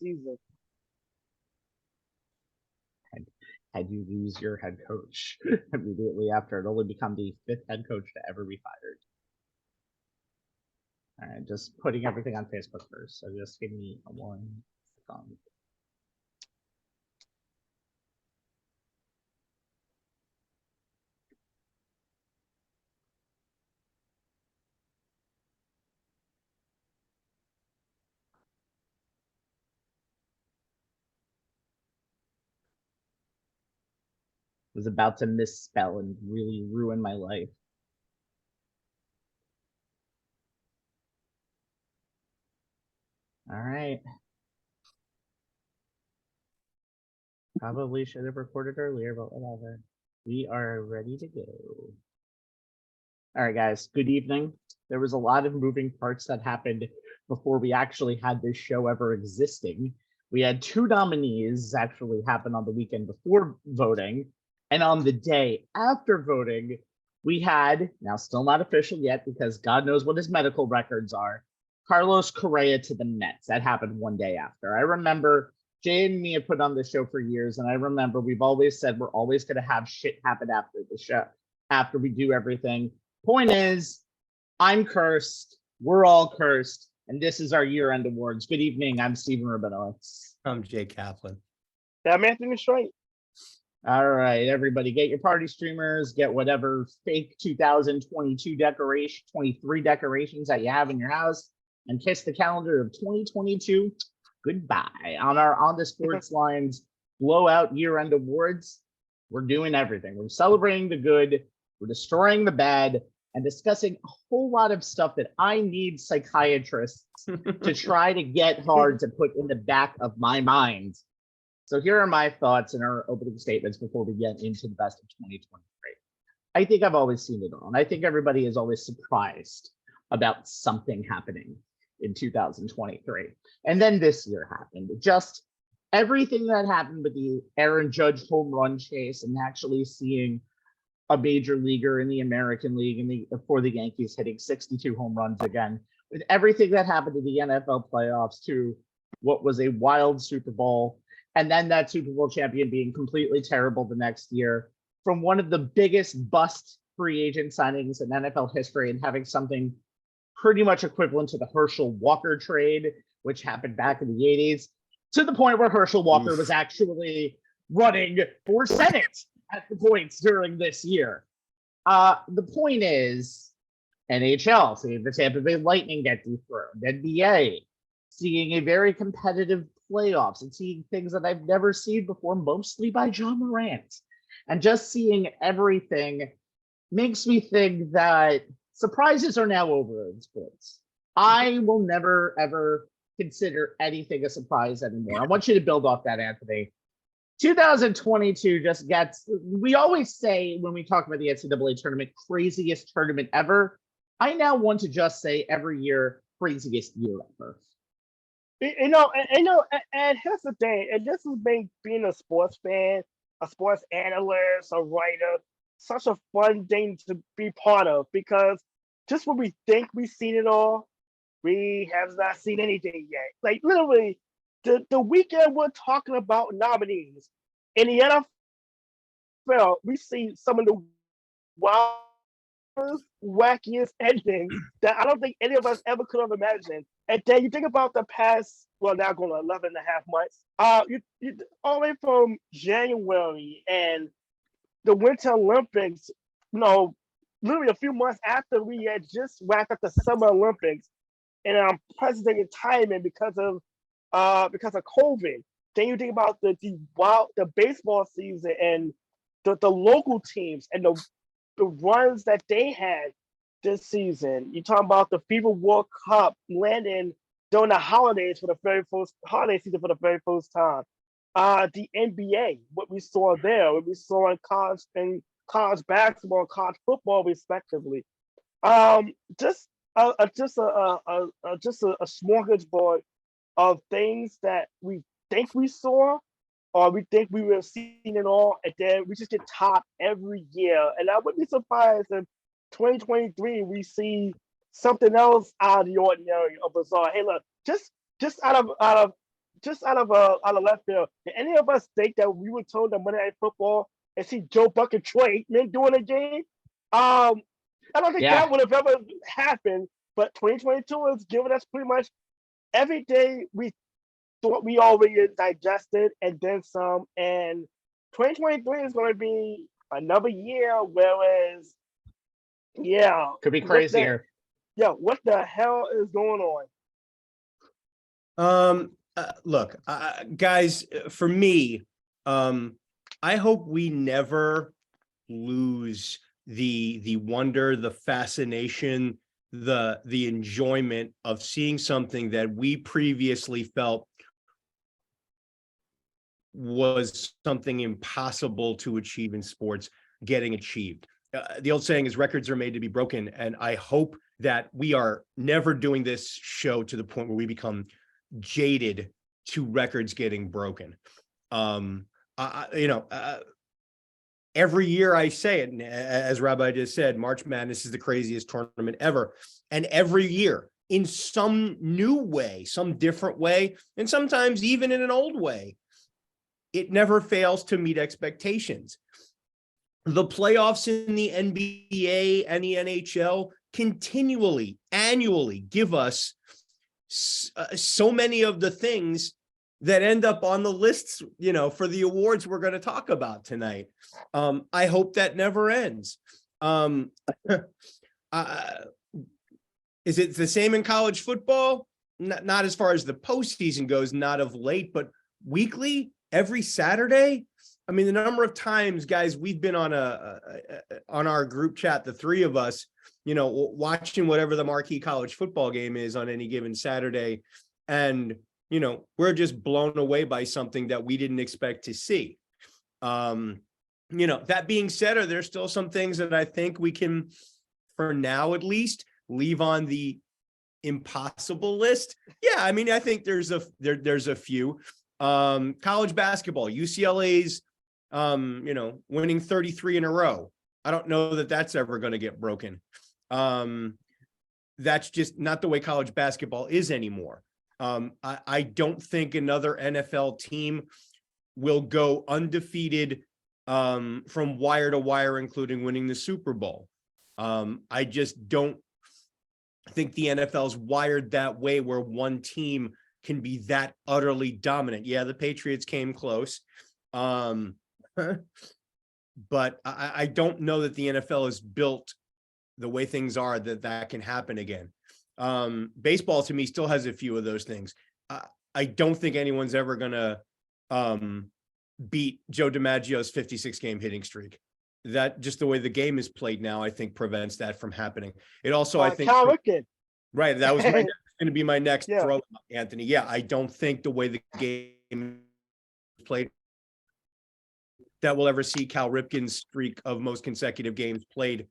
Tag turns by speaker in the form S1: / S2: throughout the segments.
S1: season.
S2: Had you lose your head coach immediately after, it only become the 5th head coach to ever be fired. All right, just putting everything on Facebook first. So just give me a 1 second. Was about to misspell and really ruin my life. All right. Probably should have recorded earlier, but whatever. We are ready to go. All right, guys, good evening. There was a lot of moving parts that happened before we actually had this show ever existing. We had 2 nominees actually happen on the weekend before voting. And on the day after voting, we had, now still not official yet because God knows what his medical records are, Carlos Correa to the Mets. That happened one day after. I remember Jay and me have put on the show for years, and I remember we've always said we're always going to have shit happen after the show, after we do everything. Point is, I'm cursed, we're all cursed, and this is our year-end awards. Good evening, I'm Stephen Rabinowitz.
S3: I'm Jay Kaplan.
S1: I'm Anthony Strait.
S2: All right, everybody, get your party streamers, get whatever fake 2022 decoration, 23 decorations that you have in your house, and kiss the calendar of 2022 goodbye. On the Sports Lines blowout year-end awards, we're doing everything. We're celebrating the good, we're destroying the bad, and discussing a whole lot of stuff that I need psychiatrists to try to get hard to put in the back of my mind. So here are my thoughts and our opening statements before we get into the best of 2023. I think I've always seen it all, and I think everybody is always surprised about something happening in 2023. And then this year happened. Just everything that happened with the Aaron Judge home run chase and actually seeing a major leaguer in the American League for the Yankees hitting 62 home runs again, with everything that happened to the NFL playoffs, to what was a wild Super Bowl, and then that Super Bowl champion being completely terrible the next year, from one of the biggest bust free agent signings in NFL history and having something pretty much equivalent to the Herschel Walker trade, which happened back in the 80s, to the point where Herschel Walker was actually running for Senate at the points during this year. The point is, NHL, seeing the Tampa Bay Lightning get dethroned, NBA, seeing a very competitive playoffs and seeing things that I've never seen before, mostly by John Morant. And just seeing everything makes me think that surprises are now over in sports. I will never, ever consider anything a surprise anymore. I want you to build off that, Anthony. 2022 just gets, we always say when we talk about the NCAA tournament, craziest tournament ever. I now want to just say every year, craziest year ever.
S1: And here's the thing, and this is being a sports fan, a sports analyst, a writer, such a fun thing to be part of, because just when we think we've seen it all, we have not seen anything yet. Like literally, the weekend we're talking about nominees in the NFL, we see some of the wildest, wackiest endings that I don't think any of us ever could have imagined. And then you think about the past, well, now going to 11 and a half months. You all the way from January and the Winter Olympics, literally a few months after we had just wrapped up the Summer Olympics, and unprecedented timing because of COVID. Then you think about the baseball season and the local teams and the runs that they had this season. You talk about the FIBA World Cup landing during the holidays for the very first holiday season for the very first time. The NBA, what we saw there, what we saw in college basketball, college football, respectively. Just a smorgasbord of things that we think we saw, or we think we have seen it all, and then we just get topped every year. And I wouldn't be surprised if 2023 we see something else out of the ordinary or bizarre. Hey, look, just out of just out of left field, did any of us think that we were told that Monday Night Football and see Joe Buck and Troy Aikman doing a game? I don't think
S2: Yeah,
S1: that would have ever happened. But 2022 is giving us pretty much every day we thought we already digested and then some. And 2023 is going to be another year. Whereas, yeah,
S2: could be
S1: what the
S2: crazier.
S1: what the hell is going on?
S3: Look, guys, for me, I hope we never lose the wonder, the fascination, the enjoyment of seeing something that we previously felt was something impossible to achieve in sports getting achieved. The old saying is records are made to be broken. And I hope that we are never doing this show to the point where we become jaded to records getting broken. Every year I say it, and as Rabbi just said, March Madness is the craziest tournament ever. And every year, in some new way, some different way, and sometimes even in an old way, it never fails to meet expectations. The playoffs in the NBA and the NHL continually, annually give us so many of the things that end up on the lists, for the awards we're going to talk about tonight. I hope that never ends. Is it the same in college football? Not as far as the postseason goes, not of late, but weekly, every Saturday. I mean, the number of times, guys, we've been on our group chat, the three of us, watching whatever the marquee college football game is on any given Saturday. And, we're just blown away by something that we didn't expect to see. That being said, are there still some things that I think we can, for now at least, leave on the impossible list? Yeah, I mean, I think there's a few. College basketball, UCLA's, winning 33 in a row. I don't know that that's ever going to get broken. That's just not the way college basketball is anymore. I don't think another NFL team will go undefeated from wire to wire, including winning the Super Bowl. I just don't think the NFL's wired that way where one team can be that utterly dominant. Yeah, the Patriots came close. But I don't know that the NFL is built the way things are that can happen again. Baseball to me still has a few of those things. I don't think anyone's ever going to beat Joe DiMaggio's 56 game hitting streak. That just the way the game is played now, I think prevents that from happening. It also, I think,
S1: Cal Ripken.
S3: Right. That was going to be my next
S1: Yeah.
S3: throw, Anthony. Yeah, I don't think the way the game is played that we'll ever see Cal Ripken's streak of most consecutive games played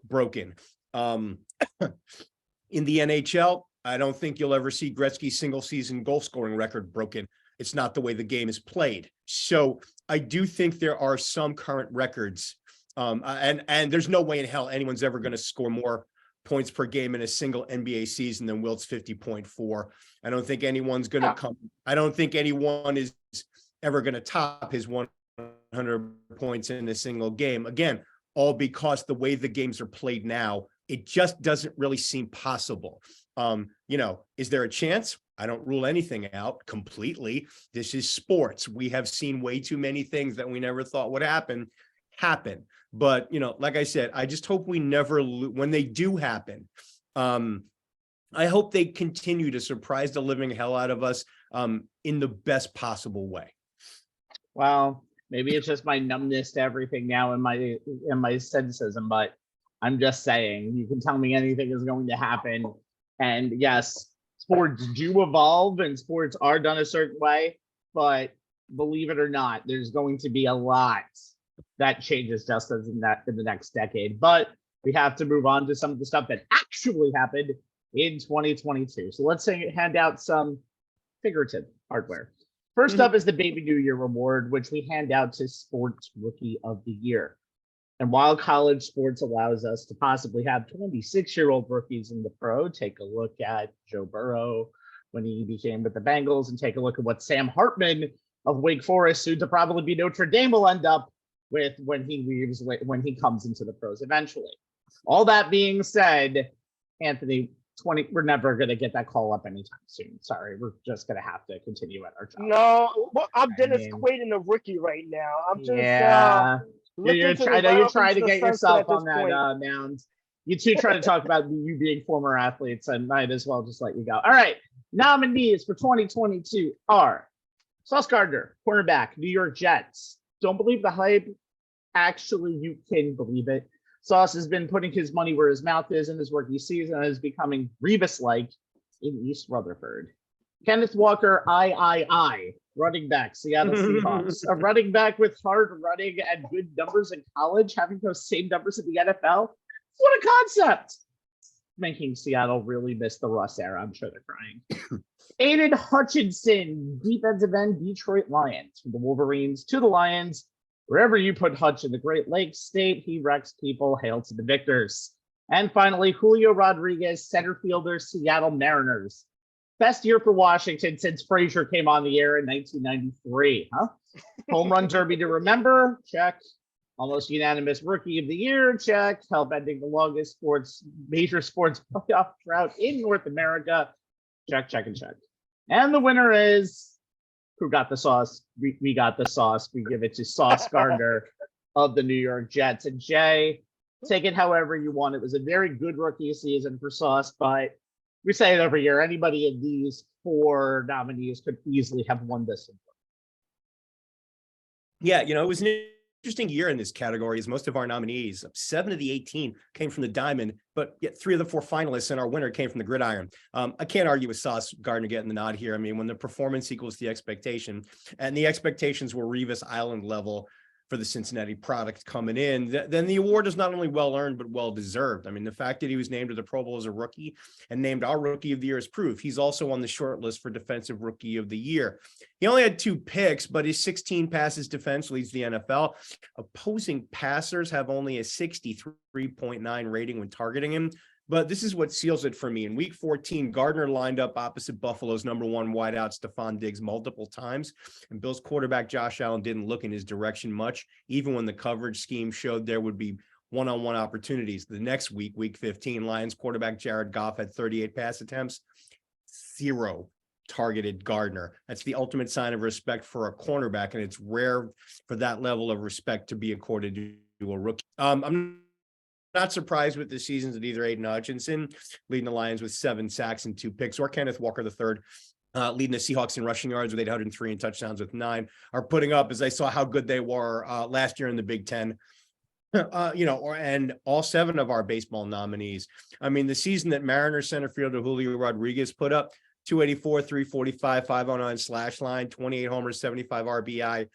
S3: broken. In the NHL, I don't think you'll ever see Gretzky's single season goal scoring record broken. It's not the way the game is played. So I do think there are some current records, and there's no way in hell anyone's ever going to score more points per game in a single NBA season than Wilt's 50.4. I don't think anyone's going to come. I don't think anyone is ever going to top his 100 points in a single game. Again, all because the way the games are played now, it just doesn't really seem possible. Is there a chance? I don't rule anything out completely. This is sports. We have seen way too many things that we never thought would happen. But, like I said, I just hope we never, when they do happen, I hope they continue to surprise the living hell out of us in the best possible way.
S2: Well, maybe it's just my numbness to everything now in my cynicism, but I'm just saying, you can tell me anything is going to happen. And yes, sports do evolve and sports are done a certain way, but believe it or not, there's going to be a lot that changes just as in the next decade. But we have to move on to some of the stuff that actually happened in 2022. So let's hand out some figurative hardware. First up is the Baby New Year Award, which we hand out to Sports Rookie of the Year. And while college sports allows us to possibly have 26-year-old rookies in the pro, take a look at Joe Burrow, when he became with the Bengals, and take a look at what Sam Hartman of Wake Forest, soon to probably be Notre Dame, will end up with when he leaves, when he comes into the pros eventually. All that being said, Anthony, we're never going to get that call up anytime soon. Sorry, we're just going to have to continue at our job.
S1: No, well, I'm Dennis Quaid in the rookie right now. I'm just
S2: I know you're trying to get yourself on that mound. You two try to talk about you being former athletes, and might as well just let you go. All right, nominees for 2022 are Sauce Gardner, cornerback, New York Jets. Don't believe the hype. Actually, you can believe it. Sauce has been putting his money where his mouth is in his rookie season and is becoming Revis-like in East Rutherford. Kenneth Walker, running back, Seattle Seahawks. A running back with hard running and good numbers in college, having those same numbers in the NFL. What a concept! Making Seattle really miss the Russ era. I'm sure they're crying. Aiden Hutchinson, defensive end, Detroit Lions. From the Wolverines to the Lions. Wherever you put Hutch in the Great Lakes state, he wrecks people. Hail to the victors. And finally, Julio Rodriguez, center fielder, Seattle Mariners. Best year for Washington since Frazier came on the air in 1993. Home run derby to remember? Check. Almost unanimous rookie of the year? Check. Help ending the longest major sports playoff drought in North America? Check, check, and check. And the winner is... Who got the sauce? We got the sauce. We give it to Sauce Gardner of the New York Jets. And Jay, take it however you want. It was a very good rookie season for Sauce, but we say it every year. Anybody in these 4 nominees could easily have won this.
S3: Yeah, it was an interesting year in this category, as most of our nominees, 7 of the 18 came from the diamond, but yet 3 of the 4 finalists and our winner came from the gridiron. I can't argue with Sauce Gardner getting the nod here. I mean, when the performance equals the expectation, and the expectations were Revis Island level for the Cincinnati product coming in, then the award is not only well-earned, but well-deserved. I mean, the fact that he was named to the Pro Bowl as a rookie and named our Rookie of the Year is proof. He's also on the short list for Defensive Rookie of the Year. He only had 2 picks, but his 16 passes defense leads the NFL. Opposing passers have only a 63.9 rating when targeting him. But this is what seals it for me. In week 14, Gardner lined up opposite Buffalo's number 1 wideout, Stephon Diggs, multiple times. And Bills quarterback Josh Allen didn't look in his direction much, even when the coverage scheme showed there would be one-on-one opportunities. The next week, week 15, Lions quarterback Jared Goff had 38 pass attempts, 0 targeted Gardner. That's the ultimate sign of respect for a cornerback, and it's rare for that level of respect to be accorded to a rookie. I'm not surprised with the seasons of either Aiden Hutchinson, leading the Lions with 7 sacks and 2 picks, or Kenneth Walker III, leading the Seahawks in rushing yards with 803 and touchdowns with 9, are putting up, as I saw how good they were last year in the Big Ten. And all 7 of our baseball nominees. I mean, the season that Mariners center fielder Julio Rodriguez put up, 284, 345, 509 slash line, 28 homers, 75 RBI,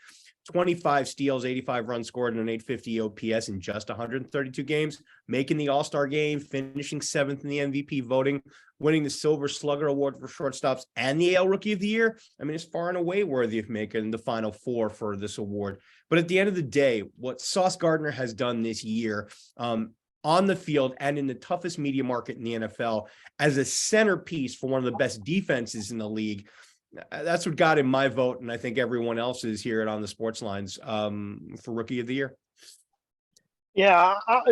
S3: 25 steals, 85 runs scored, and an 850 OPS in just 132 games, making the All-Star game, finishing 7th in the MVP voting, winning the Silver Slugger Award for shortstops and the AL Rookie of the Year. I mean, it's far and away worthy of making the Final 4 for this award. But at the end of the day, what Sauce Gardner has done this year, on the field and in the toughest media market in the NFL, as a centerpiece for one of the best defenses in the league, that's what got him my vote, and I think everyone else's here at On the Sports Lines for Rookie of the Year.
S1: Yeah, I'll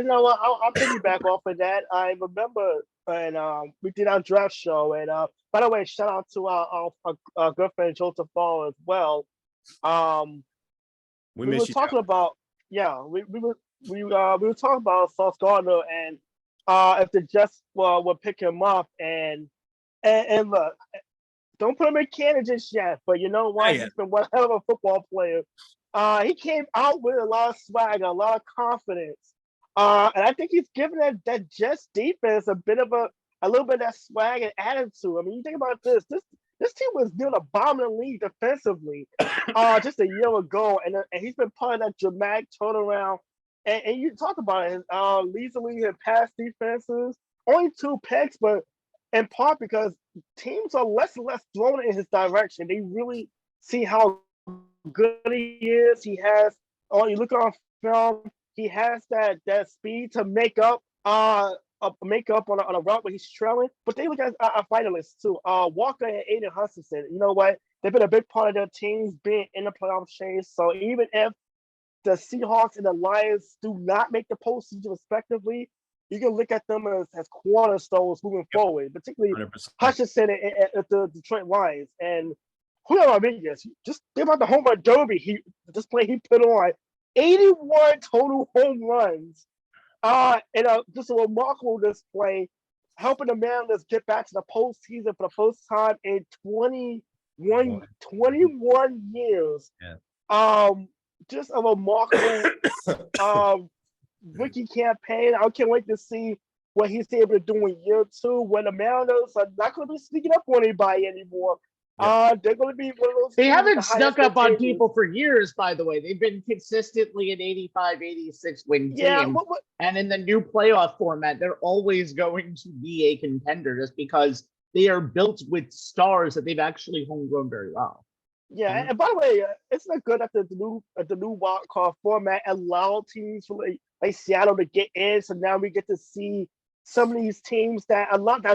S1: piggyback off of that. I remember when we did our draft show, and by the way, shout out to our good friend Joseph Ball as well. We were talking about we were talking about Sauce Gardner and if the Jets would pick him up, and look. Don't put him in candidates yet, but you know what? He's been one hell of a football player. He came out with a lot of swag, a lot of confidence. And I think he's given that Jets defense a little bit of that swag and attitude. I mean, you think about this team was near the bottom of the league defensively just a year ago, and he's been part of that dramatic turnaround. And you talk about it, leads the league in pass defenses, only 2 picks, but in part because teams are less and less thrown in his direction. They really see how good he is. He has, you look on film, he has that speed to make up make up on a route where he's trailing, but they look at our finalists too. Walker and Aiden Hutchinson. You know what? They've been a big part of their teams being in the playoff chase. So even if the Seahawks and the Lions do not make the postseason respectively, you can look at them as cornerstones moving forward, particularly
S3: 100%.
S1: Hutchinson at the Detroit Lions. And Julio Rodriguez, just think about the home run derby this play he put on. 81 total home runs. And just a remarkable display, helping the Mariners get back to the postseason for the first time in 21 years.
S3: Yeah.
S1: Just a remarkable rookie campaign. I can't wait to see what he's able to do in year 2 when the Mariners are not going to be sneaking up on anybody anymore. They're going to be one of those.
S2: They haven't snuck up on people for years, by the way. They've been consistently an 85, 86 win team. And in the new playoff format, they're always going to be a contender just because they are built with stars that they've actually homegrown very well.
S1: Yeah, and by the way, isn't it good that the new wild card format allowed teams from like Seattle to get in? So now we get to see some of these teams that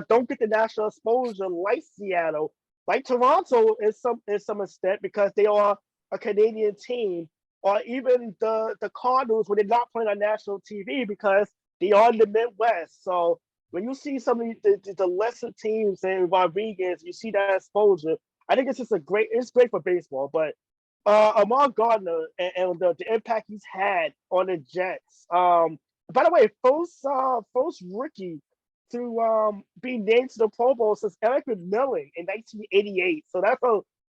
S1: don't get the national exposure, like Seattle, like Toronto, in some extent, because they are a Canadian team, or even the Cardinals when they're not playing on national TV because they are in the Midwest. So when you see some of the lesser teams in Rodriguez, you see that exposure. I think it's just it's great for baseball, but Amar Gardner and the impact he's had on the Jets. By the way, first rookie to be named to the Pro Bowl since Eric McMillan in 1988. So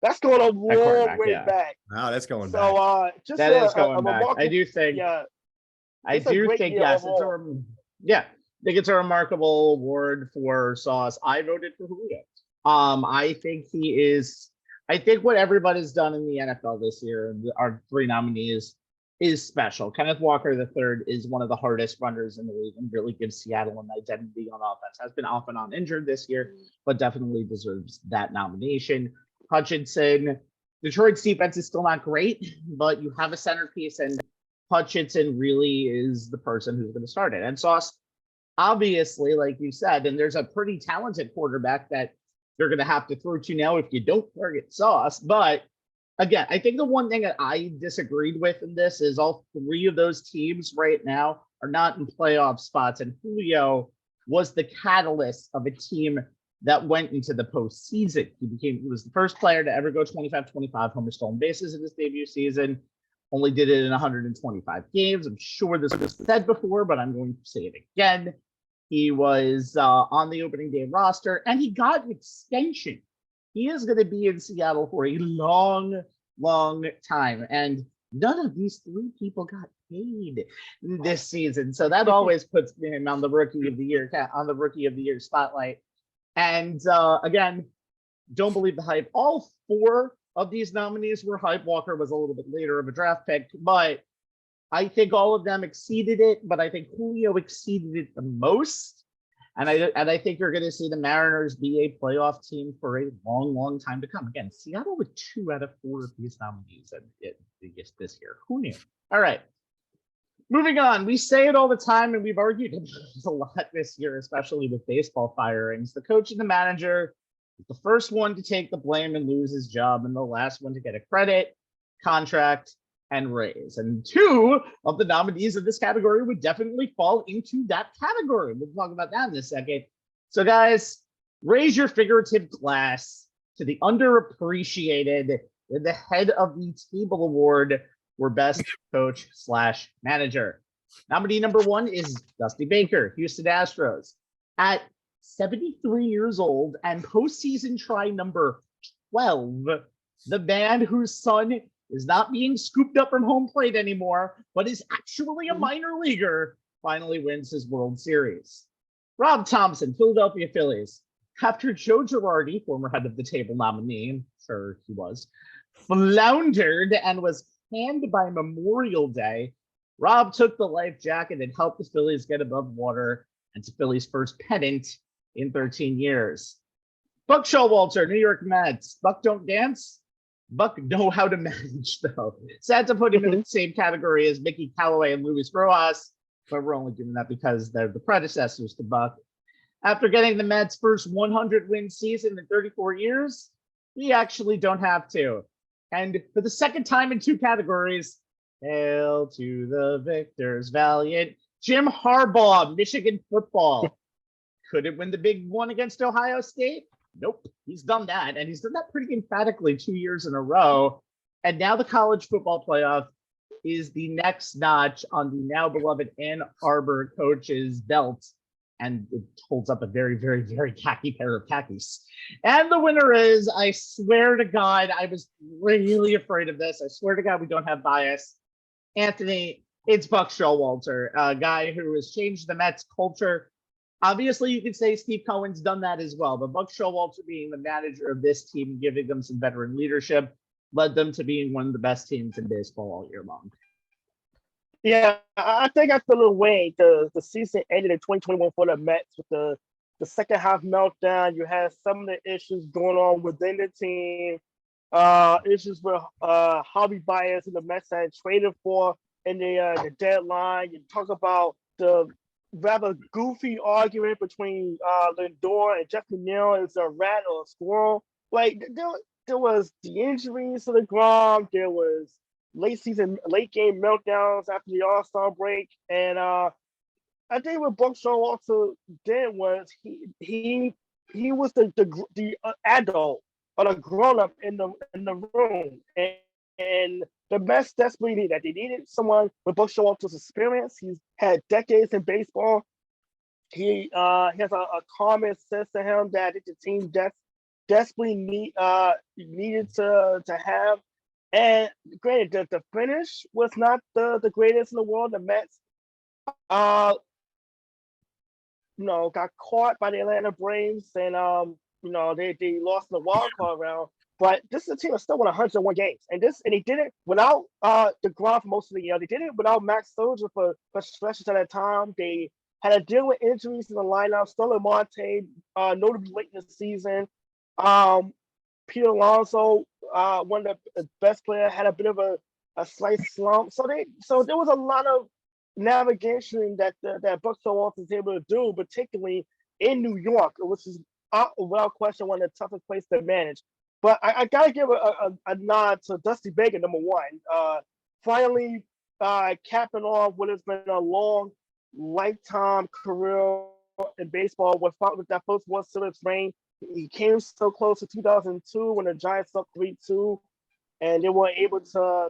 S1: that's going a long way back.
S3: Wow, that's going back.
S1: So just
S2: that is going back. I do think.
S1: Yeah,
S2: I do think yes. I think it's a remarkable award for Sauce. I voted for Julio. I think I think what everybody's done in the NFL this year, our 3 nominees, is special. Kenneth Walker III is one of the hardest runners in the league and really gives Seattle an identity on offense. Has been off and on injured this year, but definitely deserves that nomination. Hutchinson, Detroit's defense is still not great, but you have a centerpiece, and Hutchinson really is the person who's going to start it. And Sauce, obviously, like you said, and there's a pretty talented quarterback that you're going to have to throw to now if you don't target Sauce. But again, I think the one thing that I disagreed with in this is all 3 of those teams right now are not in playoff spots. And Julio was the catalyst of a team that went into the postseason. He was the first player to ever go 25-25 home stolen bases in his debut season. Only did it in 125 games. I'm sure this was said before, but I'm going to say it again. He was on the opening day roster, and he got an extension. He is going to be in Seattle for a long, long time. And none of these 3 people got paid this season. So that always puts him on the rookie of the year spotlight. And again, don't believe the hype. All 4 of these nominees were hype. Walker was a little bit later of a draft pick, but I think all of them exceeded it, but I think Julio exceeded it the most. And I think you're going to see the Mariners be a playoff team for a long, long time to come. Again, Seattle with 2 out of 4 of these nominees this year. Who knew? All right. Moving on. We say it all the time, and we've argued it a lot this year, especially with baseball firings. The coach and the manager is the first one to take the blame and lose his job, and the last one to get a credit, contract, and raise. And 2 of the nominees in this category would definitely fall into that category. We'll talk about that in a second. So guys, raise your figurative glass to the underappreciated in the head of the table award for best coach / manager. Nominee number 1 is Dusty Baker, Houston Astros. At 73 years old and postseason try number 12, the man whose son is not being scooped up from home plate anymore, but is actually a minor leaguer, finally wins his World Series. Rob Thompson, Philadelphia Phillies. After Joe Girardi, former head of the table nominee, I'm sure he was, floundered and was canned by Memorial Day, Rob took the life jacket and helped the Phillies get above water and to Phillies' first pennant in 13 years. Buck Showalter, New York Mets. Buck don't dance. Buck know how to manage, though. Sad to put him in the same category as Mickey Callaway and Luis Rojas. but we're only doing that because they're the predecessors to Buck. After getting the Mets' first 100-win season in 34 years, we actually don't have to. And for the second time in 2 categories, hail to the victors valiant. Jim Harbaugh, Michigan football. Couldn't win the big one against Ohio State? Nope. He's done that, and he's done that pretty emphatically 2 years in a row. And now the college football playoff is the next notch on the now beloved Ann Arbor coach's belt. And it holds up a very, very, very khaki pair of khakis. And the winner is, I swear to God, I was really afraid of this. I swear to God, we don't have bias. Anthony, it's Buck Showalter, a guy who has changed the Mets culture. Obviously, you could say Steve Cohen's done that as well, but Buck Showalter being the manager of this team, giving them some veteran leadership, led them to being one of the best teams in baseball all year long.
S1: Yeah, I think I feel away. The season ended in 2021 for the Mets with the second half meltdown. You had some of the issues going on within the team, issues with Javi Baez and the Mets had traded for in the deadline. You talk about the rather goofy argument between Lindor and Jeff McNeil. Is a rat or a squirrel? Like there was the injuries to the Grom. There was late game meltdowns after the All-Star break, and I think what Buck Showalter did was he was the adult or the grown up in the room, and the Mets desperately needed that. They needed someone with Buck Showalter's experience. He's had decades in baseball. He has a common sense to him that I think the team desperately needed to have. And granted, the finish was not the greatest in the world. The Mets, got caught by the Atlanta Braves, and they lost in the wild card round. But this is a team that still won 101 games, and they did it without DeGrom for most of the year. They did it without Max Scherzer for stretches at that time. They had to deal with injuries in the lineup. Starlin Marte, notably late in the season. Peter Alonso, one of the best players, had a bit of a slight slump. So there was a lot of navigation that Buck Showalter was able to do, particularly in New York, which is without question one of the toughest places to manage. But I gotta give a nod to Dusty Baker, number one. Finally, capping off what has been a long lifetime career in baseball with that first World Series reign. He came so close to 2002 when the Giants up 3-2, and they were able to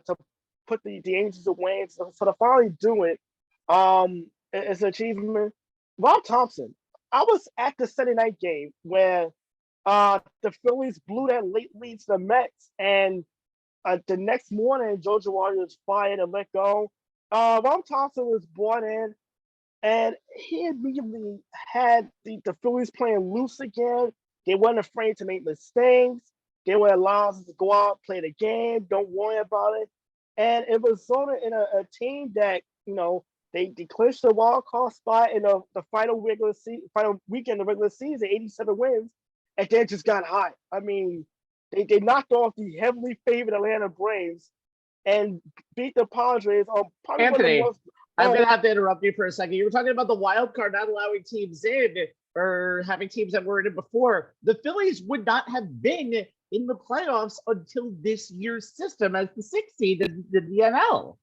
S1: put the Angels away. So to finally do it, it's an achievement. Rob Thompson, I was at the Sunday night game where the Phillies blew that late lead to the Mets, and the next morning, Joe Girardi was fired and let go. Rob Thompson was brought in, and he immediately had the Phillies playing loose again. They weren't afraid to make mistakes. They would allow us to go out, play the game, don't worry about it. And it resulted in a team that, they clinched the wild card spot in the final weekend of the regular season, 87 wins, and then just got hot. I mean, they knocked off the heavily favored Atlanta Braves and beat the Padres on probably
S2: Anthony,
S1: one of the most.
S2: I'm going to have to interrupt you for a second. You were talking about the wild card not allowing teams in or having teams that were in it before. The Phillies would not have been in the playoffs until this year's system as the 6th seed in the NL.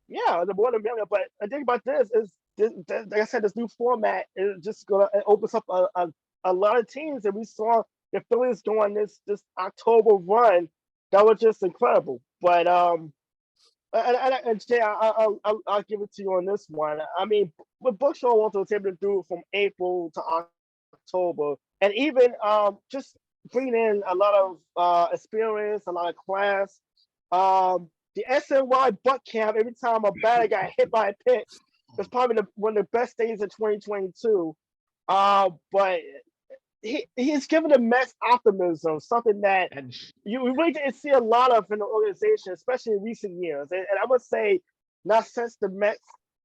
S1: Yeah, the more than million. But the thing about this is, like I said, this new format is just going to open up a lot of teams. And we saw the Phillies go on this October run that was just incredible. But and Jay, I'll give it to you on this one. I mean, what Buck Showalter was able to do from April to October, and even just bringing in a lot of experience, a lot of class. The SNY Buck Camp, every time a batter got hit by a pitch, was probably one of the best days of 2022. But he's given the Mets optimism, something that we really didn't see a lot of in the organization, especially in recent years. And I would say, not since the Mets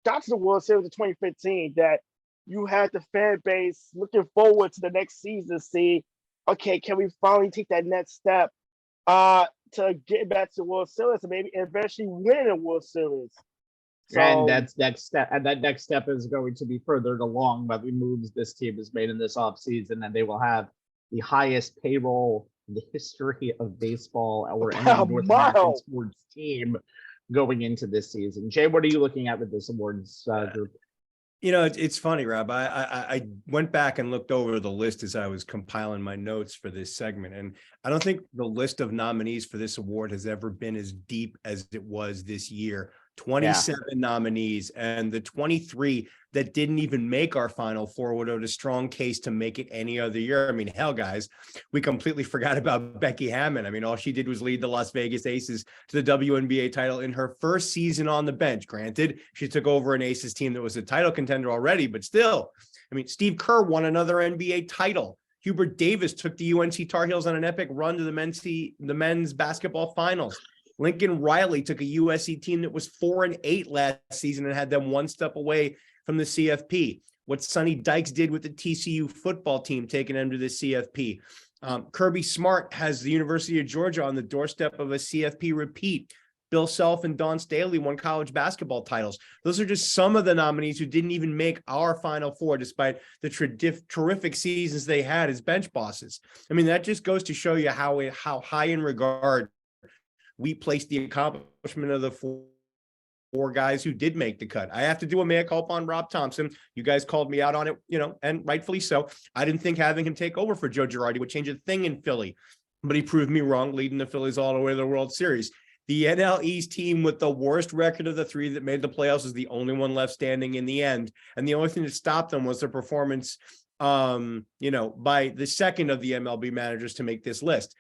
S1: got to the World Series in 2015, that you had the fan base looking forward to the next season, see, okay, can we finally take that next step to get back to the World Series and maybe eventually win a World Series?
S2: And
S1: So
S2: that's next step, and that next step is going to be furthered along by the moves this team has made in this offseason, and they will have the highest payroll in the history of baseball or any
S1: a
S2: North American
S1: mile.
S2: sports team going into this season. Jay, what are you looking at with this awards group?
S3: It's funny, Rob. I went back and looked over the list as I was compiling my notes for this segment, and I don't think the list of nominees for this award has ever been as deep as it was this year. 27 nominees, and the 23 that didn't even make our Final Four would have a strong case to make it any other year. I mean, hell, guys, we completely forgot about Becky Hammon. I mean, all she did was lead the Las Vegas Aces to the WNBA title in her first season on the bench. Granted, she took over an Aces team that was a title contender already, but still, I mean, Steve Kerr won another NBA title. Hubert Davis took the UNC Tar Heels on an epic run to the men's basketball finals. Lincoln Riley took a USC team that was 4-8 last season and had them one step away from the CFP. What Sonny Dykes did with the TCU football team, taking them to the CFP. Kirby Smart has the University of Georgia on the doorstep of a CFP repeat. Bill Self and Don Staley won college basketball titles. Those are just some of the nominees who didn't even make our Final Four, despite the terrific seasons they had as bench bosses. I mean, that just goes to show you how high in regard we placed the accomplishment of the four guys who did make the cut. I have to do a mea culpa on Rob Thompson. You guys called me out on it, and rightfully so. I didn't think having him take over for Joe Girardi would change a thing in Philly, but he proved me wrong, leading the Phillies all the way to the World Series. The NL East team with the worst record of the three that made the playoffs is the only one left standing in the end. And the only thing that stopped them was their performance, by the second of the MLB managers to make this list.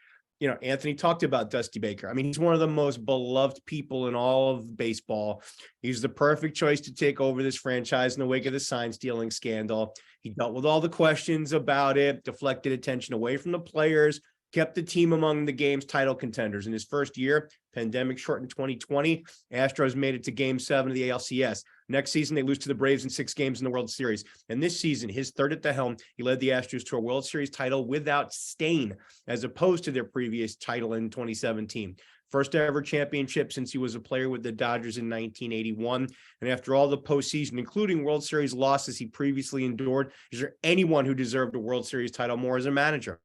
S3: Anthony talked about Dusty Baker. I mean, he's one of the most beloved people in all of baseball. He's the perfect choice to take over this franchise in the wake of the sign stealing scandal. He dealt with all the questions about it, deflected attention away from the players, kept the team among the game's title contenders. In his first year, pandemic shortened 2020, Astros made it to Game 7 of the ALCS. Next season, they lose to the Braves in 6 games in the World Series. And this season, his third at the helm, he led the Astros to a World Series title without stain, as opposed to their previous title in 2017. First ever championship since he was a player with the Dodgers in 1981. And after all the postseason, including World Series losses he previously endured, is there anyone who deserved a World Series title more as a manager?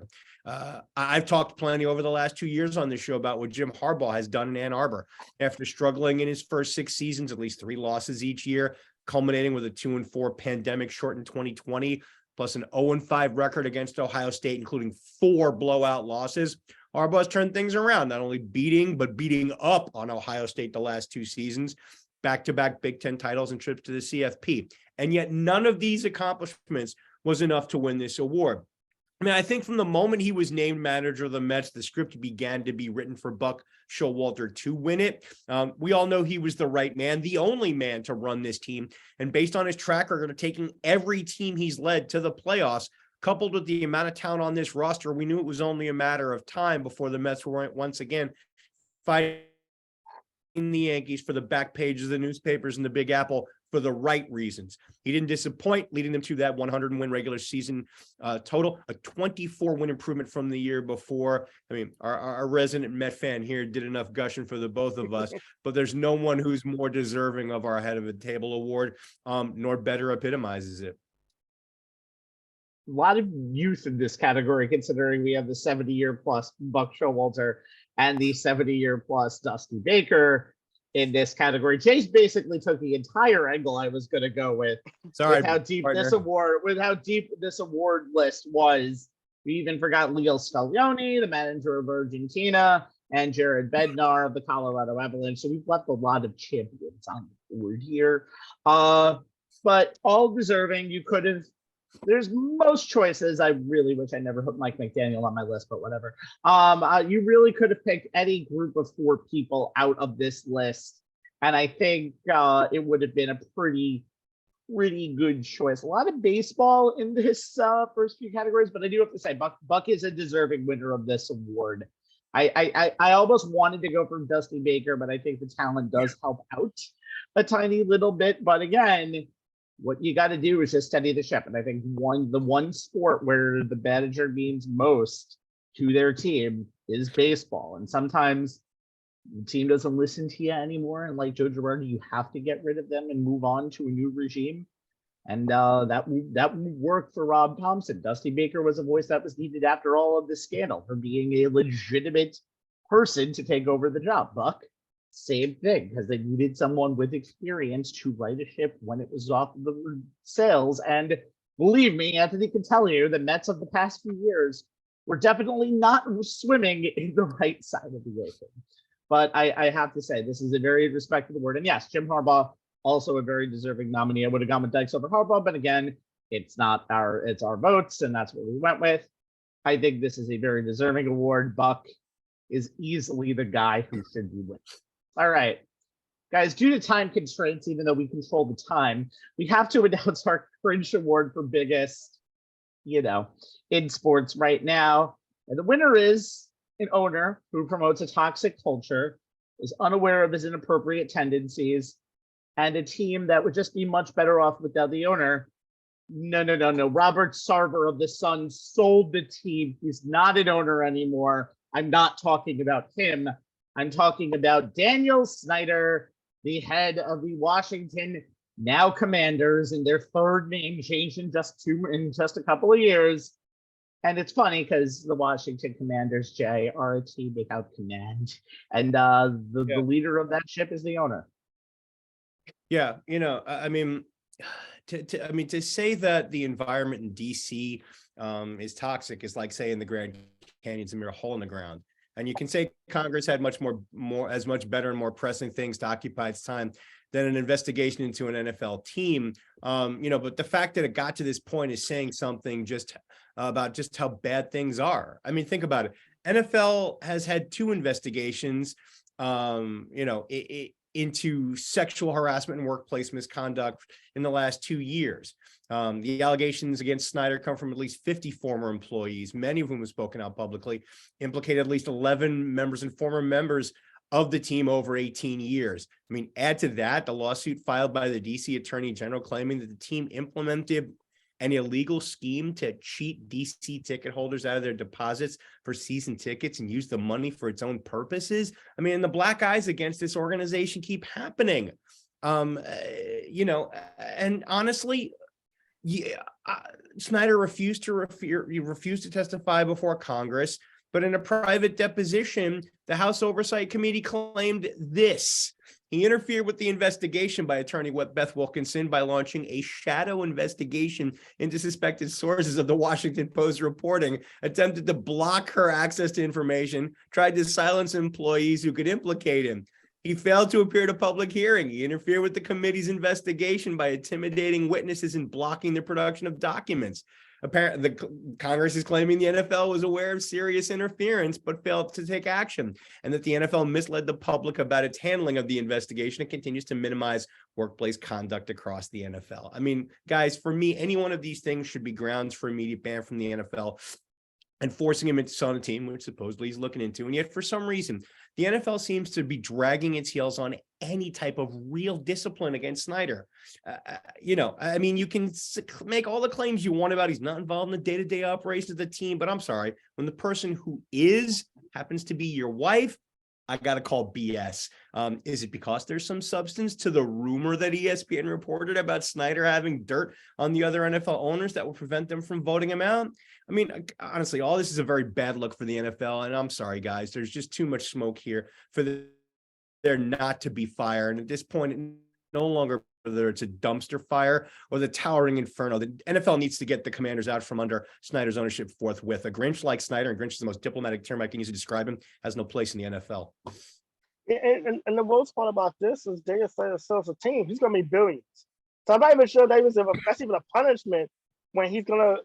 S3: I've talked plenty over the last 2 years on this show about what Jim Harbaugh has done in Ann Arbor. After struggling in his first 6 seasons, at least 3 losses each year, culminating with a 2-4 pandemic shortened 2020, plus an 0-5 record against Ohio State, including 4 blowout losses. Harbaugh's turned things around, not only beating up on Ohio State the last 2 seasons, back-to-back Big Ten titles and trips to the CFP. And yet none of these accomplishments was enough to win this award. I mean, I think from the moment he was named manager of the Mets, the script began to be written for Buck Showalter to win it. We all know he was the right man, the only man to run this team. And based on his track record of taking every team he's led to the playoffs, coupled with the amount of talent on this roster, we knew it was only a matter of time before the Mets were once again fighting the Yankees for the back pages of the newspapers in the Big Apple for the right reasons. He didn't disappoint, leading them to that 100-win regular season total, a 24-win improvement from the year before. I mean, our resident Met fan here did enough gushing for the both of us, but there's no one who's more deserving of our head of the table award, nor better epitomizes it.
S2: A lot of youth in this category, considering we have the 70-year plus Buck Showalter and the 70-year plus Dusty Baker in this category. Chase basically took the entire angle I was going to go with.
S3: Sorry,
S2: with how deep
S3: partner.
S2: this award list was. We even forgot Leo Scaglione, the manager of Argentina, and Jared Bednar of the Colorado Avalanche. So we've left a lot of champions on the board here. But all deserving. You could have. There's most choices. I really wish I never put Mike McDaniel on my list, but whatever. You really could have picked any group of 4 people out of this list, and I think it would have been a pretty good choice. A lot of baseball in this first few categories, but I do have to say Buck is a deserving winner of this award. I almost wanted to go for Dusty Baker, but I think the talent does help out a tiny little bit. But again, what you got to do is just steady the ship. And I think the one sport where the manager means most to their team is baseball. And sometimes the team doesn't listen to you anymore, and like Joe Girardi, you have to get rid of them and move on to a new regime. And that would work for Rob Thompson. Dusty Baker was a voice that was needed after all of this scandal for being a legitimate person to take over the job. Buck, same thing, because they needed someone with experience to right a ship when it was off the sails. And believe me, Anthony can tell you the Mets of the past few years were definitely not swimming in the right side of the ocean. But I have to say, this is a very respectable word. And yes, Jim Harbaugh, also a very deserving nominee. I would have gone with Dykes over Harbaugh, but again, it's our votes, and that's what we went with. I think this is a very deserving award. Buck is easily the guy who should be winning. All right, guys, due to time constraints, even though we control the time, we have to announce our cringe award for biggest, in sports right now. And the winner is an owner who promotes a toxic culture, is unaware of his inappropriate tendencies, and a team that would just be much better off without the owner. No. Robert Sarver of the Sun sold the team. He's not an owner anymore. I'm not talking about him. I'm talking about Daniel Snyder, the head of the Washington now Commanders, and their third name changed in just a couple of years. And it's funny because the Washington Commanders, Jay, are a team without command, and the leader of that ship is the owner.
S3: Yeah, I mean, to say that the environment in DC is toxic is like saying the Grand Canyon's a mere hole in the ground. And you can say Congress had much better and more pressing things to occupy its time than an investigation into an NFL team. But the fact that it got to this point is saying something about just how bad things are. I mean, think about it. NFL has had 2 investigations, into sexual harassment and workplace misconduct in the last 2 years. The allegations against Snyder come from at least 50 former employees, many of whom have spoken out publicly, implicated at least 11 members and former members of the team over 18 years. I mean, add to that the lawsuit filed by the DC Attorney General claiming that the team implemented an illegal scheme to cheat DC ticket holders out of their deposits for season tickets and use the money for its own purposes. I mean, the black eyes against this organization keep happening. And honestly, Snyder refused to testify before Congress, but in a private deposition, the House Oversight Committee claimed this. He interfered with the investigation by attorney Beth Wilkinson by launching a shadow investigation into suspected sources of the Washington Post reporting, attempted to block her access to information, tried to silence employees who could implicate him. He failed to appear to public hearing. He interfered with the committee's investigation by intimidating witnesses and blocking the production of documents. Apparently, the Congress is claiming the NFL was aware of serious interference, but failed to take action, and that the NFL misled the public about its handling of the investigation and continues to minimize workplace conduct across the NFL. I mean, guys, for me, any one of these things should be grounds for immediate ban from the NFL and forcing him into on a team, which supposedly he's looking into. And yet, for some reason, the NFL seems to be dragging its heels on any type of real discipline against Snyder. I mean, you can make all the claims you want about he's not involved in the day-to-day operations of the team, but I'm sorry, when the person who happens to be your wife, I got to call BS. Is it because there's some substance to the rumor that ESPN reported about Snyder having dirt on the other NFL owners that will prevent them from voting him out? I mean, honestly, all this is a very bad look for the NFL. And I'm sorry, guys, there's just too much smoke here for there not to be fire. And at this point, it no longer whether it's a dumpster fire or the towering inferno. The NFL needs to get the Commanders out from under Snyder's ownership forthwith. A Grinch like Snyder, and Grinch is the most diplomatic term I can use to describe him, has no place in the NFL.
S1: And the most part about this is Daniel Snyder sells a team. He's going to be billions. So I'm not even sure that's even a punishment when he's going to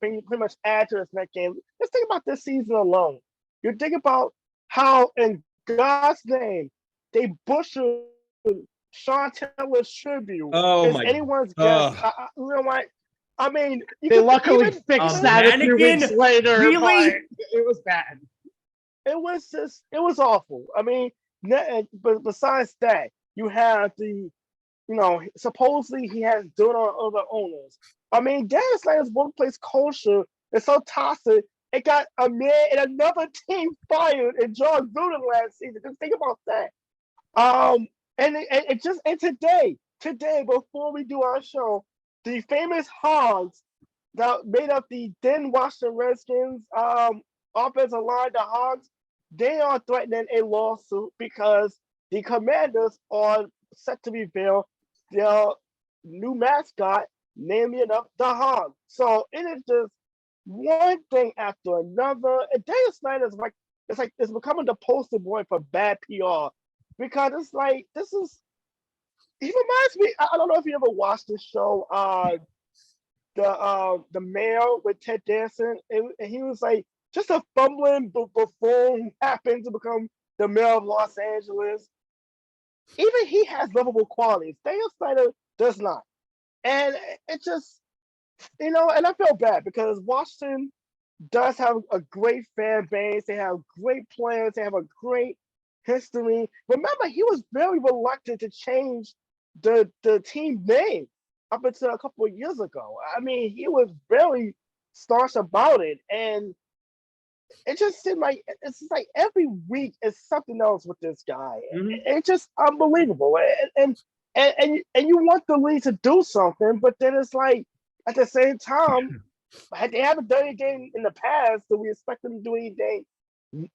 S1: pretty much add to his next game. Let's think about this season alone. You think about how, in God's name, they butchered Sean Taylor's tribute.
S3: Oh
S1: is
S3: my
S1: anyone's guess. You know what? I mean,
S2: they luckily fixed that a few weeks later.
S3: Really?
S2: It was bad.
S1: It was awful. I mean, but besides that, you have supposedly he has dirt on other owners. I mean, Daniel Snyder's workplace culture is so toxic it got a man and another team fired and John Gruden last season. Just think about that. And today, before we do our show, the famous Hogs that made up the then Washington Redskins offensive line, the Hogs, they are threatening a lawsuit because the Commanders are set to reveal their new mascot, namely enough, the Hog. So it is just one thing after another. And Daniel Snyder is like, it's becoming the poster boy for bad PR because it's like, he reminds me, I don't know if you ever watched this show, the Mayor with Ted Danson. And he was like just a fumbling buffoon who happened to become the mayor of Los Angeles. Even he has lovable qualities. Daniel Snyder does not. And it just, and I feel bad because Washington does have a great fan base. They have great players. They have a great history. Remember, he was very reluctant to change the team name up until a couple of years ago. I mean, he was very staunch about it. And it just seemed like it's just like every week is something else with this guy. It's just unbelievable. And you want the league to do something, but then it's like at the same time, they haven't done anything in the past, so we expect them to do anything,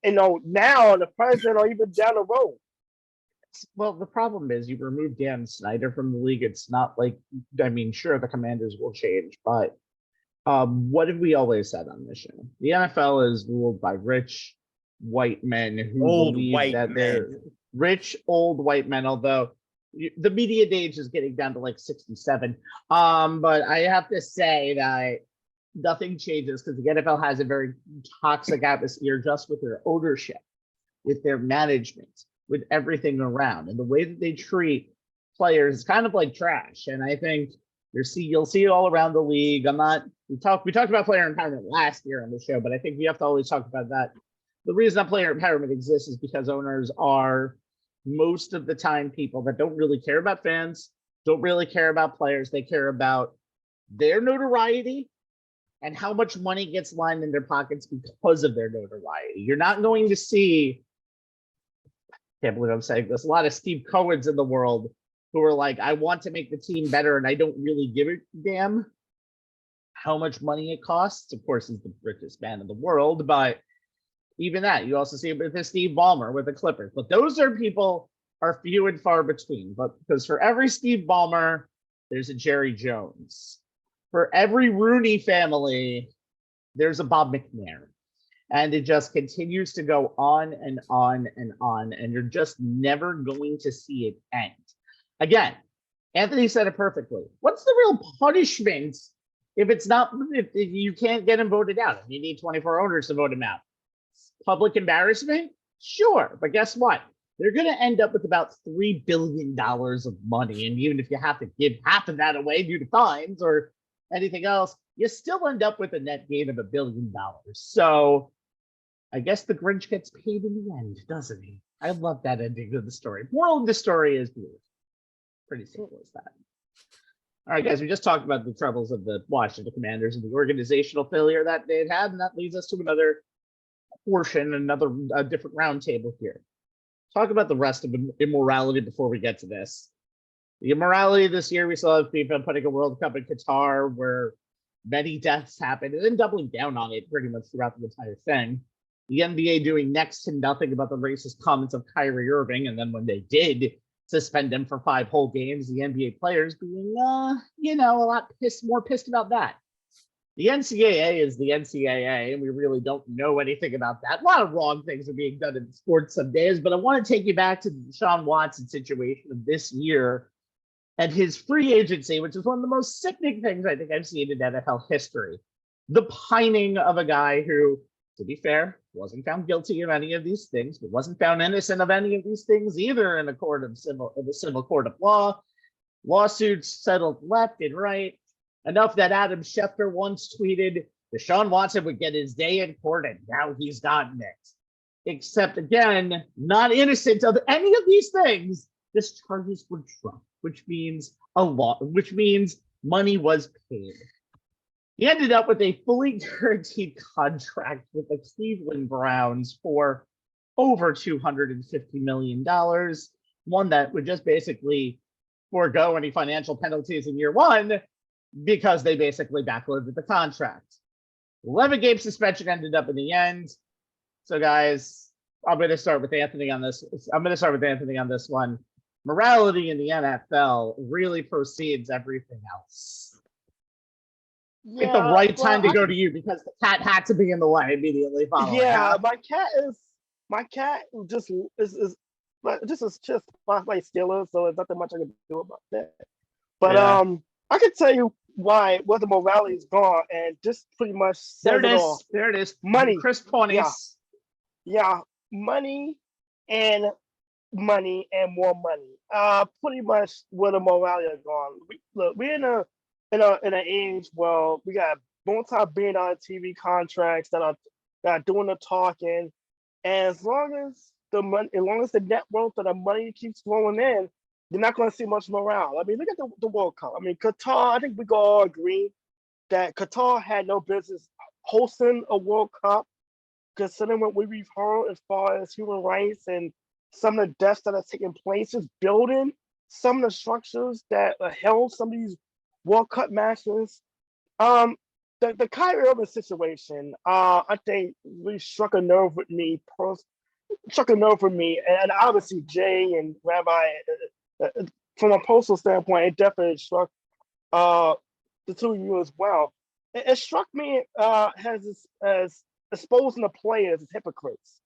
S1: now in the present or even down the road.
S2: Well, the problem is you remove Dan Snyder from the league. It's not like, I mean, sure, the Commanders will change, but what have we always said on this show? The NFL is ruled by rich white men who believe that they're rich, old white men, although the median age is getting down to like 67. But I have to say that nothing changes because the NFL has a very toxic atmosphere just with their ownership, with their management, with everything around, and the way that they treat players is kind of like trash. And I think you'll see it all around the league. We talked about player empowerment last year on the show, but I think we have to always talk about that. The reason that player empowerment exists is because owners are most of the time people that don't really care about fans, don't really care about players. They care about their notoriety and how much money gets lined in their pockets because of their notoriety. You're not going to see, can't believe I'm saying this, a lot of Steve Cohens in the world who are like, I want to make the team better and I don't really give a damn how much money it costs. Of course, he's the richest man in the world, but even that, you also see it with Steve Ballmer with the Clippers. But those people are few and far between. But because for every Steve Ballmer, there's a Jerry Jones. For every Rooney family, there's a Bob McNair. And it just continues to go on and on and on. And you're just never going to see it end. Again, Anthony said it perfectly. What's the real punishment if you can't get him voted out? You need 24 owners to vote him out. Public embarrassment? Sure. But guess what? They're going to end up with about $3 billion of money. And even if you have to give half of that away due to fines or anything else, you still end up with a net gain of $1 billion. So I guess the Grinch gets paid in the end, doesn't he? I love that ending of the story. Moral of the story is pretty simple as that. All right, guys, we just talked about the troubles of the Washington Commanders and the organizational failure that they'd had, and that leads us to another portion, a different round table here. Talk about the rest of the immorality before we get to this. The immorality this year, we saw FIFA putting a World Cup in Qatar where many deaths happened and then doubling down on it pretty much throughout the entire thing. The NBA doing next to nothing about the racist comments of Kyrie Irving, and then when they did suspend him for 5 whole games, the NBA players being, a lot more pissed about that. The NCAA is the NCAA, and we really don't know anything about that. A lot of wrong things are being done in sports some days, but I want to take you back to the Deshaun Watson situation of this year and his free agency, which is one of the most sickening things I think I've seen in NFL history. The pining of a guy who, to be fair, wasn't found guilty of any of these things, but wasn't found innocent of any of these things either in the civil court of law. Lawsuits settled left and right. Enough that Adam Schefter once tweeted, Deshaun Watson would get his day in court, and now he's gotten it. Except, again, not innocent of any of these things. This charges were dropped, which means money was paid. He ended up with a fully guaranteed contract with the Cleveland Browns for over $250 million, one that would just basically forego any financial penalties in year one because they basically backloaded the contract. 11-game suspension ended up in the end. So, guys, I'm going to start with Anthony on this. One. Morality in the NFL really precedes everything else. I think the right time to go to you because the cat had to be in the way immediately following.
S1: Yeah, my cat just is just my Steelers, so there's nothing much I can do about that. But I can tell you why the morality is gone, and just pretty much says it all.
S2: There it is.
S1: Money.
S2: Chris Ponies.
S1: Yeah, money and more money. Pretty much where the morality is gone. We're in an age where we got multi-billion-dollar TV contracts that are doing the talking, and as long as the net worth of the money keeps flowing in, you're not going to see much morale. I mean, look at the World Cup. I mean, Qatar. I think we can all agree that Qatar had no business hosting a World Cup, considering what we've heard as far as human rights and some of the deaths that are taking place, just building some of the structures that held some of these World Cup matches. The Kyrie Irving situation, I think really struck a nerve with me. And obviously Jay and Rabbi, from a personal standpoint, it definitely struck the two of you as well. It struck me as exposing the players as hypocrites,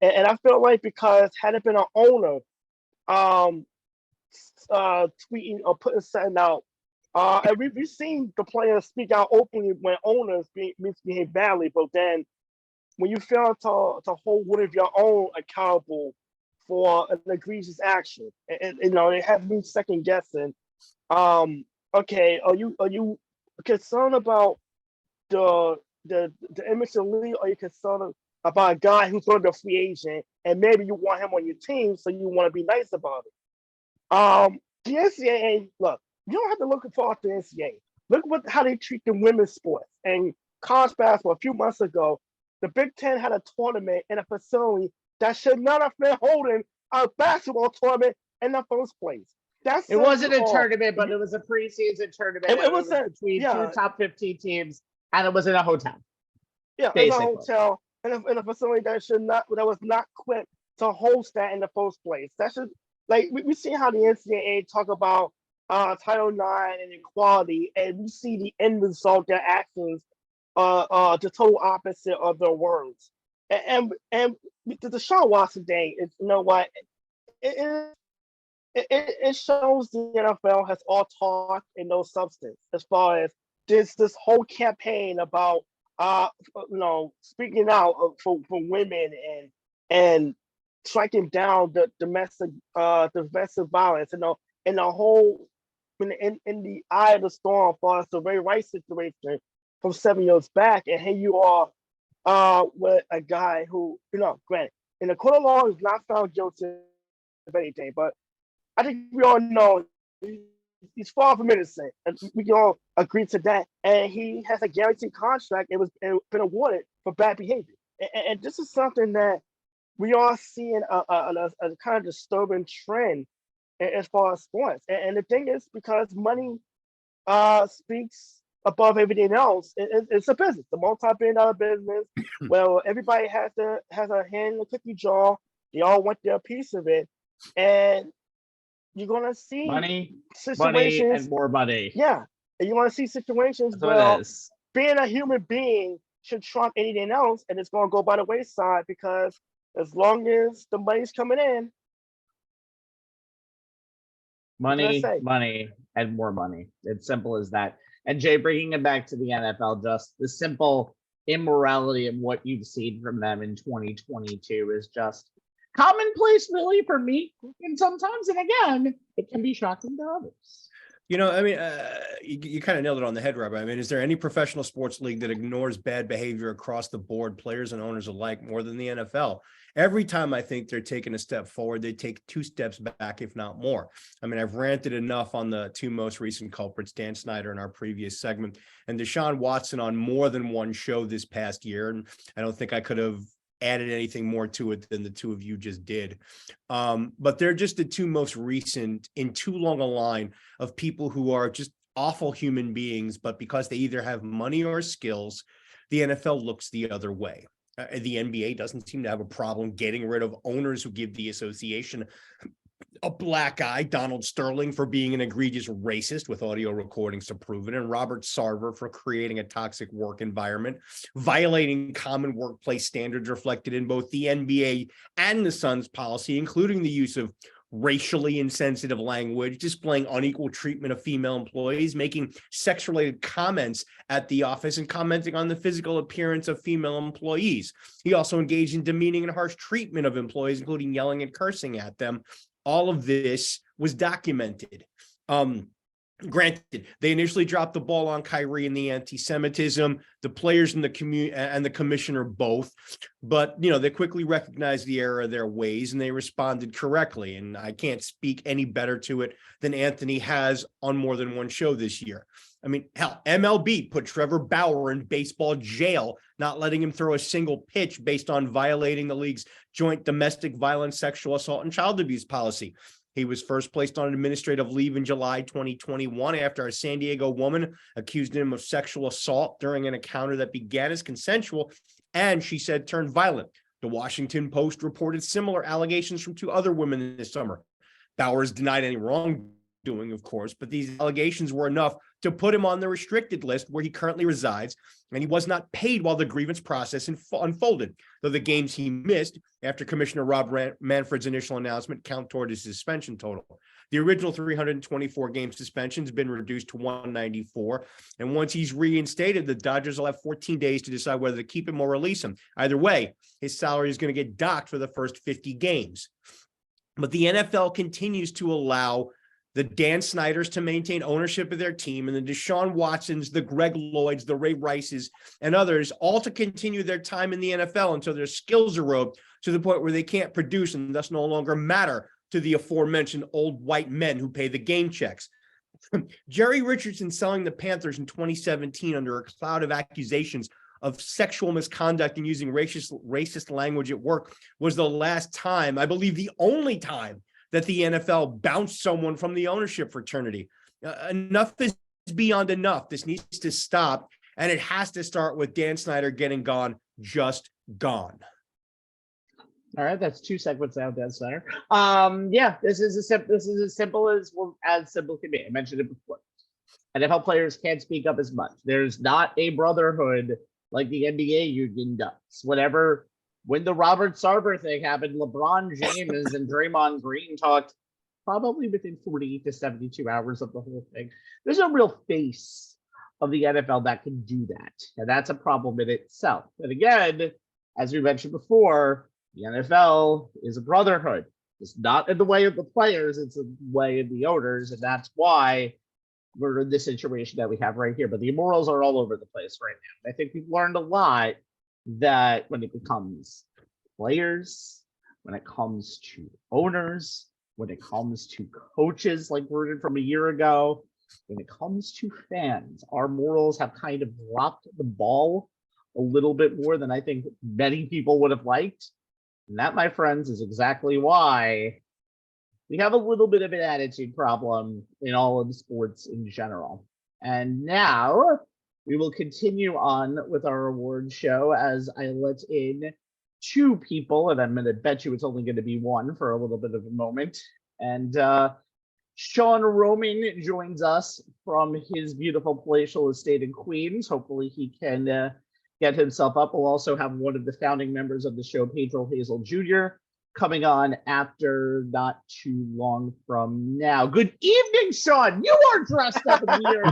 S1: and I feel like because had it been an owner tweeting or putting something out, and we've seen the players speak out openly when owners misbehave badly, but then when you fail to hold one of your own accountable for an egregious action, and it has me second guessing. Okay, are you concerned about the image of the league, or are you concerned about a guy who's going to be a free agent and maybe you want him on your team, so you want to be nice about it? The NCAA, look, you don't have to look far to the NCAA. Look how they treat the women's sports. And college basketball, a few months ago, the Big Ten had a tournament in a facility that should not have been holding a basketball tournament in the first place.
S2: It wasn't a tournament, but it was a preseason tournament. It was between two top 15 teams, and it was in a hotel.
S1: Yeah, it was a hotel in a facility that was not equipped to host that in the first place. That should, like, we see how the NCAA talk about Title IX and equality, and we see the end result, their actions, the total opposite of their words. And the Sean Watson thing is, you know what, it shows the NFL has all talk and no substance as far as this whole campaign about speaking out for women and striking down the domestic violence, and the whole in the eye of the storm for us the Ray Rice situation from 7 years back, and here you are with a guy who, granted, in the court of law is not found guilty of anything, but I think we all know he's far from innocent, and we can all agree to that. And he has a guaranteed contract. It been awarded for bad behavior, and this is something that we are seeing a kind of disturbing trend as far as sports. And the thing is, because money speaks above everything else, it's a business, a multi-billion-dollar business. Well, everybody has a hand in the cookie jar. They all want their piece of it, and you're gonna see
S2: money, and more money.
S1: Yeah, and you want to see situations where being a human being should trump anything else, and it's gonna go by the wayside, because as long as the money's coming in,
S2: money, and more money. It's simple as that. And Jay, bringing it back to the NFL, just the simple immorality of what you've seen from them in 2022 is just commonplace, really, for me. And sometimes, and again, it can be shocking to others.
S3: I mean, you kind of nailed it on the head, Rabbi. I mean, is there any professional sports league that ignores bad behavior across the board, players and owners alike, more than the NFL? Every time I think they're taking a step forward, they take 2 steps back, if not more. I mean, I've ranted enough on the 2 most recent culprits, Dan Snyder in our previous segment, and Deshaun Watson on more than one show this past year. And I don't think I could have added anything more to it than the 2 of you just did. But they're just the 2 most recent in too long a line of people who are just awful human beings, but because they either have money or skills, the NFL looks the other way. The NBA doesn't seem to have a problem getting rid of owners who give the association a black eye, Donald Sterling for being an egregious racist with audio recordings to prove it, and Robert Sarver for creating a toxic work environment, violating common workplace standards reflected in both the NBA and the Suns policy, including the use of racially insensitive language, displaying unequal treatment of female employees, making sex-related comments at the office, and commenting on the physical appearance of female employees. He also engaged in demeaning and harsh treatment of employees, including yelling and cursing at them. All of this was documented. Granted, they initially dropped the ball on Kyrie and the anti-Semitism, the players and the commissioner both, but they quickly recognized the error of their ways and they responded correctly. And I can't speak any better to it than Anthony has on more than one show this year. I mean, hell, MLB put Trevor Bauer in baseball jail, not letting him throw a single pitch based on violating the league's joint domestic violence, sexual assault, and child abuse policy. He was first placed on administrative leave in July 2021 after a San Diego woman accused him of sexual assault during an encounter that began as consensual and, she said, turned violent. The Washington Post reported similar allegations from 2 other women this summer. Bowers denied any wrongdoing, of course, but these allegations were enough to put him on the restricted list where he currently resides, and he was not paid while the grievance process unfolded, though the games he missed after Commissioner Rob Manfred's initial announcement count toward his suspension total. The original 324-game suspension has been reduced to 194, and once he's reinstated, the Dodgers will have 14 days to decide whether to keep him or release him. Either way, his salary is going to get docked for the first 50 games. But the NFL continues to allow the Dan Snyders to maintain ownership of their team, and the Deshaun Watsons, the Greg Lloyds, the Ray Rices, and others, all to continue their time in the NFL until their skills erode to the point where they can't produce and thus no longer matter to the aforementioned old white men who pay the game checks. Jerry Richardson selling the Panthers in 2017 under a cloud of accusations of sexual misconduct and using racist language at work was the last time, I believe the only time, that the NFL bounced someone from the ownership fraternity. Enough is beyond enough. This needs to stop, and it has to start with Dan Snyder getting gone, just gone.
S2: All right, that's 2 segments now, Dan Snyder. Yeah, this is as simple as simple can be. I mentioned it before. NFL players can't speak up as much. There's not a brotherhood like the NBA union does. When the Robert Sarver thing happened, LeBron James and Draymond Green talked probably within 40 to 72 hours of the whole thing. There's no real face of the NFL that can do that. And that's a problem in itself. And again, as we mentioned before, the NFL is a brotherhood. It's not in the way of the players, it's in the way of the owners. And that's why we're in this situation that we have right here. But the immorals are all over the place right now. I think we've learned a lot that when it becomes players, when it comes to owners, when it comes to coaches like Gruden from a year ago, when it comes to fans, our morals have kind of dropped the ball a little bit more than I think many people would have liked. And that, my friends, is exactly why we have a little bit of an attitude problem in all of the sports in general. And now we will continue on with our award show as I let in 2 people, and I'm going to bet you it's only going to be 1 for a little bit of a moment. And Sean Roman joins us from his beautiful palatial estate in Queens. Hopefully he can get himself up. We'll also have one of the founding members of the show, Pedro Hazel Jr., coming on after not too long from now. Good evening, Sean. You are dressed up in the year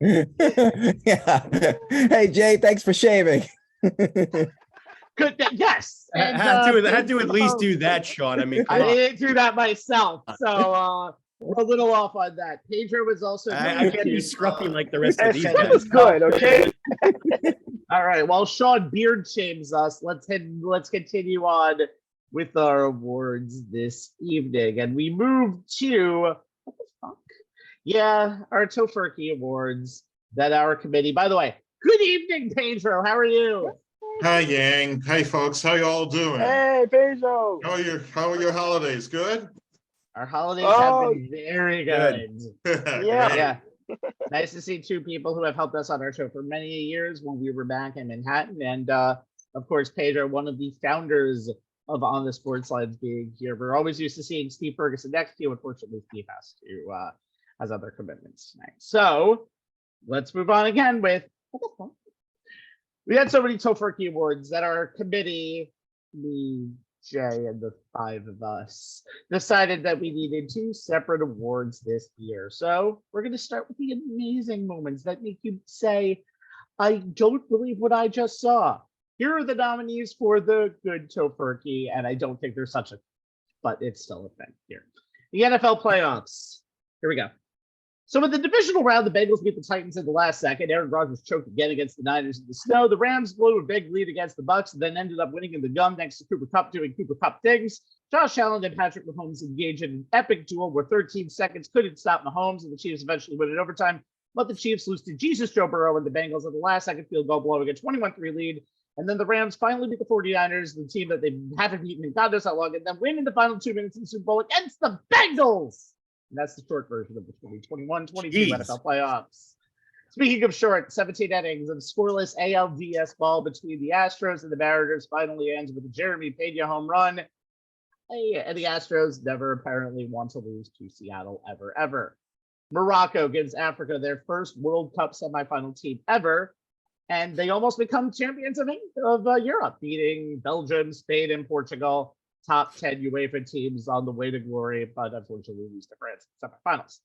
S2: 9.
S4: Yeah. Hey, Jay, thanks for shaving.
S2: Good. Yes. And,
S3: I had to at least do that, Sean. I mean,
S2: I didn't do that myself. So we're a little off on that. Pedro was also.
S3: I can't be scruffy like the rest of these guys.
S1: That's good, okay?
S2: All right. While Sean beard shames us, let's continue on with our awards this evening, and we move to what the fuck? Yeah, our Tofurkey Awards that our committee. By the way, good evening, Pedro. How are you?
S5: Hi, Yang. Hey, folks. How y'all doing?
S1: Hey, Pedro.
S5: How are your holidays? Good?
S2: Our holidays have
S1: Oh,
S2: been very good.
S1: Yeah.
S2: Yeah. Nice to see two people who have helped us on our show for many years when we were back in Manhattan. And of course, Pedro, one of the founders of On the Sports Lines being here. We're always used to seeing Steve Ferguson next to you. Unfortunately, Steve has other commitments tonight. So let's move on again with what the fuck? We had so many Tofurkey Awards that our committee, me, Jay, and the five of us decided that we needed two separate awards this year. So we're going to start with the amazing moments that make you say, I don't believe what I just saw. Here are the nominees for the good Tofurkey, and I don't think there's such a, but it's still a thing here. The NFL playoffs. Here we go. So in the divisional round, the Bengals beat the Titans in the last second. Aaron Rodgers choked again against the Niners in the snow. The Rams blew a big lead against the Bucs, and then ended up winning in the gum thanks to Cooper Kupp doing Cooper Kupp things. Josh Allen and Patrick Mahomes engaged in an epic duel where 13 seconds couldn't stop Mahomes, and the Chiefs eventually win in overtime. But the Chiefs lose to Jesus Joe Burrow and the Bengals at the last second field goal, blowing a 21-3 lead. And then the Rams finally beat the 49ers, the team that they haven't beaten in God knows how long, and then win in the final 2 minutes of the Super Bowl against the Bengals. And that's the short version of the 2021-22 NFL playoffs. Speaking of short, 17 innings of scoreless ALDS ball between the Astros and the Mariners finally ends with a Jeremy Pena home run. And the Astros never apparently want to lose to Seattle ever. Morocco gives Africa their first World Cup semifinal team ever. And they almost become champions of Europe, beating Belgium, Spain, and Portugal. Top 10 UEFA teams on the way to glory, but unfortunately lose to France in the semifinals.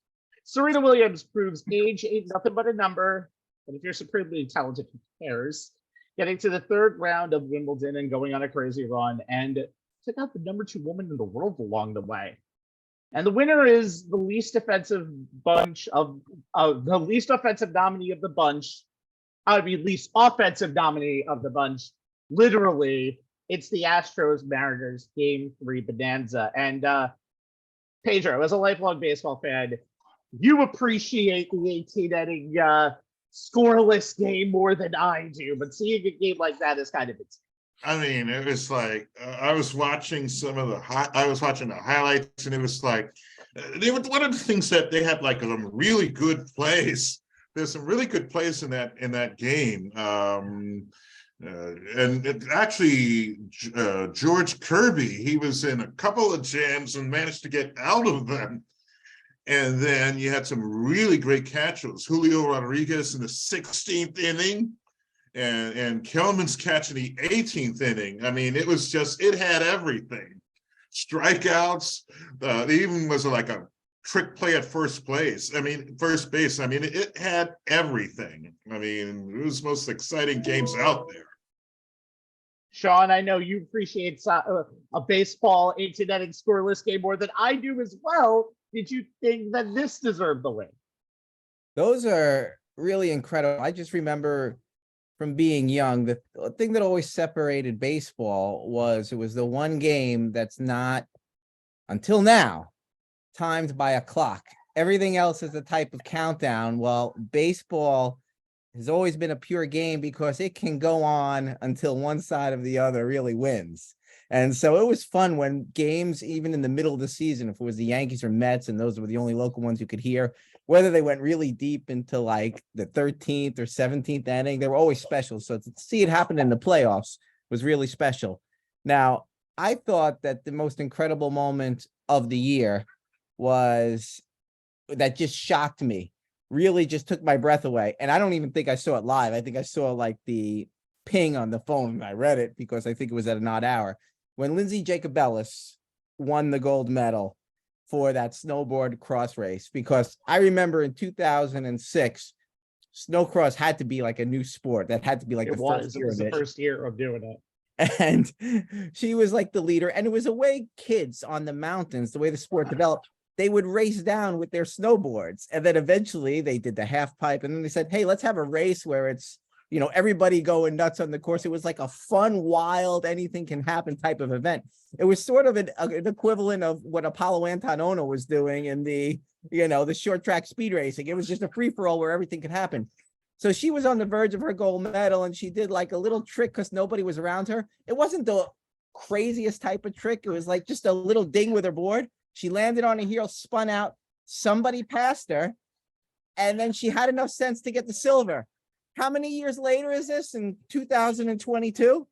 S2: Serena Williams proves age ain't nothing but a number, but if you're supremely talented, who cares? Getting to the third round of Wimbledon and going on a crazy run, and took out the number 2 woman in the world along the way. And the winner is the least offensive bunch of the least offensive nominee of the bunch. Least offensive nominee of the bunch. Literally. It's the Astros Mariners Game 3 bonanza. And Pedro, as a lifelong baseball fan, you appreciate the 18 inning scoreless game more than I do. But seeing a game like that is kind of insane.
S5: I mean, it was like I was watching the highlights, and it was like one of the things that they had like some really good plays. There's some really good plays in that game. And it actually, George Kirby, he was in a couple of jams and managed to get out of them. And then you had some really great catches. Julio Rodriguez in the 16th inning and Kelman's catch in the 18th inning. I mean, it had everything. Strikeouts, there even was like a trick play at first base. I mean, it had everything. I mean, it was the most exciting games out there.
S2: Sean, I know you appreciate a baseball 18 inning scoreless game more than I do as well. Did you think that this deserved the win?
S4: Those are really incredible. I just remember from being young, the thing that always separated baseball was it was the one game that's not, until now, timed by a clock. Everything else is a type of countdown. Well, baseball has always been a pure game because it can go on until one side or the other really wins. And so it was fun when games, even in the middle of the season, if it was the Yankees or Mets, and those were the only local ones you could hear, whether they went really deep into like the 13th or 17th inning, they were always special. So to see it happen in the playoffs was really special. Now, I thought that the most incredible moment of the year was that just shocked me. Really just took my breath away. And I don't even think I saw it live. I think I saw like the ping on the phone and I read it because I think it was at an odd hour. When Lindsey Jacobellis won the gold medal for that snowboard cross race, because I remember in 2006, snowcross had to be like a new sport. That had to be like
S2: It was the first year of doing it.
S4: And she was like the leader. And it was a way kids on the mountains, the way the sport developed, they would race down with their snowboards. And then eventually they did the half pipe. And then they said, hey, let's have a race where it's everybody going nuts on the course. It was like a fun, wild, anything can happen type of event. It was sort of an equivalent of what Apollo Antonona was doing in the short track speed racing. It was just a free for all where everything could happen. So she was on the verge of her gold medal, and she did like a little trick because nobody was around her. It wasn't the craziest type of trick. It was like just a little ding with her board. She landed on a heel, spun out. Somebody passed her, and then she had enough sense to get the silver. How many years later is this? In 2022,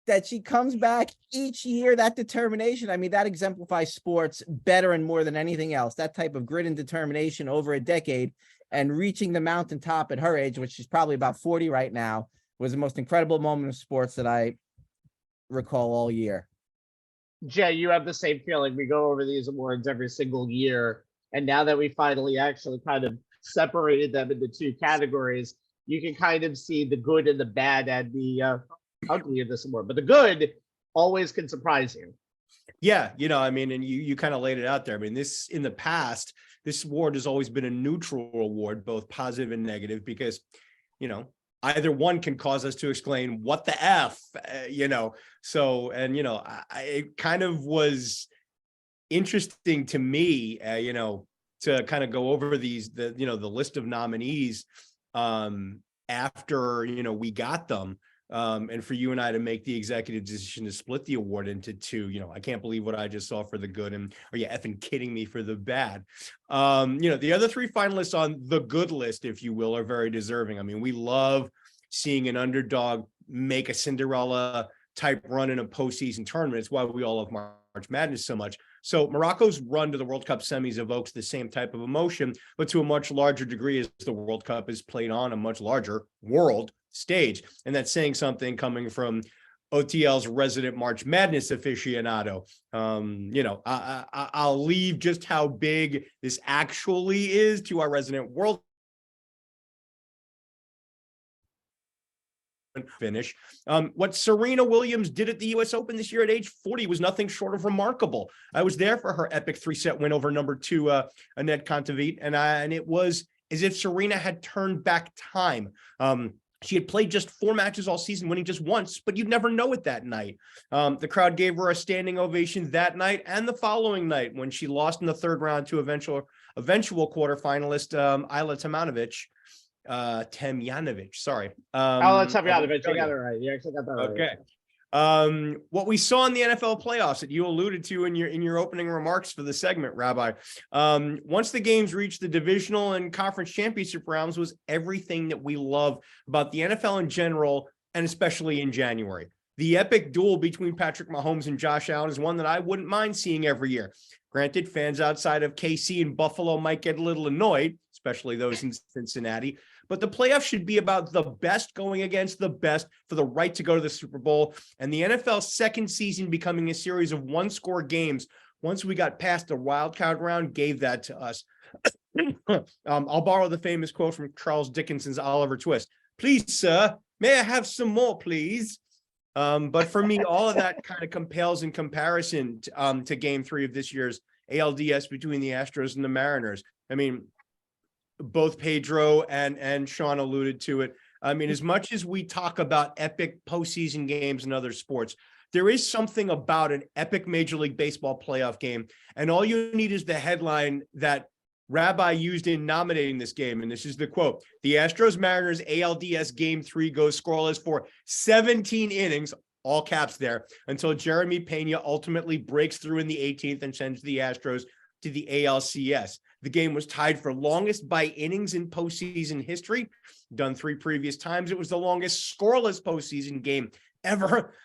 S4: that she comes back each year. That determination, I mean, that exemplifies sports better and more than anything else. That type of grit and determination over a decade and reaching the mountaintop at her age, which is probably about 40 right now, was the most incredible moment of sports that I recall all year.
S2: Jay, you have the same feeling. We go over these awards every single year, and now that we finally actually kind of separated them into two categories, you can kind of see the good and the bad and the ugly of this award. But the good always can surprise you.
S3: Yeah, I mean, and you kind of laid it out there. I mean, this in the past, this award has always been a neutral award, both positive and negative, because, either one can cause us to explain what the F, So, and, it kind of was interesting to me, to kind of go over the list of nominees after, we got them. And for you and I to make the executive decision to split the award into two, I can't believe what I just saw for the good. And are you effing kidding me for the bad? The other three finalists on the good list, if you will, are very deserving. I mean, we love seeing an underdog make a Cinderella type run in a postseason tournament. It's why we all love March Madness so much. So Morocco's run to the World Cup semis evokes the same type of emotion, but to a much larger degree as the World Cup is played on a much larger world stage. And that's saying something coming from OTL's resident March Madness aficionado. I'll leave just how big this actually is to our resident world finish. What Serena Williams did at the US Open this year at age 40 was nothing short of remarkable. I was there for her epic 3-set win over number 2 Annette Kontaveit, and it was as if Serena had turned back time. She had played just 4 matches all season, winning just once, but you'd never know it that night. The crowd gave her a standing ovation that night and the following night when she lost in the third round to eventual quarterfinalist Ayla Tomljanovic. Sorry.
S2: Tomljanovic, you got it right. You actually got that right.
S3: Okay. What we saw in the NFL playoffs that you alluded to in your opening remarks for the segment, Rabbi, once the games reached the divisional and conference championship rounds, was everything that we love about the NFL in general, and especially in January. The epic duel between Patrick Mahomes and Josh Allen is one that I wouldn't mind seeing every year. Granted, fans outside of KC and Buffalo might get a little annoyed, especially those in Cincinnati, but the playoffs should be about the best going against the best for the right to go to the Super Bowl. And the NFL's second season becoming a series of one-score games once we got past the wild card round gave that to us. I'll borrow the famous quote from Charles Dickinson's Oliver Twist. Please, sir, may I have some more, please? But for me, all of that kind of compels in comparison to game 3 of this year's ALDS between the Astros and the Mariners. I mean, both Pedro and Sean alluded to it. I mean, as much as we talk about epic postseason games in other sports, there is something about an epic Major League Baseball playoff game. And all you need is the headline that Rabbi used in nominating this game. And this is the quote: the Astros Mariners ALDS game 3 goes scoreless for 17 innings, all caps there, until Jeremy Pena ultimately breaks through in the 18th and sends the Astros to the ALCS. The game was tied for longest by innings in postseason history. Done 3 previous times. It was the longest scoreless postseason game ever,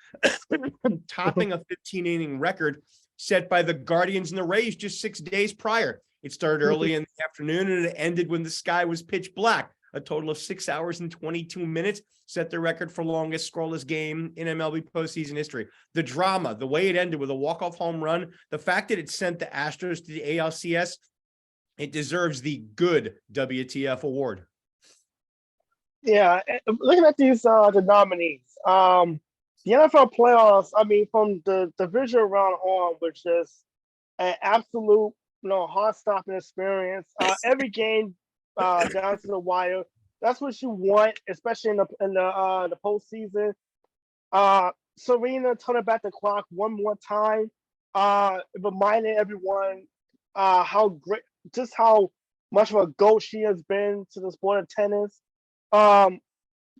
S3: topping a 15-inning record set by the Guardians and the Rays just 6 days prior. It started early in the afternoon and it ended when the sky was pitch black. A total of 6 hours and 22 minutes set the record for longest scoreless game in MLB postseason history. The drama, the way it ended with a walk-off home run, the fact that it sent the Astros to the ALCS, it deserves the good WTF award.
S1: Yeah, looking at these the nominees, the NFL playoffs. I mean, from the division round on, which is an absolute heart-stopping experience. Every game down to the wire. That's what you want, especially in the postseason. Serena turning back the clock one more time, reminding everyone how great, just how much of a goat she has been to the sport of tennis. Um,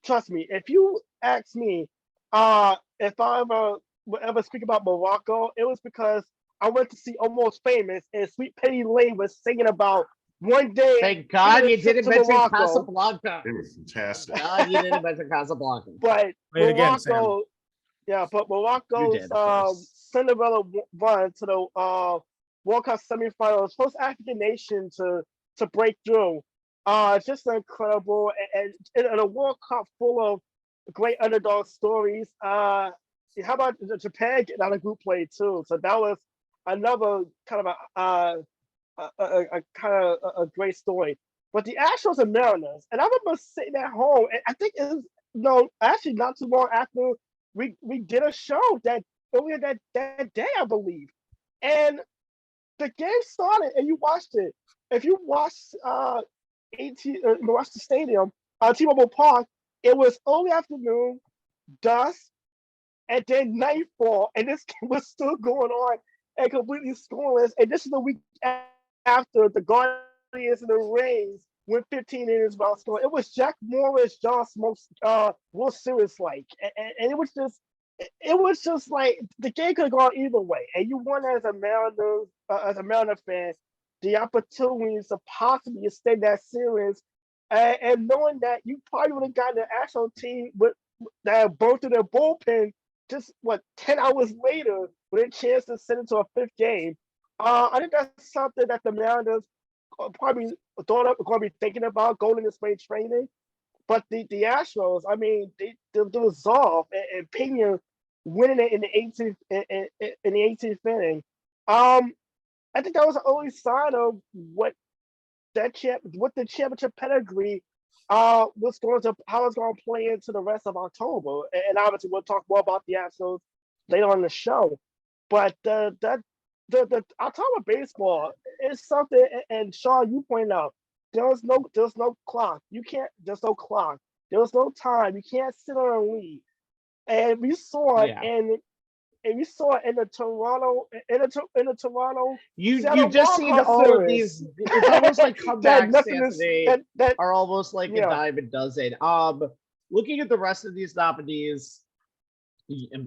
S1: Trust me, if you ask me, if I would ever speak about Morocco, it was because I went to see Almost Famous, and Sweet Penny Lane was singing about one day.
S2: Thank God you didn't mention
S1: Morocco.
S2: Casablanca.
S5: They were fantastic.
S2: God you didn't mention Casablanca.
S1: But
S3: Play it again, Sam.
S1: Morocco, yeah, but Morocco's
S2: did, of course.
S1: Cinderella run to the World Cup semifinals, first African nation to break through. Just incredible, and a World Cup full of great underdog stories. How about Japan getting out of group play too? So that was another kind of a kind of a great story. But the Astros and Mariners, and I remember sitting at home, and I think it was actually not too long after we did a show that earlier that day, I believe, and the game started, and you watched it. If you watched watch the stadium, T-Mobile Park, it was early afternoon, dusk, and then nightfall, and this game was still going on and completely scoreless. And this is the week after the Guardians and the Rays went 15 innings without scoring. It was Jack Morris, John Smokes, World Series like, and it was just like the game could have gone either way. And you won as a Mariner fan, the opportunity to possibly extend that series, and knowing that you probably would have gotten an actual team that burned through their bullpen just 10 hours later with a chance to send it to a fifth game. I think that's something that the Mariners probably thought of, going to be thinking about going into spring training. But the Astros, I mean, the resolve and Pena winning it in the 18th inning. I think that was an early sign of what the championship pedigree was going to, how it's going to play into the rest of October. And obviously we'll talk more about the Astros later on in the show. But the October baseball is something, and Sean, you pointed out, there's no clock. There's no clock. There's no time. You can't sit on a lead. And we saw it and we saw it in the Toronto.
S2: You just seen all of these. It's almost like comebacks, Anthony, are almost like a dime a dozen. Looking at the rest of these nominees,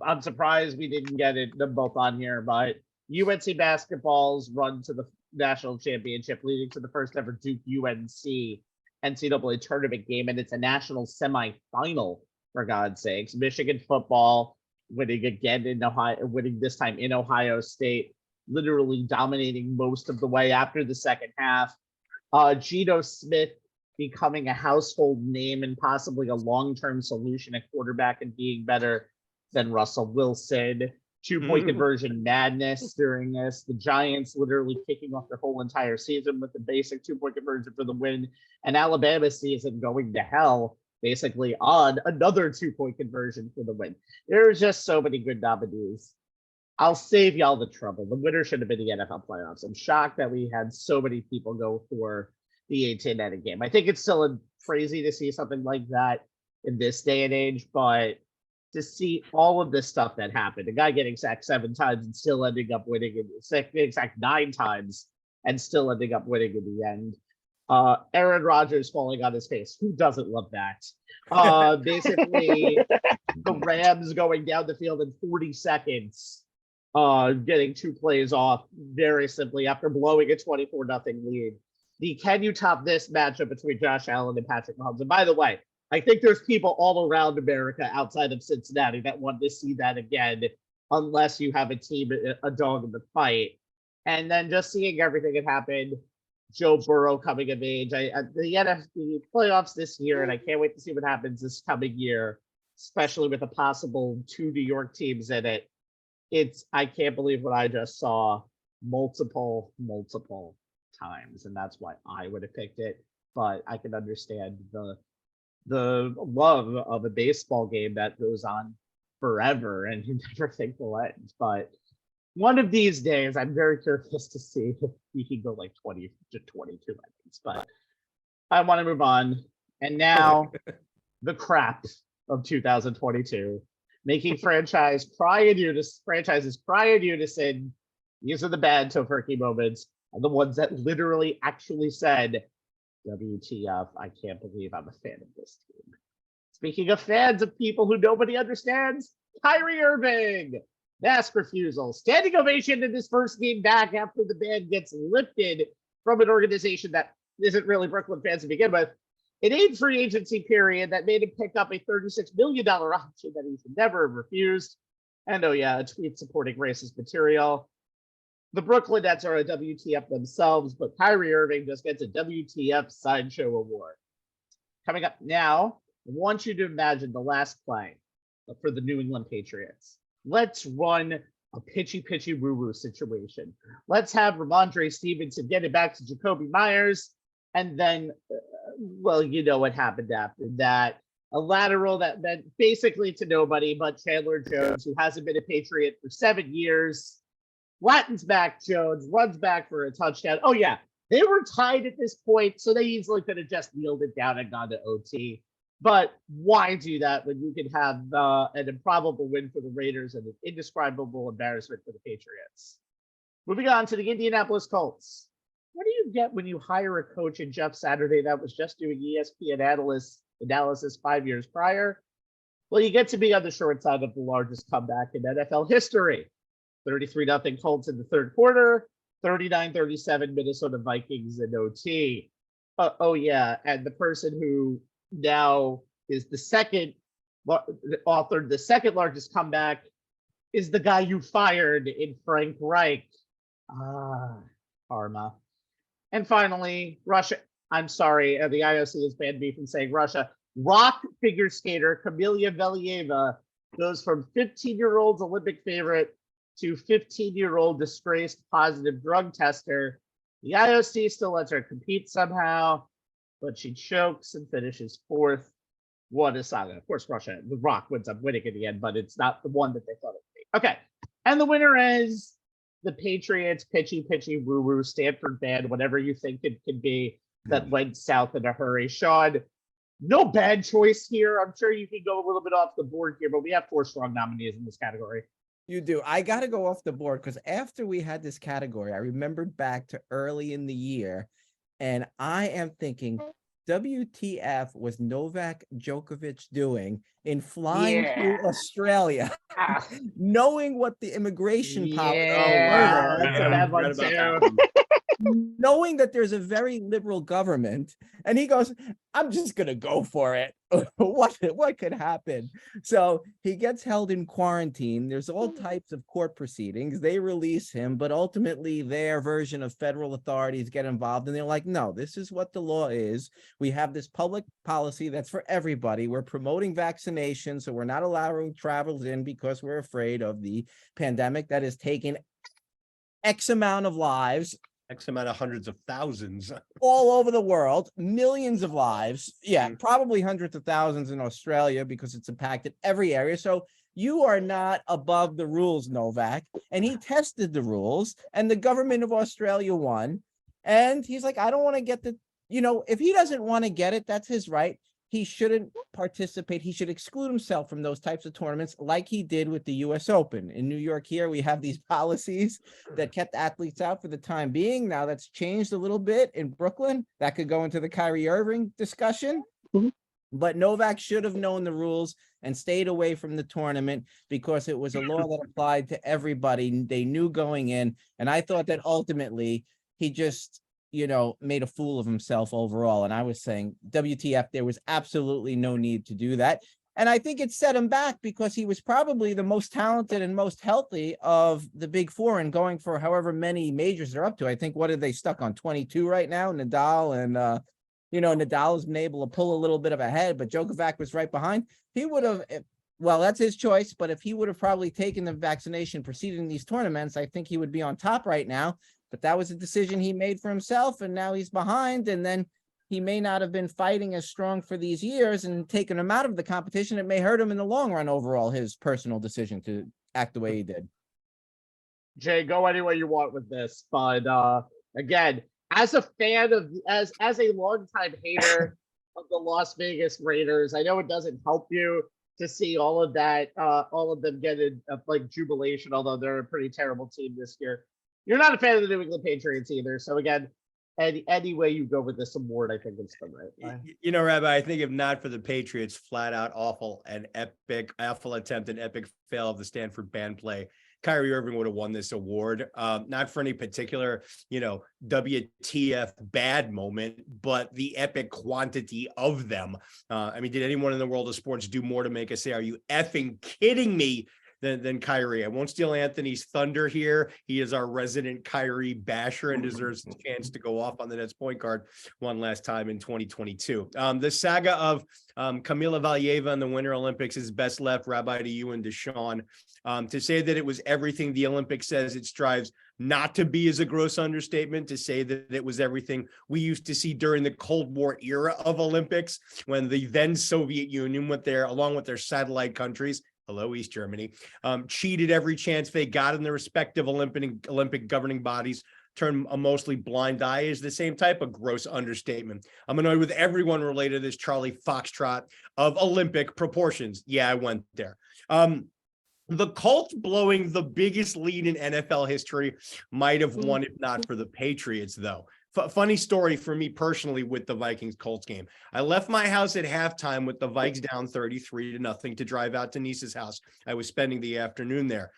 S2: I'm surprised we didn't get them both on here, but UNC basketball's run to the national championship, leading to the first ever Duke UNC NCAA tournament game, and it's a national semifinal, for God's sakes. Michigan football winning again in Ohio, winning this time in Ohio State, literally dominating most of the way after the second half. Geno Smith becoming a household name and possibly a long-term solution at quarterback and being better than Russell Wilson. Two-point conversion madness during this. The Giants literally kicking off their whole entire season with the basic two-point conversion for the win. And Alabama's season going to hell basically on another two-point conversion for the win. There's just so many good nominees. I'll save y'all the trouble. The winner should have been the NFL playoffs. I'm shocked that we had so many people go for the 18 inning game. I think it's still crazy to see something like that in this day and age, but to see all of this stuff that happened, a guy getting sacked 7 times and still ending up winning, getting sacked 9 times and still ending up winning in the end. Aaron Rodgers falling on his face. Who doesn't love that? Basically, the Rams going down the field in 40 seconds, getting 2 plays off very simply after blowing a 24-0 lead. Can you top this matchup between Josh Allen and Patrick Mahomes? And by the way, I think there's people all around America outside of Cincinnati that want to see that again, unless you have a team, a dog in the fight. And then just seeing everything that happened, Joe Burrow coming of age, the NFC playoffs this year, and I can't wait to see what happens this coming year, especially with a possible 2 New York teams in it. I can't believe what I just saw multiple times, and that's why I would have picked it. But I can understand the love of a baseball game that goes on forever and you never think will end. But one of these days, I'm very curious to see if we can go like 20 to 22 innings. But I want to move on. And now the crap of 2022, making franchises cry in unison. These are the bad Tofurky moments, and the ones that literally actually said, WTF, I can't believe I'm a fan of this team. Speaking of fans of people who nobody understands, Kyrie Irving, mask refusal, standing ovation in his first game back after the ban gets lifted from an organization that isn't really Brooklyn fans to begin with. An aid free agency period that made him pick up a $36 million option that he's never refused. And oh yeah, a tweet supporting racist material. The Brooklyn Nets are a WTF themselves, but Kyrie Irving just gets a WTF sideshow award. Coming up now, I want you to imagine the last play for the New England Patriots. Let's run a pitchy woo-woo situation. Let's have Ramondre Stevenson get it back to Jacoby Myers, and then, well, you know what happened after that. A lateral that basically to nobody but Chandler Jones, who hasn't been a Patriot for 7 years. Flattens back Jones, runs back for a touchdown. Oh yeah, they were tied at this point, so they easily could have just kneeled it down and gone to OT. But why do that when you could have an improbable win for the Raiders and an indescribable embarrassment for the Patriots? Moving on to the Indianapolis Colts. What do you get when you hire a coach in Jeff Saturday that was just doing ESPN analysis 5 years prior? Well, you get to be on the short side of the largest comeback in NFL history. 33-0 Colts in the third quarter, 39-37 Minnesota Vikings in OT. Oh yeah, and the person who now is authored the second largest comeback is the guy you fired in Frank Reich. Karma. And finally, Russia. I'm sorry, the IOC has banned me from saying Russia. Rock figure skater Kamila Valieva goes from 15-year-old Olympic favorite to 15-year-old disgraced positive drug tester. The IOC still lets her compete somehow, but she chokes and finishes fourth. What a saga. Of course, Russia, the Rock wins up winning in the end, but it's not the one that they thought it would be. Okay, and the winner is the Patriots, pitchy, woo-woo, Stanford band, whatever you think it could be, that went south in a hurry. Sean, no bad choice here. I'm sure you can go a little bit off the board here, but we have 4 strong nominees in this category.
S4: You do. I got to go off the board because after we had this category, I remembered back to early in the year, and I am thinking, WTF was Novak Djokovic doing in flying to Australia, knowing what the immigration policy
S2: that's a bad one too.
S4: Knowing that there's a very liberal government, and he goes, I'm just gonna go for it. What could happen? So he gets held in quarantine. There's all types of court proceedings. They release him, but ultimately their version of federal authorities get involved, and they're like, no, this is what the law is. We have this public policy that's for everybody. We're promoting vaccination, so we're not allowing travelers in because we're afraid of the pandemic that has taken X amount of lives.
S3: X amount of hundreds of thousands.
S4: All over the world, millions of lives. Yeah, probably hundreds of thousands in Australia because it's impacted every area. So you are not above the rules, Novak. And he tested the rules, and the government of Australia won. And he's like, I don't want to get the, if he doesn't want to get it, that's his right. He shouldn't participate. He should exclude himself from those types of tournaments like he did with the US Open. In New York here, we have these policies that kept athletes out for the time being. Now that's changed a little bit in Brooklyn. That could go into the Kyrie Irving discussion. But Novak should have known the rules and stayed away from the tournament because it was a law that applied to everybody. They knew going in. And I thought that ultimately he just made a fool of himself overall. And I was saying, WTF, there was absolutely no need to do that. And I think it set him back because he was probably the most talented and most healthy of the big four and going for however many majors they're up to. I think, what are they stuck on? 22 right now? Nadal and, Nadal has been able to pull a little bit of a head, but Djokovic was right behind. He would have, well, that's his choice, but if he would have probably taken the vaccination preceding these tournaments, I think he would be on top right now. But that was a decision he made for himself, and now he's behind, and then he may not have been fighting as strong for these years and taken him out of the competition. It may hurt him in the long run overall, his personal decision to act the way he did.
S2: Jay, go any way you want with this, but again, as a fan of, as a longtime hater of the Las Vegas Raiders. I know it doesn't help you to see all of that, all of them get in like jubilation, although they're a pretty terrible team this year. You're not a fan of the New England Patriots either. So again, any way you go with this award, I think it's the right.
S3: You know, Rabbi, I think if not for the Patriots' flat out awful attempt and epic fail of the Stanford band play, Kyrie Irving would have won this award. Not for any particular, WTF bad moment, but the epic quantity of them. I mean, did anyone in the world of sports do more to make us say, are you effing kidding me? Than Kyrie. I won't steal Anthony's thunder here. He is our resident Kyrie basher and deserves a chance to go off on the Nets point guard one last time in 2022. The saga of Kamila Valieva in the Winter Olympics is best left, Rabbi, to you and Deshaun. To say that it was everything the Olympics says it strives not to be is a gross understatement. To say that it was everything we used to see during the Cold War era of Olympics, when the then Soviet Union, along with their satellite countries, hello, East Germany, cheated every chance they got in their respective Olympic governing bodies, turned a mostly blind eye, is the same type of gross understatement. I'm annoyed with everyone related to this Charlie Foxtrot of Olympic proportions. Yeah, I went there. The Colts blowing the biggest lead in NFL history might have won if not for the Patriots, though. Funny story for me personally with the Vikings-Colts game. I left my house at halftime with the Vikes down 33-0 to drive out to Niece's house. I was spending the afternoon there.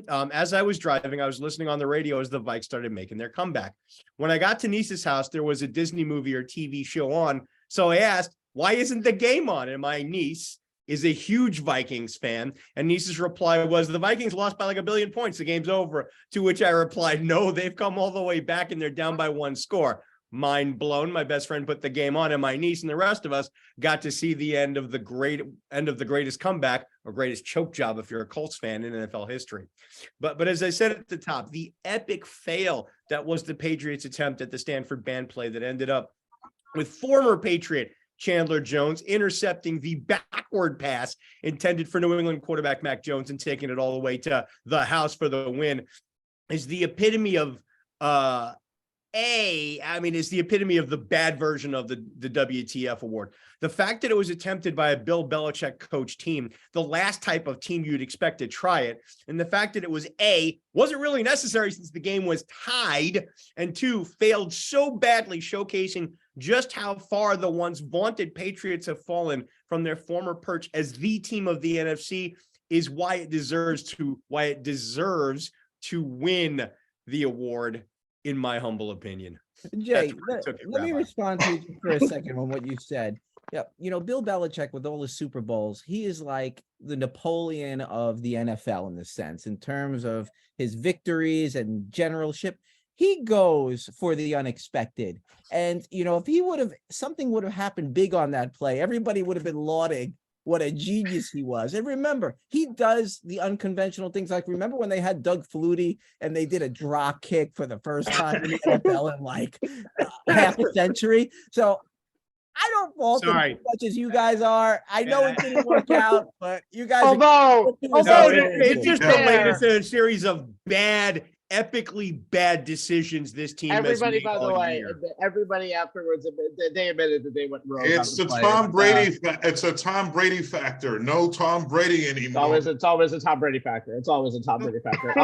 S3: As I was driving, I was listening on the radio as the Vikes started making their comeback. When I got to Niece's house, there was a Disney movie or TV show on. So I asked, why isn't the game on? And my niece is a huge Vikings fan. And Niece's reply was, the Vikings lost by like 1 billion points. The game's over. To which I replied, no, they've come all the way back and they're down by 1 score. Mind blown. My best friend put the game on, and my niece and the rest of us got to see the end of the greatest comeback or greatest choke job if you're a Colts fan in NFL history. But as I said at the top, the epic fail that was the Patriots' attempt at the Stanford band play that ended up with former Patriot Chandler Jones intercepting the backward pass intended for New England quarterback Mac Jones and taking it all the way to the house for the win is the epitome of is the epitome of the bad version of the WTF award. The fact that it was attempted by a Bill Belichick coach team, the last type of team you'd expect to try it, and the fact that it was wasn't really necessary since the game was tied, and 2, failed so badly, showcasing just how far the once vaunted Patriots have fallen from their former perch as the team of the NFC, is why it deserves to win the award, in my humble opinion.
S4: Jay, let me respond to you for a second on what you said. Yeah, Bill Belichick, with all his Super Bowls, he is like the Napoleon of the NFL in this sense, in terms of his victories and generalship. He goes for the unexpected. And, if something would have happened big on that play, everybody would have been lauding what a genius he was. And remember, he does the unconventional things. Like, remember when they had Doug Flutie and they did a drop kick for the first time in the NFL in like half a century? So I don't fault him as much as you guys are. I know it didn't work out, but you guys.
S3: It's just the latest in a series of epically bad decisions this team has made.
S2: By the way, everybody afterwards, they admitted that they went rogue.
S5: It's a Tom Brady factor. No Tom Brady anymore.
S2: It's always a Tom Brady factor.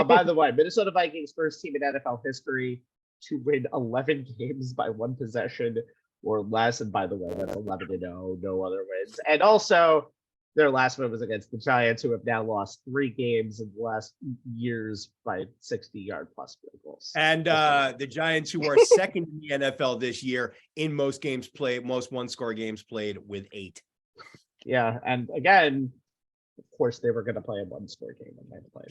S2: By the way, Minnesota Vikings first team in NFL history to win 11 games by 1 possession or less. And by the way, that's 11-0, no other wins. And also, their last win was against the Giants, who have now lost 3 games in the last years by 60-yard plus field goals.
S3: And the Giants, who are second in the NFL this year in most one-score games played, with 8.
S2: Yeah, and again, of course, they were going to play a 1-score game. And
S5: by the way,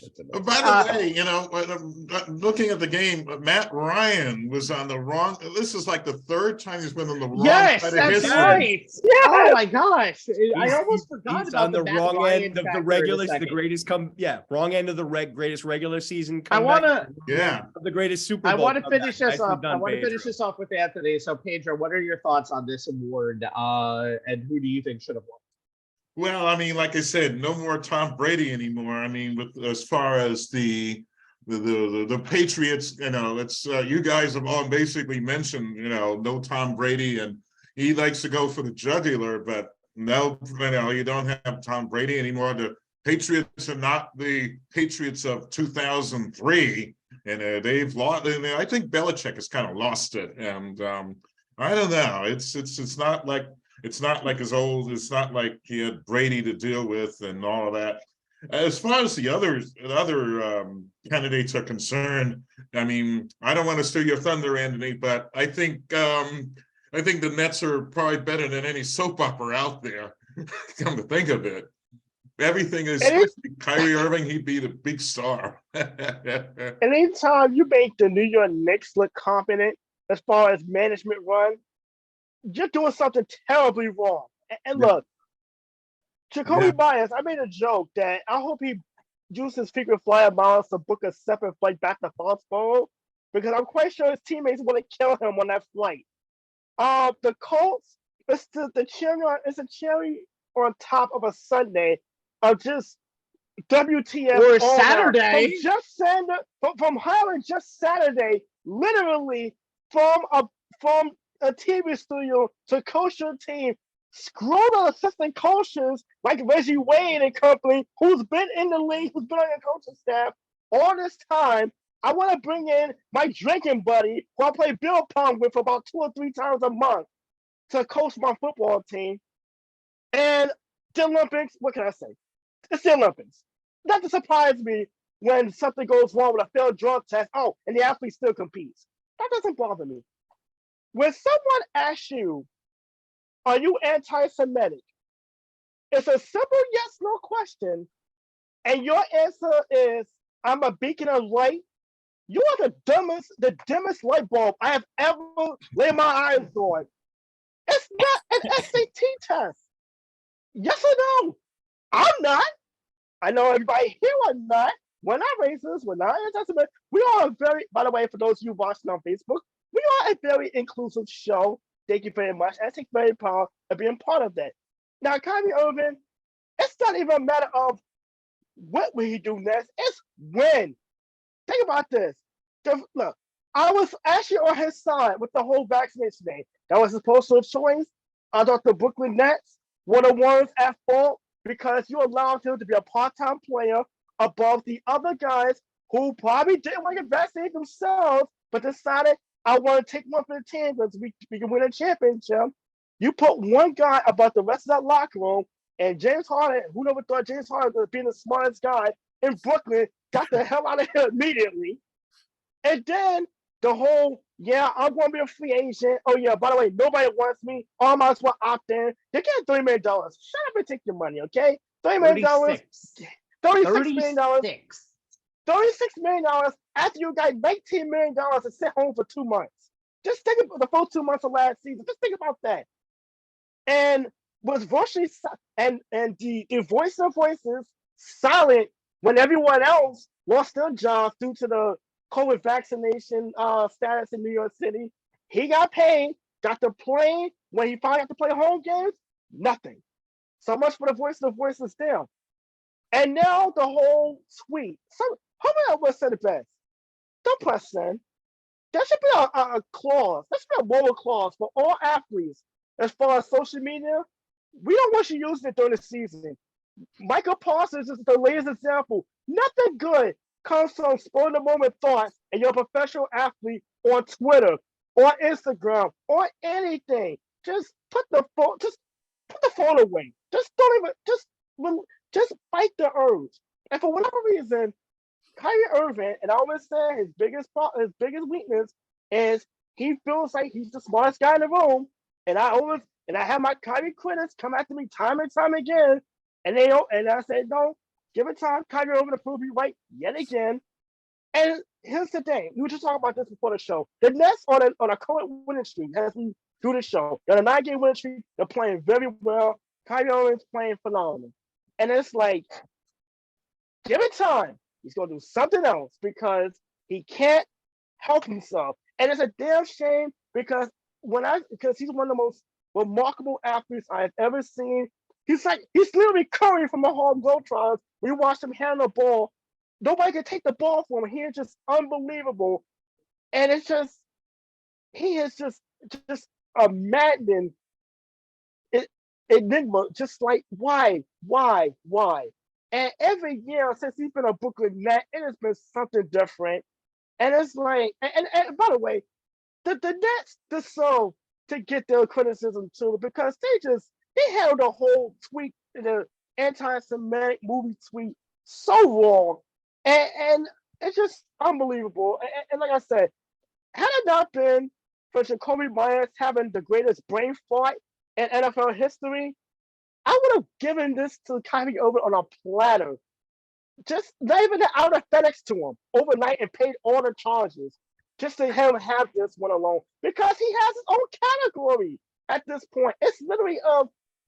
S5: looking at the game, Matt Ryan was on the wrong. This is like the 3rd time he's been on the wrong side of history.
S2: Right. Yes. Oh my gosh, I almost forgot
S3: he's
S2: about
S3: on the wrong end of the regular, wrong end of the greatest regular season comeback. The greatest Super Bowl.
S2: I want to finish this off. I want to finish this off with Anthony. So, Pedro, what are your thoughts on this award? And who do you think should have won?
S5: Well, I mean, like I said, no more Tom Brady anymore. I mean, as far as the Patriots, it's you guys have all basically mentioned, no Tom Brady, and he likes to go for the jugular, but no, you don't have Tom Brady anymore. The Patriots are not the Patriots of 2003, and they've lost. And I think Belichick has kind of lost it, and I don't know. It's not like his old. It's not like he had Brady to deal with and all of that. As far as the other candidates are concerned, I mean, I don't want to steal your thunder, Anthony, but I think the Nets are probably better than any soap opera out there. Come to think of it, everything is Kyrie Irving. He'd be the big star.
S1: Anytime you make the New York Knicks look competent as far as management run, you're doing something terribly wrong. And look, Jacoby Myers, I made a joke that I hope he uses frequent flyer miles to book a separate flight back to Foxborough, because I'm quite sure his teammates want to kill him on that flight. The Colts, it's a cherry on top of a Sunday of just WTF
S2: Or
S1: all
S2: Saturday.
S1: around. From hiring just Saturday, literally from a TV studio to coach your team, screw the assistant coaches like Reggie Wade and company, who's been in the league, who's been on your coaching staff all this time. I want to bring in my drinking buddy, who I play bill pong with about 2 or 3 times a month, to coach my football team. And the Olympics, what can I say? It's the Olympics. That doesn't surprise me when something goes wrong with a failed drug test. Oh, and the athlete still competes. That doesn't bother me. When someone asks you, are you anti-Semitic? It's a simple yes/no question, and your answer is, I'm a beacon of light. You are the dimmest light bulb I have ever laid my eyes on. It's not an SAT test. Yes or no? I'm not. I know everybody here are not. We're not racist. We're not anti-Semitic. We are by the way, for those of you watching on Facebook, we are a very inclusive show. Thank you very much. I take very proud of being part of that. Now, Kyrie Irving, it's not even a matter of what will he do next. It's when. Think about this. Look, I was actually on his side with the whole vaccination thing. That was his personal choice. I thought the Brooklyn Nets were the ones at fault because you allowed him to be a part-time player above the other guys who probably didn't want to get vaccinated themselves, but decided, I want to take one for the team because we can win a championship. You put one guy above the rest of that locker room, and James Harden, who never thought James Harden was being the smartest guy in Brooklyn, got the hell out of here immediately. And then the whole, I'm going to be a free agent. Oh, yeah, by the way, nobody wants me. I might as well opt in. They get $30 million. Shut up and take your money, okay? $30 million. $36 million. $36 million after you got $19 million to sit home for 2 months. Just think about the first 2 months of last season. Just think about that. And was virtually and the voice of voices silent when everyone else lost their jobs due to the COVID vaccination status in New York City. He got paid, got to play. When he finally got to play home games, nothing. So much for the voice of voices there. And now the whole tweet. How many of us said it best? Don't press send. There should be a clause. There should be a moral clause for all athletes as far as social media. We don't want you using it during the season. Michael Parsons is the latest example. Nothing good comes from spur of the moment thoughts and you're a professional athlete on Twitter or Instagram or anything. Just put the phone away. Just don't even just fight the urge. And for whatever reason, Kyrie Irving, and I always say his biggest weakness is he feels like he's the smartest guy in the room. And I have my Kyrie critics come after me time and time again, and I said, no, give it time. Kyrie Irving to prove me right yet again. And here's the thing: we were just talking about this before the show. The Nets on a current winning streak as we do the show. They're on a 9-game winning streak. They're playing very well. Kyrie Irving's playing phenomenal, and it's like, give it time. He's gonna do something else because he can't help himself, and it's a damn shame because he's one of the most remarkable athletes I've ever seen. He's literally Curry from the Harlem Globetrotters. When you watch him handle the ball, nobody can take the ball from him. He is just unbelievable, and he is just a maddening enigma, just like why? And every year since he's been a Brooklyn Net, it has been something different. And it's like, and by the way, the Nets deserve to get their criticism too because they held the whole tweet, the anti-Semitic movie tweet, so wrong, and it's just unbelievable. And like I said, had it not been for Jacoby Myers having the greatest brain fart in NFL history, I would have given this to Kyrie Irving on a platter. Just not even out of FedEx to him overnight and paid all the charges just to have this one alone because he has his own category at this point. It's literally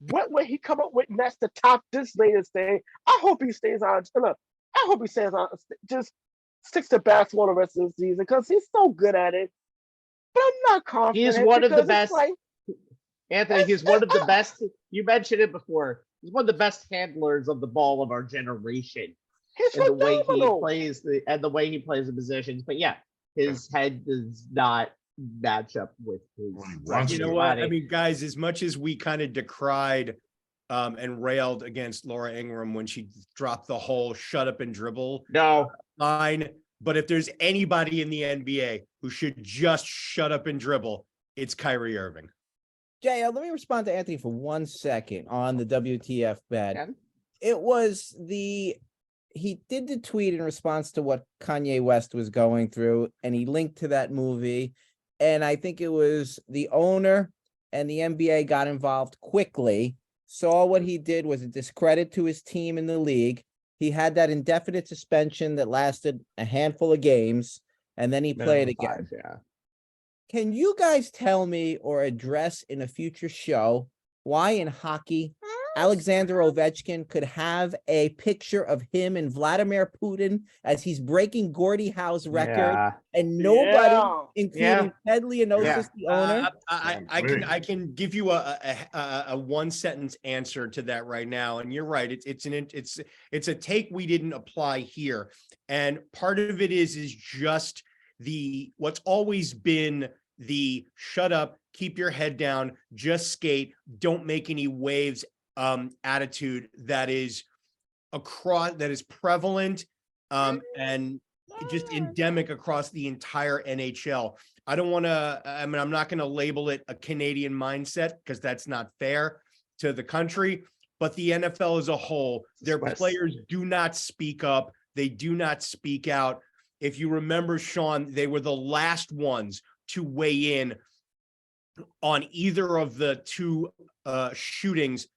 S1: what will he come up with next to top this latest thing? I hope he stays on. Look, I hope he stays on. Just sticks to basketball the rest of the season because he's so good at it. But I'm not confident.
S2: He's one of the best.
S1: Like,
S2: Anthony, he's one of the best. You mentioned it before. He's one of the best handlers of the ball of our generation.
S1: He's
S2: and
S1: phenomenal.
S2: The way he plays the positions. But yeah, his head does not match up with his.
S3: You know what? I mean, guys, as much as we kind of decried and railed against Laura Ingraham when she dropped the whole "shut up and dribble" line, but if there's anybody in the NBA who should just shut up and dribble, it's Kyrie Irving.
S4: Jay, let me respond to Anthony for 1 second on the WTF bet. It was he did the tweet in response to what Kanye West was going through, and he linked to that movie. And I think it was the owner and the NBA got involved quickly, saw what he did was a discredit to his team in the league. He had that indefinite suspension that lasted a handful of games, and then he played again. Can you guys tell me or address in a future show why in hockey Alexander Ovechkin could have a picture of him and Vladimir Putin as he's breaking Gordie Howe's record and nobody, including Ted Leonosis, the owner?
S3: I can give you a one sentence answer to that right now, and you're right. It's a take we didn't apply here, and part of it is just what's always been the shut up, keep your head down, just skate, don't make any waves attitude that is prevalent and just endemic across the entire NHL. I'm not going to label it a Canadian mindset because that's not fair to the country, but the NFL as a whole, their players do not speak up. They do not speak out. If you remember, Sean, they were the last ones to weigh in on either of the two shootings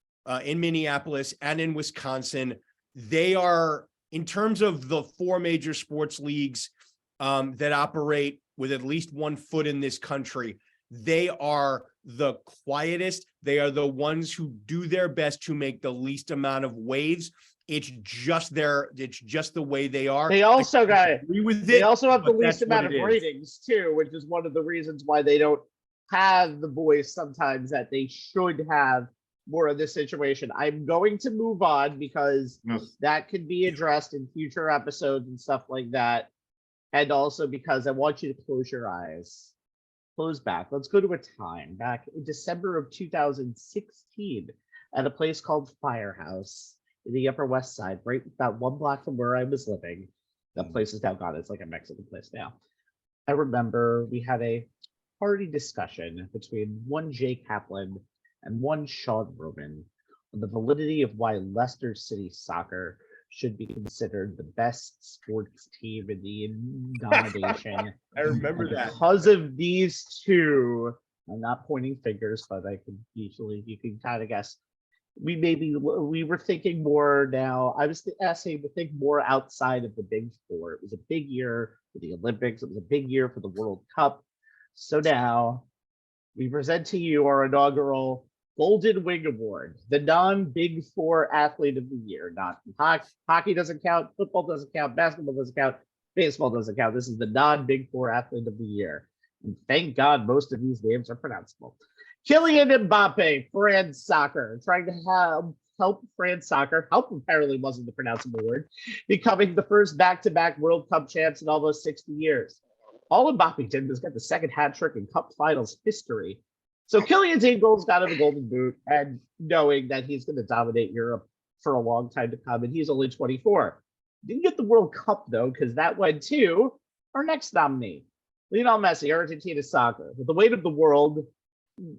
S3: in Minneapolis and in Wisconsin. They are, in terms of the four major sports leagues that operate with at least 1 foot in this country, they are the quietest. They are the ones who do their best to make the least amount of waves. It's just the way they are.
S2: They also
S3: they
S2: also have the least amount of ratings too, which is one of the reasons why they don't have the voice sometimes that they should have more of this situation. I'm going to move on because that could be addressed in future episodes and stuff like that. And also because I want you to close your eyes. Close back. Let's go to a time back in December of 2016 at a place called Firehouse in the Upper West Side, right about 1 block from where I was living. That place is now gone. It's like a Mexican place now. I remember we had a party discussion between one Jay Kaplan and one Sean Roman on the validity of why Leicester City Soccer should be considered the best sports team in the nation.
S3: I remember that.
S2: Because of these two, I'm not pointing fingers, but you can kind of guess. We were thinking more now. I was asking to think more outside of the Big Four. It was a big year for the Olympics. It was a big year for the World Cup. So now we present to you our inaugural Golden Wing Award, the non-Big Four athlete of the year. Not hockey doesn't count, football doesn't count, basketball doesn't count, baseball doesn't count. This is the non-Big Four athlete of the year. And thank God most of these names are pronounceable. Kylian Mbappe, France Soccer, trying to help France Soccer, help apparently wasn't the pronounceable word, becoming the first back-to-back World Cup champs in almost 60 years. All Mbappe did was get the second hat trick in Cup Finals history So Kylian's 8 goals got him a golden boot, and knowing that he's going to dominate Europe for a long time to come, and he's only 24. Didn't get the World Cup, though, because that went to our next nominee, Lionel Messi, Argentina soccer. With the weight of the world,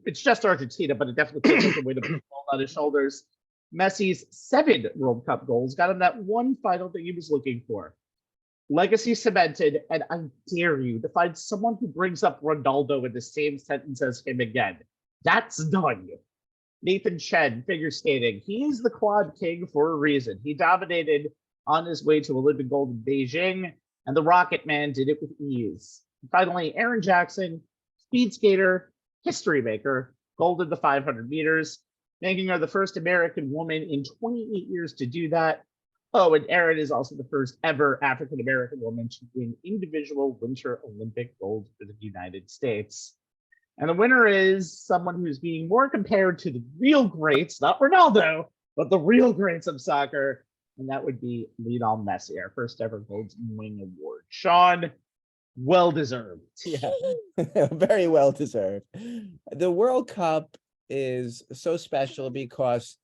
S2: it's just Argentina, but it definitely feels like the weight of the world on his shoulders. Messi's 7 World Cup goals got him that one final that he was looking for. Legacy cemented, and I dare you to find someone who brings up Ronaldo in the same sentence as him again. That's done. Nathan Chen, figure skating. He is the quad king for a reason. He dominated on his way to Olympic gold in Beijing, and the Rocket Man did it with ease. Finally, Aaron Jackson, speed skater, history maker, gold in the 500 meters, making her the first American woman in 28 years to do that. Oh, and Erin is also the first ever African-American woman to win individual Winter Olympic gold for the United States. And the winner is someone who's being more compared to the real greats, not Ronaldo, but the real greats of soccer. And that would be Lionel Messi, our first ever Golden Wing Award. Sean, well-deserved.
S4: Yeah, very well deserved. The World Cup is so special because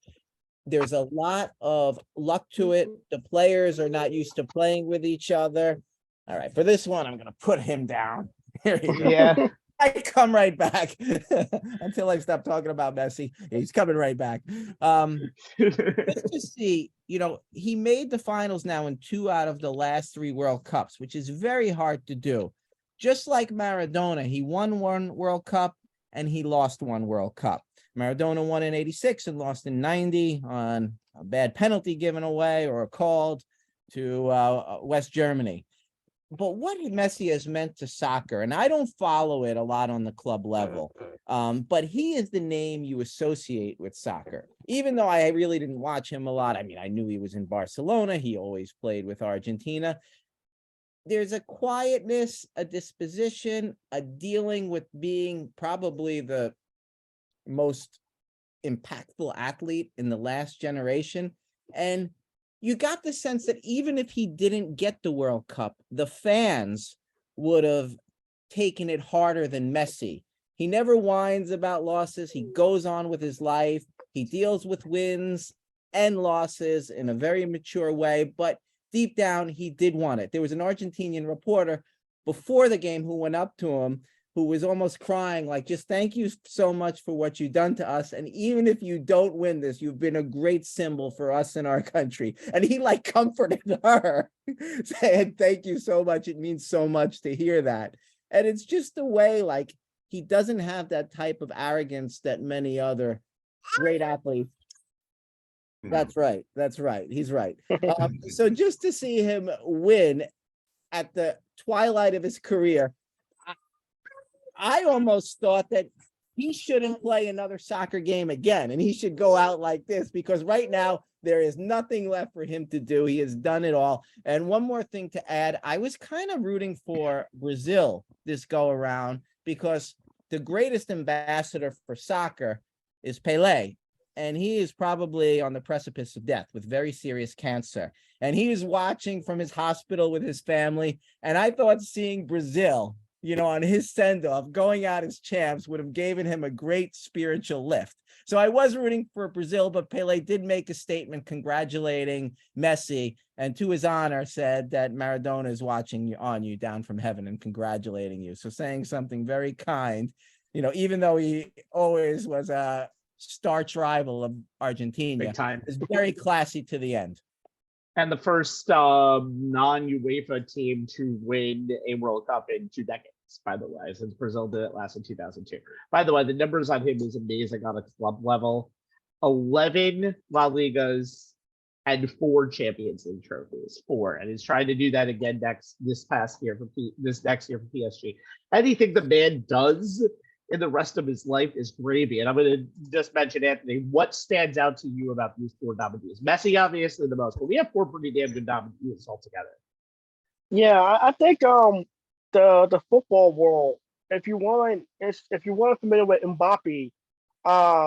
S4: there's a lot of luck to it. The players are not used to playing with each other. All right, for this one, I'm going to put him down. Here you go.
S2: Yeah.
S4: I come right back until I stop talking about Messi. He's coming right back. Just to see, he made the finals now in 2 out of the last 3 World Cups, which is very hard to do. Just like Maradona, he won 1 World Cup and he lost 1 World Cup. Maradona won in 86 and lost in 90 on a bad penalty given away or called to West Germany. But what Messi has meant to soccer, and I don't follow it a lot on the club level, but he is the name you associate with soccer. Even though I really didn't watch him a lot. I mean, I knew he was in Barcelona. He always played with Argentina. There's a quietness, a disposition, a dealing with being probably the most impactful athlete in the last generation. And you got the sense that even if he didn't get the World Cup, the fans would have taken it harder than Messi. He never whines about losses. He goes on with his life. He deals with wins and losses in a very mature way, but deep down, he did want it. There was an Argentinian reporter before the game who went up to him, who was almost crying, like, just thank you so much for what you've done to us. And even if you don't win this, you've been a great symbol for us in our country. And he comforted her, saying, thank you so much. It means so much to hear that. And it's just the way, he doesn't have that type of arrogance that many other great athletes. That's right. He's right. So just to see him win at the twilight of his career, I almost thought that he shouldn't play another soccer game again, and he should go out like this, because right now there is nothing left for him to do. He has done it all. And one more thing to add, I was kind of rooting for Brazil this go around, because the greatest ambassador for soccer is Pelé. And he is probably on the precipice of death with very serious cancer. And he is watching from his hospital with his family. And I thought seeing Brazil, on his send-off, going out as champs, would have given him a great spiritual lift. So I was rooting for Brazil, but Pelé did make a statement congratulating Messi, and to his honor said that Maradona is watching you down from heaven and congratulating you. So saying something very kind, even though he always was a starch rival of Argentina.
S2: Big time.
S4: Is very classy to the end.
S2: And the first non-UEFA team to win a World Cup in 2 decades, by the way, since Brazil did it last in 2002. By the way, the numbers on him is amazing on a club level. 11 La Ligas and 4 Champions League trophies. 4. And he's trying to do that again this next year for PSG. Anything the man does in the rest of his life is gravy. And I'm going to just mention, Anthony, what stands out to you about these 4 nominees? Messi, obviously the most, but we have 4 pretty damn good nominees altogether.
S1: Yeah, I think the football world, if you weren't familiar with Mbappe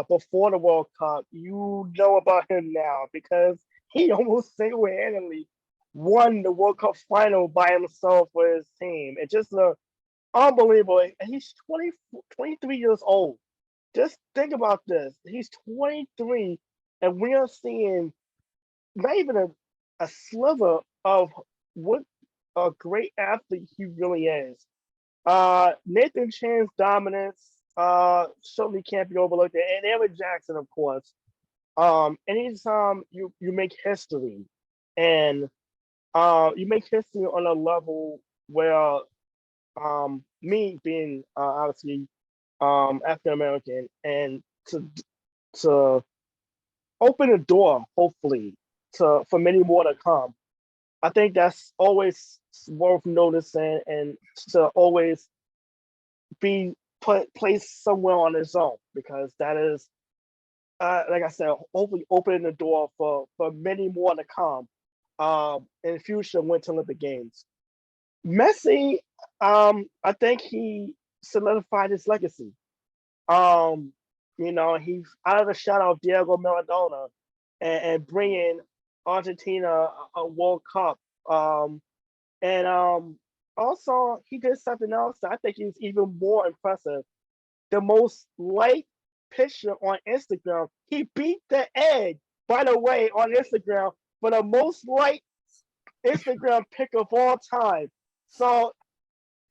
S1: before the World Cup, you know about him now, because he almost single-handedly won the World Cup final by himself for his team. It's just unbelievable. And he's 23 years old. just think about this. He's 23, and we are seeing not even a sliver of what a great athlete he really is. Nathan Chan's dominance certainly can't be overlooked, and Eric Jackson, of course. Anytime you make history, and you make history on a level where me being obviously African American, and to open a door, hopefully, for many more to come. I think that's always worth noticing, and to always be placed somewhere on its own, because that is, like I said, hopefully opening the door for many more to come in future Winter Olympic Games. Messi, I think he solidified his legacy. He's out of the shadow of Diego Maradona, and bringing Argentina a World Cup. Also, he did something else that I think is even more impressive. The most liked picture on Instagram. He beat the egg, by the way, on Instagram for the most liked Instagram pic of all time. So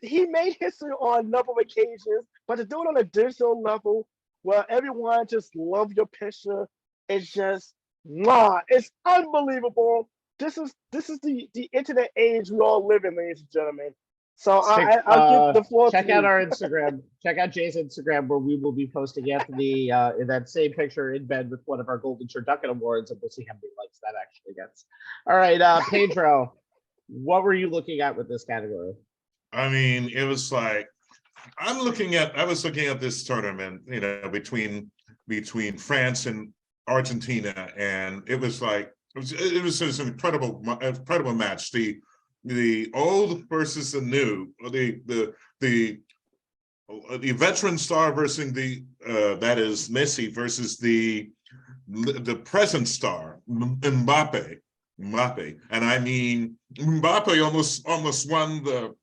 S1: he made history on a number of occasions, but to do it on a digital level where everyone just loves your picture, it's just it's unbelievable. This is the internet age we all live in, ladies and gentlemen. So I'll give the floor
S2: check
S1: to
S2: out
S1: you.
S2: our Instagram. Check out Jay's Instagram, where we will be posting after the in that same picture in bed with one of our Golden Turducken Awards, and we'll see how many likes that actually gets. All right, Pedro, what were you looking at with this category?
S5: I mean, it was like I was looking at this tournament, between France and Argentina, and it was just an incredible match. The old versus the new, the veteran star versus that is Messi versus the present star Mbappe, and I mean Mbappe almost won the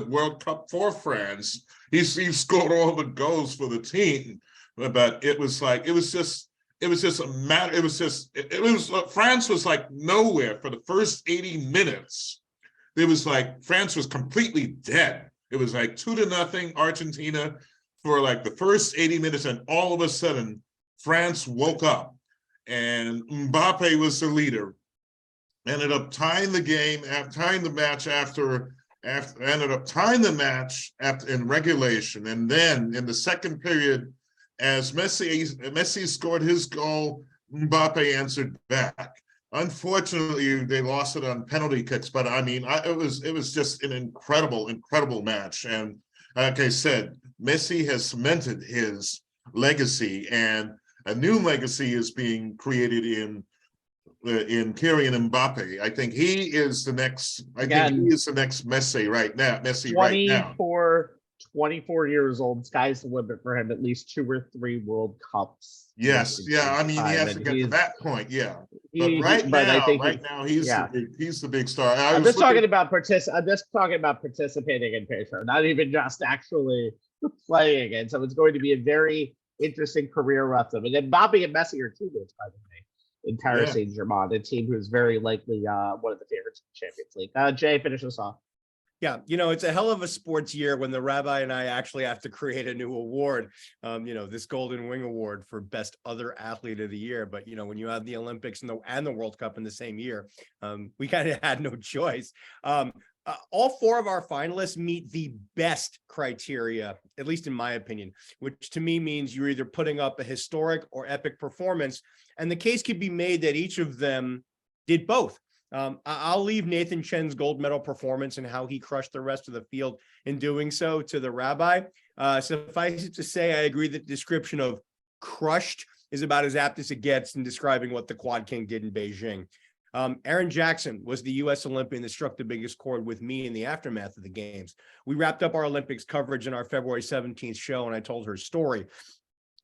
S5: World Cup for France. He scored all the goals for the team, but it was France was like nowhere for the first 80 minutes. It was like France was completely dead. It was like 2-0 Argentina for like the first 80 minutes, and all of a sudden France woke up, and Mbappe was the leader. Ended up tying the match in regulation, and then in the second period, as Messi scored his goal, Mbappe answered back. Unfortunately, they lost it on penalty kicks, but I mean, it was just an incredible match. And like I said, Messi has cemented his legacy, and a new legacy is being created in Kylian Mbappe. I think he is the next. I think he is the next Messi right now.
S2: 24 years old. Sky's the limit for him. At least 2 or 3 World Cups.
S5: Yes, yeah. I mean, he has to get to that point. Yeah, but right now, he's the big star. I'm just talking about participating in Pedro, not even just actually playing it. So it's going to be a very interesting career run. And then Mbappe and Messi are teammates, by the way. In Paris Saint-Germain, a team who's very likely one of the favorites in the Champions League. Jay, finish us off.
S3: Yeah, it's a hell of a sports year when the rabbi and I actually have to create a new award, this Golden Wing Award for Best Other Athlete of the Year. But, when you have the Olympics and the World Cup in the same year, we kind of had no choice. All 4 of our finalists meet the best criteria, at least in my opinion, which to me means you're either putting up a historic or epic performance. And the case could be made that each of them did both. I'll leave Nathan Chen's gold medal performance and how he crushed the rest of the field in doing so to the rabbi. Suffice it to say, I agree that the description of crushed is about as apt as it gets in describing what the Quad King did in Beijing. Aaron Jackson was the U.S. Olympian that struck the biggest chord with me in the aftermath of the games. We wrapped up our Olympics coverage in our February 17th show, and I told her story.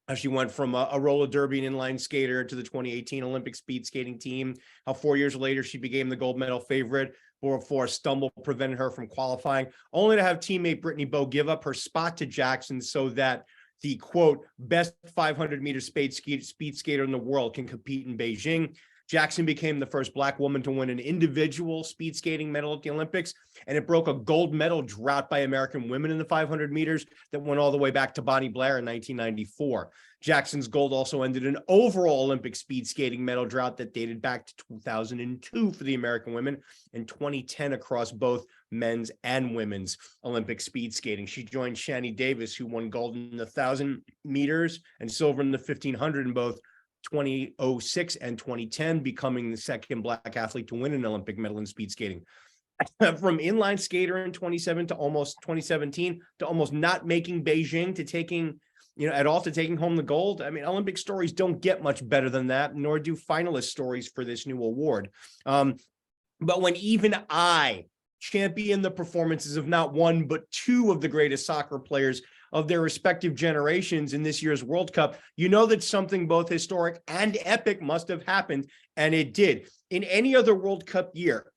S3: How she went from a roller derby and inline skater to the 2018 Olympic speed skating team. How 4 years later, she became the gold medal favorite before a stumble prevented her from qualifying, only to have teammate Brittany Bowe give up her spot to Jackson so that the quote, best 500-meter speed skater in the world, can compete in Beijing. Jackson became the first Black woman to win an individual speed skating medal at the Olympics, and it broke a gold medal drought by American women in the 500 meters that went all the way back to Bonnie Blair in 1994. Jackson's gold also ended an overall Olympic speed skating medal drought that dated back to 2002 for the American women and 2010 across both men's and women's Olympic speed skating. She joined Shani Davis, who won gold in the 1,000 meters and silver in the 1,500 in both 2006 and 2010, becoming the second Black athlete to win an Olympic medal in speed skating. From inline skater in 2017 to almost not making Beijing to taking, at all, to taking home the gold. I mean, Olympic stories don't get much better than that, nor do finalist stories for this new award. But when even I champion the performances of not one, but two of the greatest soccer players of their respective generations in this year's World Cup, you know that something both historic and epic must have happened, and it did. In any other World Cup year,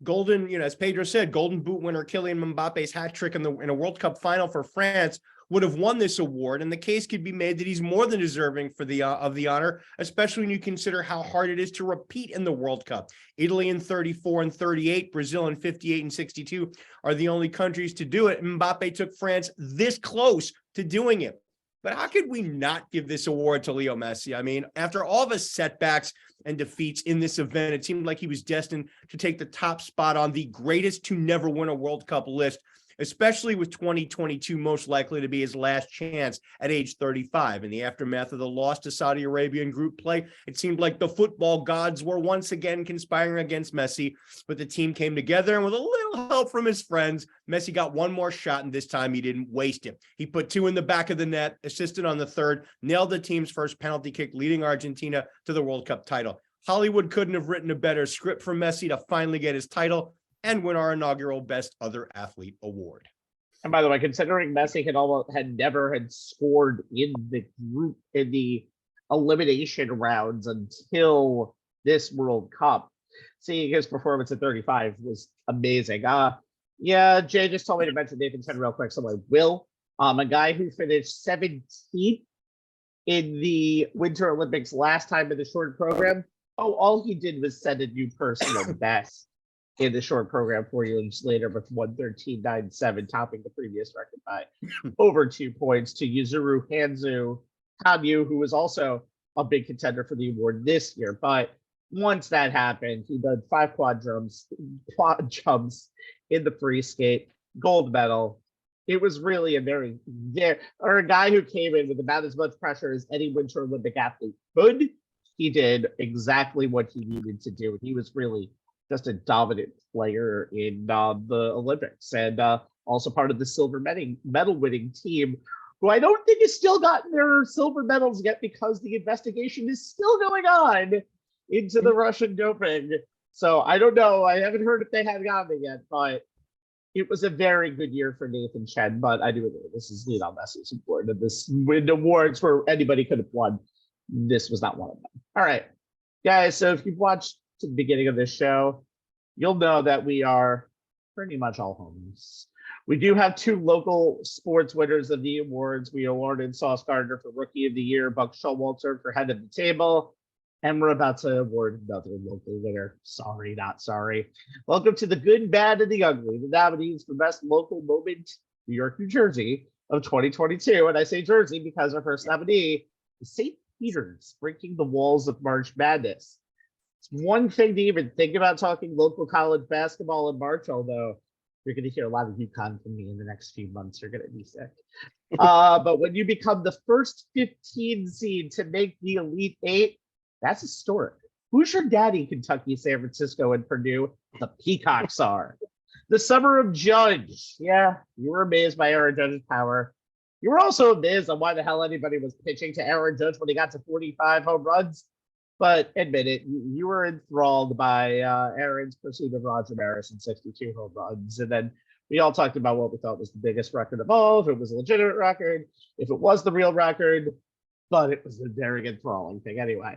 S3: golden, as Pedro said, Golden Boot winner Kylian Mbappe's hat trick in a World Cup final for France would have won this award, and the case could be made that he's more than deserving for of the honor, especially when you consider how hard it is to repeat in the World Cup. Italy in 34 and 38, Brazil in 58 and 62 are the only countries to do it. Mbappe took France this close to doing it. But how could we not give this award to Leo Messi? I mean, after all the setbacks and defeats in this event, it seemed like he was destined to take the top spot on the greatest to never win a World Cup list, especially with 2022 most likely to be his last chance at age 35. In the aftermath of the loss to Saudi Arabia in group play, it seemed like the football gods were once again conspiring against Messi, but the team came together, and with a little help from his friends, Messi got one more shot, and this time he didn't waste it. He put two in the back of the net, assisted on the third, nailed the team's first penalty kick, leading Argentina to the World Cup title. Hollywood couldn't have written a better script for Messi to finally get his title and win our inaugural Best Other Athlete award.
S2: And by the way, considering Messi had never scored in the elimination rounds until this World Cup, seeing his performance at 35 was amazing. Yeah, Jay just told me to mention Nathan Chen real quick, so I will. A guy who finished 17th in the Winter Olympics last time in the short program. All he did was set a new personal best in the short program 4 years later with 1:13.97, topping the previous record by over 2 points to Yuzuru Hanyu, who was also a big contender for the award this year. But once that happened, he did 5 quad jumps in the free skate, gold medal. It was really a guy who came in with about as much pressure as any Winter Olympic athlete could. He did exactly what he needed to do. He was really just a dominant player in the Olympics, and also part of the silver medal winning team, who I don't think has still gotten their silver medals yet because the investigation is still going on into the Russian doping. So I don't know. I haven't heard if they have gotten it yet, but it was a very good year for Nathan Chen. But I do agree, this is Lionel Messi's award, and this win awards where anybody could have won. This was not one of them. All right, guys. So if you've watched to the beginning of this show, you'll know that we are pretty much all homies. We do have 2 local sports winners of the awards. We awarded Sauce Gardner for Rookie of the Year, Buck Showalter for Head of the Table, and we're about to award another local winner. Sorry, not sorry. Welcome to the Good, Bad, and the Ugly, the nominees for Best Local Moment, New York, New Jersey of 2022. And I say Jersey because our first nominee is St. Peter's, breaking the walls of March Madness. It's one thing to even think about talking local college basketball in March, although you're going to hear a lot of UConn from me in the next few months. You're going to be sick. But when you become the first 15 seed to make the Elite 8, that's historic. Who's your daddy, Kentucky, San Francisco, and Purdue? The Peacocks are. The summer of Judge. Yeah, you were amazed by Aaron Judge's power. You were also amazed on why the hell anybody was pitching to Aaron Judge when he got to 45 home runs. But admit it, you were enthralled by Aaron's pursuit of Roger Maris and 62 home runs. And then we all talked about what we thought was the biggest record of all, if it was a legitimate record, if it was the real record, but it was a very enthralling thing anyway.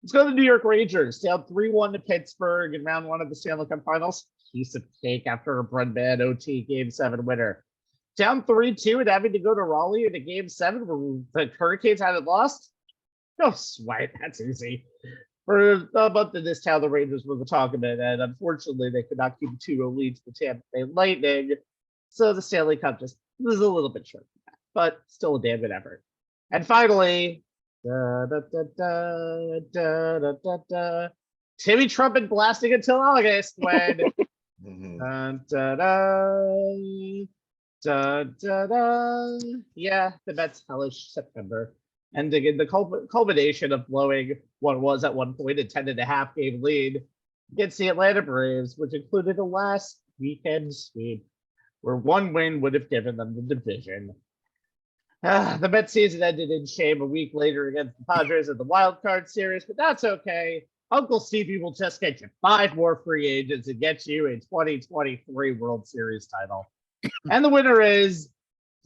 S2: Let's go to the New York Rangers, down 3-1 to Pittsburgh in round 1 of the Stanley Cup Finals. Piece of cake after a Brent OT Game 7 winner. down 3-2 and having to go to Raleigh in a game 7 where the Hurricanes hadn't lost? No sweat. That's easy. For a month in this town, the Rangers were the talk of it, and unfortunately, they could not keep a 2-0 lead to the Tampa Bay Lightning. So the Stanley Cup just was a little bit short, but still a damn good effort. And finally, Timmy Trumpet blasting until August when yeah, the Mets hellish September. Ending in the culmination of blowing what was at one point a 10.5 game lead against the Atlanta Braves, which included a last weekend sweep where one win would have given them the division. The Mets season ended in shame a week later against the Padres in the wild card series, but that's okay. Uncle Stevie will just get you 5 more free agents and get you a 2023 World Series title. And the winner is,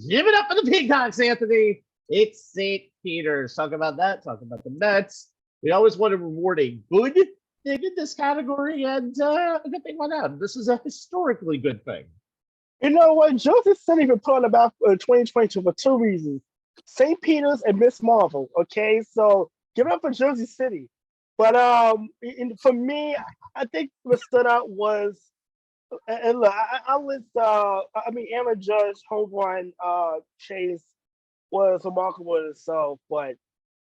S2: give it up for the Peacocks, Anthony. It's St. Peter's. Talk about that. Talk about the Mets. We always want to reward a good thing in this category, and a good thing went out. This is a historically good thing.
S1: You know what? Joseph City been putting about 2022 for 2 reasons: St. Peter's and Miss Marvel. Okay, so give it up for Jersey City. But for me, I think what stood out was, and look, I mean, Aaron Judge home run chase was remarkable in itself, but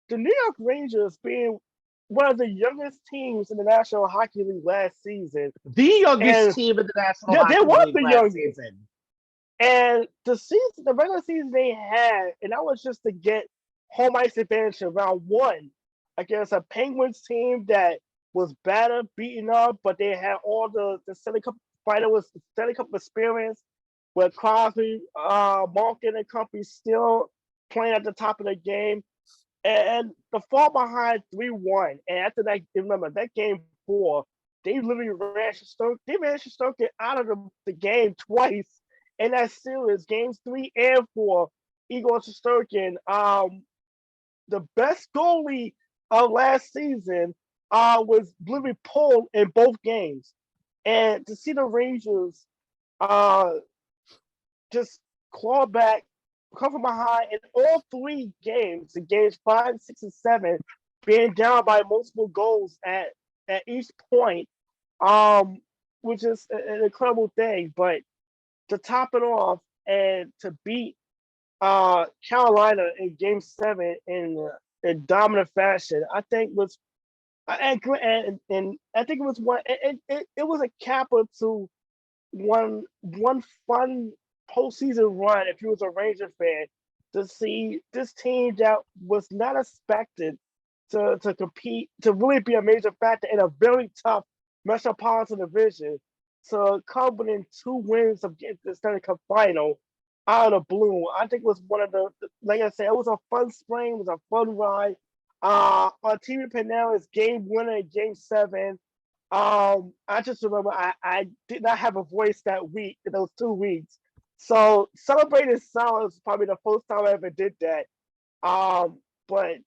S1: the New York Rangers being one of the youngest teams in the National Hockey League last season,
S2: the youngest team in the National Hockey
S1: they was
S2: League
S1: the
S2: last
S1: youngest
S2: season.
S1: And the regular season they had, and that was just to get home ice advantage in round 1 against a Penguins team that was battered, beaten up, but they had all the Stanley Cup finalists, Stanley Cup experience, with Crosby, Malkin, and company still playing at the top of the game. And the fall behind 3-1, and after that, remember that game 4, they literally ran Shesterkin out of the game twice in that series, games 3 and 4. Igor Shesterkin, the best goalie of last season, was literally pulled in both games. And to see the Rangers just claw back, come from behind in all 3 games, in games 5, 6, and 7, being down by multiple goals at each point, which is an incredible thing. But to top it off and to beat Carolina in Game 7 in dominant fashion, I think was, and I think it was one. It was a capper to one fun postseason run. If you was a Ranger fan, to see this team that was not expected to compete, to really be a major factor in a very tough Metropolitan Division, to come within 2 wins of getting to the Stanley Cup final out of the blue. I think it was one of the, like I said, it was a fun spring, it was a fun ride. On TV Panera's game winner in Game 7. I just remember I did not have a voice that week, in those 2 weeks. So celebrating silence was probably the first time I ever did that. But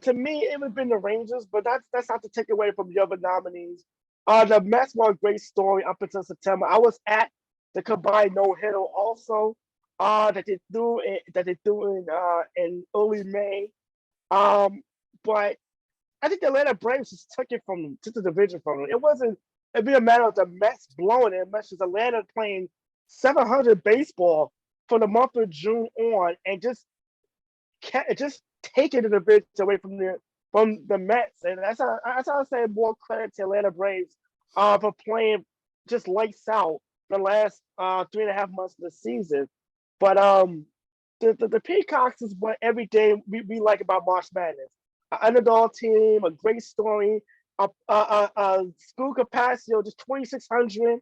S1: to me, it would have been the Rangers, but that's not to take away from the other nominees. The Mets were a great story up until September. I was at the combined no-hitter also, that they threw in early May. But I think the Atlanta Braves just took the division from them. It'd be a matter of the Mets blowing it. Mets, Atlanta playing 700 baseball from the month of June on, and just taking the division away from the Mets. And that's how I say more credit to Atlanta Braves for playing just lights out the last 3.5 months of the season. But the Peacocks is what every day we like about March Madness. An underdog team, a great story, a school capacity of just 2,600,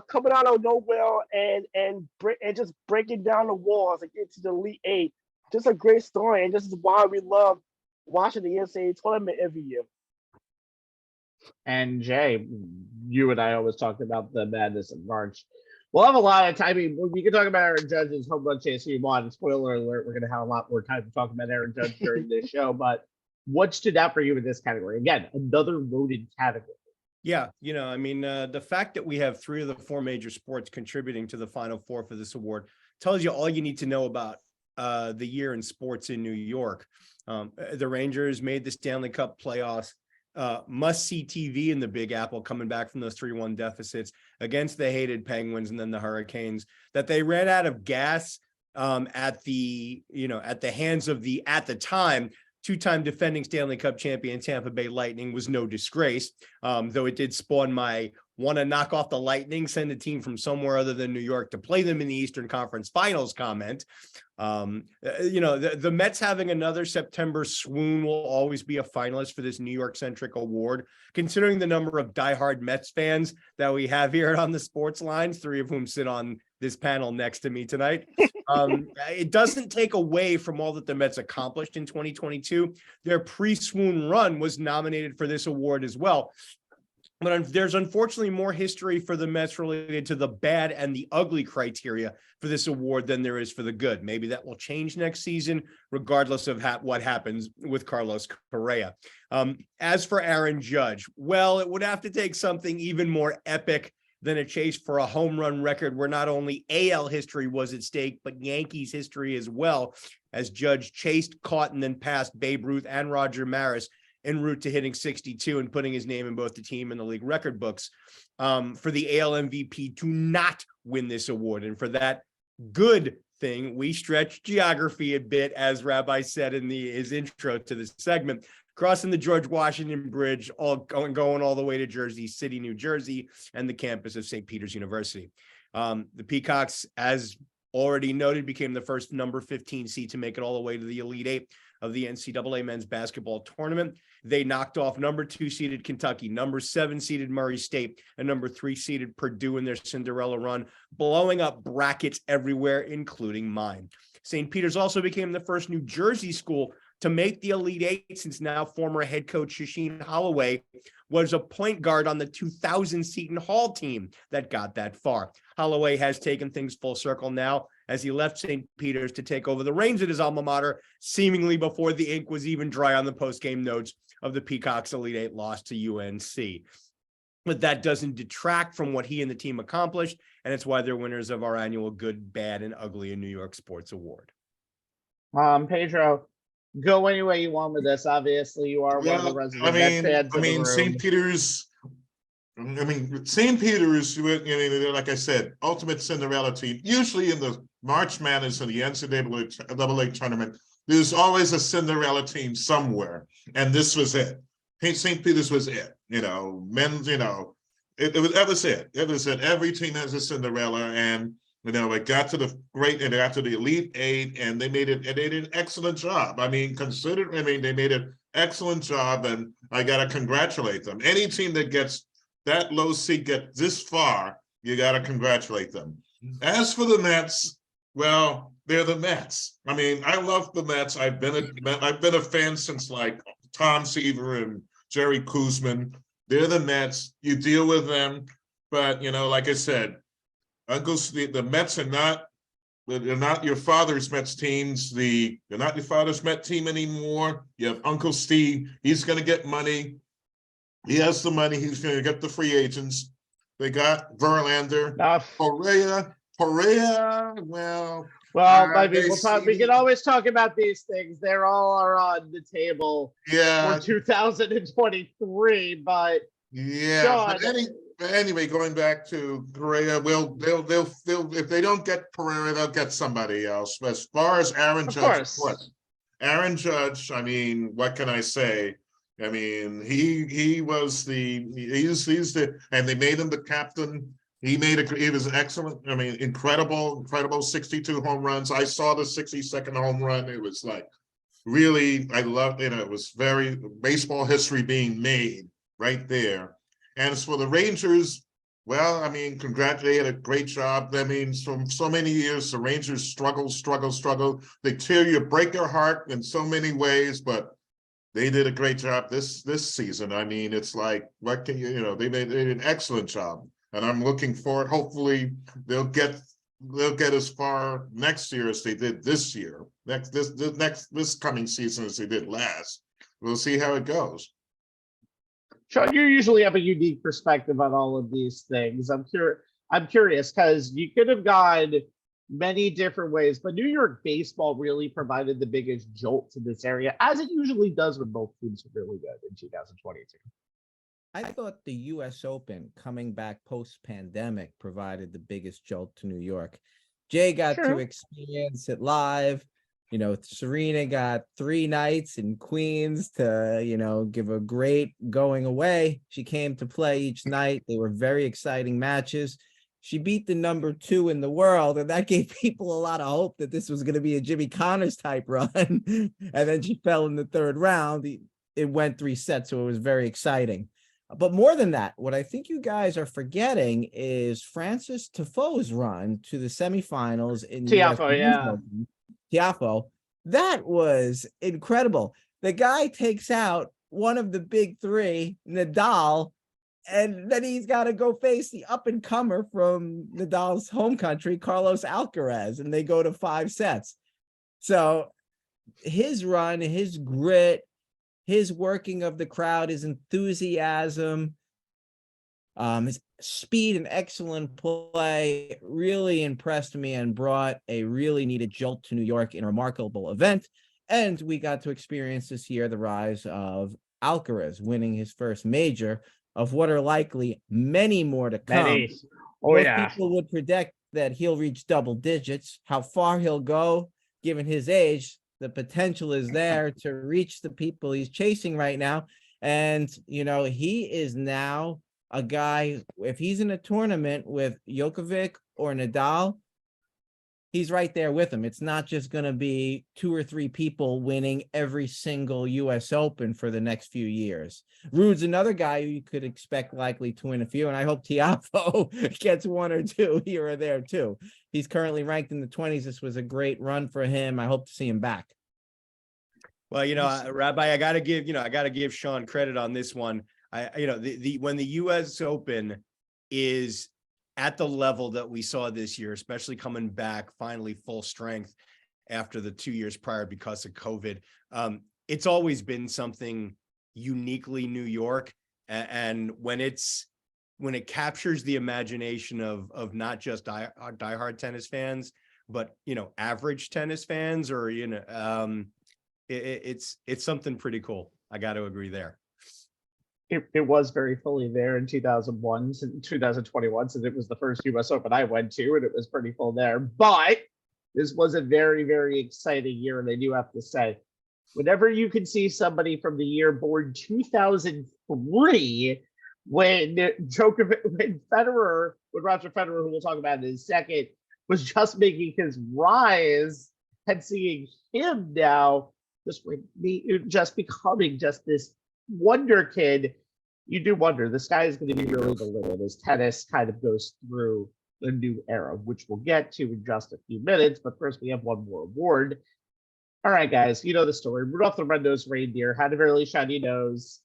S1: coming out of nowhere and just breaking down the walls and get to the Elite 8. Just a great story, and this is why we love watching the NCAA tournament every year.
S2: And Jay, you and I always talked about the madness of March. We'll have a lot of time. I mean, we can talk about Aaron Judge's home run chase if you want. Spoiler alert, we're going to have a lot more time to talk about Aaron Judge during this show. But what stood out for you in this category? Again, another loaded category.
S3: Yeah, I mean, the fact that we have 3 of the 4 major sports contributing to the Final Four for this award tells you all you need to know about the year in sports in New York. The Rangers made the Stanley Cup playoffs. Must-see TV in the Big Apple, coming back from those 3-1 deficits against the hated Penguins and then the Hurricanes, that they ran out of gas at the hands of the, at the time, two-time defending Stanley Cup champion Tampa Bay Lightning. Was no disgrace, though it did spawn my want to knock off the Lightning, send a team from somewhere other than New York to play them in the Eastern Conference Finals comment. The Mets having another September swoon will always be a finalist for this New York-centric award, considering the number of diehard Mets fans that we have here on the Sports Lines, 3 of whom sit on this panel next to me tonight. It doesn't take away from all that the Mets accomplished in 2022. Their pre-swoon run was nominated for this award as well. But there's unfortunately more history for the Mets related to the bad and the ugly criteria for this award than there is for the good. Maybe that will change next season, regardless of what happens with Carlos Correa. As for Aaron Judge, well, it would have to take something even more epic than a chase for a home run record where not only AL history was at stake, but Yankees history as well, as Judge chased, caught, and then passed Babe Ruth and Roger Maris en route to hitting 62 and putting his name in both the team and the league record books, for the AL MVP to not win this award. And for that good thing, we stretch geography a bit, as Rabbi said in his intro to this segment, crossing the George Washington Bridge, going all the way to Jersey City, New Jersey, and the campus of St. Peter's University. The Peacocks, as already noted, became the first number 15 seed to make it all the way to the Elite Eight of the NCAA men's basketball tournament. They knocked off number 2 seeded Kentucky, number 7 seeded Murray State, and number 3 seeded Purdue in their Cinderella run, blowing up brackets everywhere, including mine. St. Peter's also became the first New Jersey school to make the Elite Eight, since now former head coach Shasheen Holloway was a point guard on the 2000 Seton Hall team that got that far. Holloway has taken things full circle now, as he left St. Peter's to take over the reins at his alma mater, seemingly before the ink was even dry on the post-game notes of the Peacocks' Elite Eight loss to UNC. But that doesn't detract from what he and the team accomplished, and it's why they're winners of our annual Good, Bad, and Ugly in New York Sports Award.
S2: Pedro, go any way you want with this. Obviously, you are one of the resident Mets fans in the room.
S5: St. Peter's. St. Peter's, like I said, ultimate Cinderella team. Usually in the March Madness and the NCAA tournament, there's always a Cinderella team somewhere, and this was it. St. Peter's was it. Men's. That was it. It was it. Every team has a Cinderella, and it got to the Elite Eight, and they did an excellent job. They made an excellent job, and I gotta congratulate them. Any team that gets that low seed, get this far, you gotta congratulate them. As for the Mets, well, they're the Mets. I love the Mets. I've been a fan since like Tom Seaver and Jerry Koosman. They're the Mets. You deal with them, but like I said, the Mets they're not your father's Mets teams. They're not your father's Mets team anymore. You have Uncle Steve. He's going to get money. He has the money. He's going to get the free agents. They got Verlander, Correa.
S2: We can always talk about these things. They're all on the table for 2023. But
S5: anyway, going back to Correa, they'll if they don't get Correa, they'll get somebody else. As far as Aaron Judge, what can I say? He was he's the, and they made him the captain. He was excellent. Incredible 62 home runs. I saw the 62nd home run. It was like, really, I loved it. It was very baseball history being made right there. And as for the Rangers, well, they had a great job. From so many years, the Rangers struggle. They break your heart in so many ways, but they did a great job this season. It's like, what can they made an excellent job, and I'm looking forward. Hopefully, they'll get as far next year as they did this year. This coming season as they did last. We'll see how it goes.
S2: Sean, you usually have a unique perspective on all of these things. I'm curious because you could have gone many different ways, but New York baseball really provided the biggest jolt to this area, as it usually does when both teams are really good in 2022.
S4: I thought the US Open coming back post-pandemic provided the biggest jolt to New York. Jay got to experience it live. You know, Serena got 3 nights in Queens to, you know, give a great going away. She came to play each night. They were very exciting matches. She beat the number 2 in the world, and that gave people a lot of hope that this was going to be a Jimmy Connors type run. And then she fell in the 3rd round. It went 3 sets, so it was very exciting. But more than that, what I think you guys are forgetting is Francis Tiafoe's run to the semifinals in
S2: Tiafoe, yeah.
S4: Tiafoe. That was incredible. The guy takes out one of the big 3, Nadal, and then he's got to go face the up-and-comer from Nadal's home country, Carlos Alcaraz, and they go to 5 sets. So his run, his grit, his working of the crowd, his enthusiasm, his speed and excellent play really impressed me and brought a really needed jolt to New York in a remarkable event. And we got to experience this year the rise of Alcaraz winning his first major, of what are likely many more to come. Most people would predict that he'll reach double digits. How far he'll go, given his age, the potential is there to reach the people he's chasing right now. And, you know, he is now a guy, if he's in a tournament with Djokovic or Nadal, he's right there with him. It's not just going to be 2 or 3 people winning every single US Open for the next few years. Ruud's another guy who you could expect likely to win a few, and I hope Tiafoe gets 1 or 2 here or there too. He's currently ranked in the 20s. This was a great run for him. I hope to see him back.
S3: Well, you know, Rabbi, I got to give Sean credit on this one. When the US Open is at the level that we saw this year, especially coming back finally full strength after the 2 years prior because of COVID, it's always been something uniquely New York. And when it captures the imagination of not just diehard tennis fans, but, you know, average tennis fans, or, you know, it's something pretty cool. I got to agree there.
S2: It was very fully there in 2021, since it was the first US Open I went to, and it was pretty full there. But this was a very, very exciting year, and I do have to say, whenever you can see somebody from the year born 2003, when Roger Federer, who we'll talk about in a second, was just making his rise, and seeing him now just becoming just this wonder kid, you do wonder, the sky is going to be really the limit as tennis kind of goes through the new era, which we'll get to in just a few minutes. But first, we have one more award. All right, guys, you know the story. Rudolph the Red-Nosed Reindeer had a really shiny nose.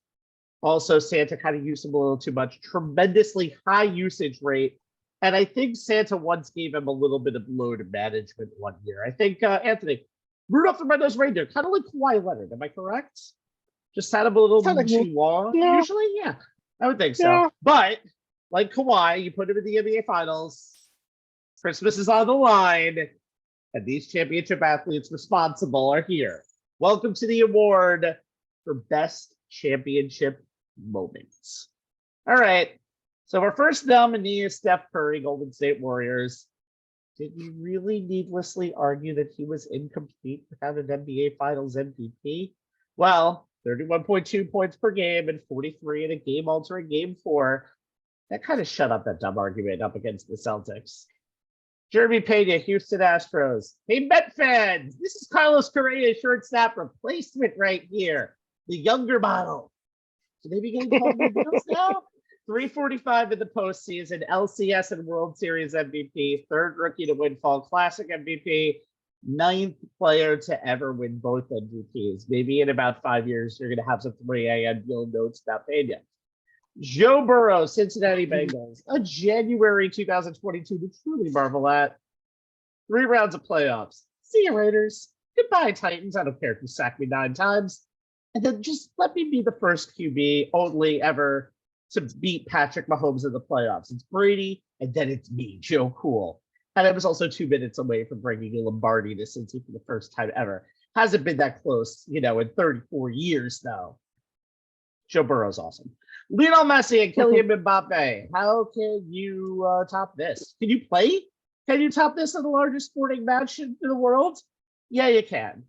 S2: Also, Santa kind of used him a little too much. Tremendously high usage rate. And I think Santa once gave him a little bit of load management one year. I think, Anthony, Rudolph the Red-Nosed Reindeer, kind of like Kawhi Leonard. Am I correct? Just had him a little too long, usually? Yeah, I would think so. Yeah. But, like Kawhi, you put him in the NBA Finals, Christmas is on the line, and these championship athletes responsible are here. Welcome to the award for Best Championship Moments. All right, so our first nominee is Steph Curry, Golden State Warriors. Did we really needlessly argue that he was incomplete without an NBA Finals MVP? Well, 31.2 points per game and 43 in a game-altering Game 4. That kind of shut up that dumb argument up against the Celtics. Jeremy Pena, Houston Astros. Hey, Met fans, this is Carlos Correa, shortstop replacement right here. The younger model. So they be getting called deals now? 345 in the postseason, LCS and World Series MVP, 3rd rookie to win Fall Classic MVP, 9th player to ever win both MVPs. Maybe in about 5 years, you're going to have some 3 a.m. You'll notes about Pena. Joe Burrow, Cincinnati Bengals, a January 2022 to truly marvel at. 3 rounds of playoffs. See you, Raiders. Goodbye, Titans. I don't care if you sack me 9 times. And then just let me be the first QB only ever to beat Patrick Mahomes in the playoffs. It's Brady, and then it's me, Joe Cool. And it was also 2 minutes away from bringing a Lombardi to Cincy for the first time ever. Hasn't been that close, in 34 years, though. Joe Burrow's awesome. Lionel Messi and Kylian Mbappe. How can you top this? Can you play? Can you top this in the largest sporting match in the world? Yeah, you can.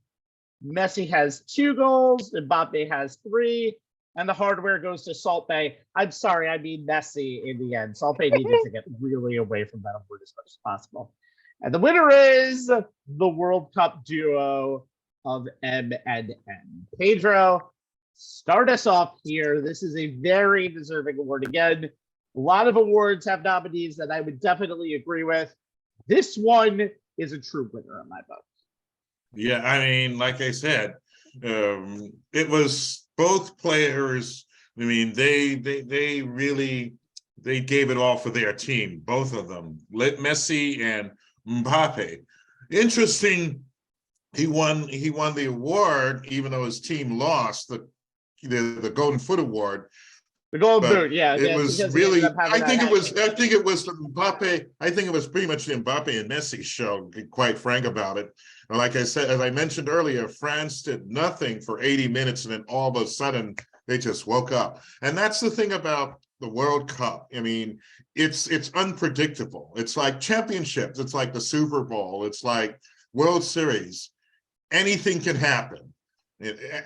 S2: Messi has 2 goals. Mbappe has 3. And the hardware goes to Salt Bay. I'm sorry, I mean Messi in the end. Salt Bay needed to get really away from that word as much as possible. And the winner is the World Cup duo of M and N. Pedro, start us off here. This is a very deserving award. Again, a lot of awards have nominees that I would definitely agree with. This one is a true winner in my book.
S5: Yeah, I mean, like I said, it was both players. I mean, they gave it all for their team, both of them, Messi and Mbappe. Interesting, he won the award even though his team lost the Golden Foot Award.
S2: The Golden Boot, yeah.
S5: It was really. I think it was the Mbappe. I think it was pretty much the Mbappe and Messi show. To be quite frank about it. And like I said, as I mentioned earlier, France did nothing for 80 minutes, and then all of a sudden they just woke up. And that's the thing about the World Cup. I mean, it's unpredictable. It's like championships. It's like the Super Bowl. It's like World Series. Anything can happen.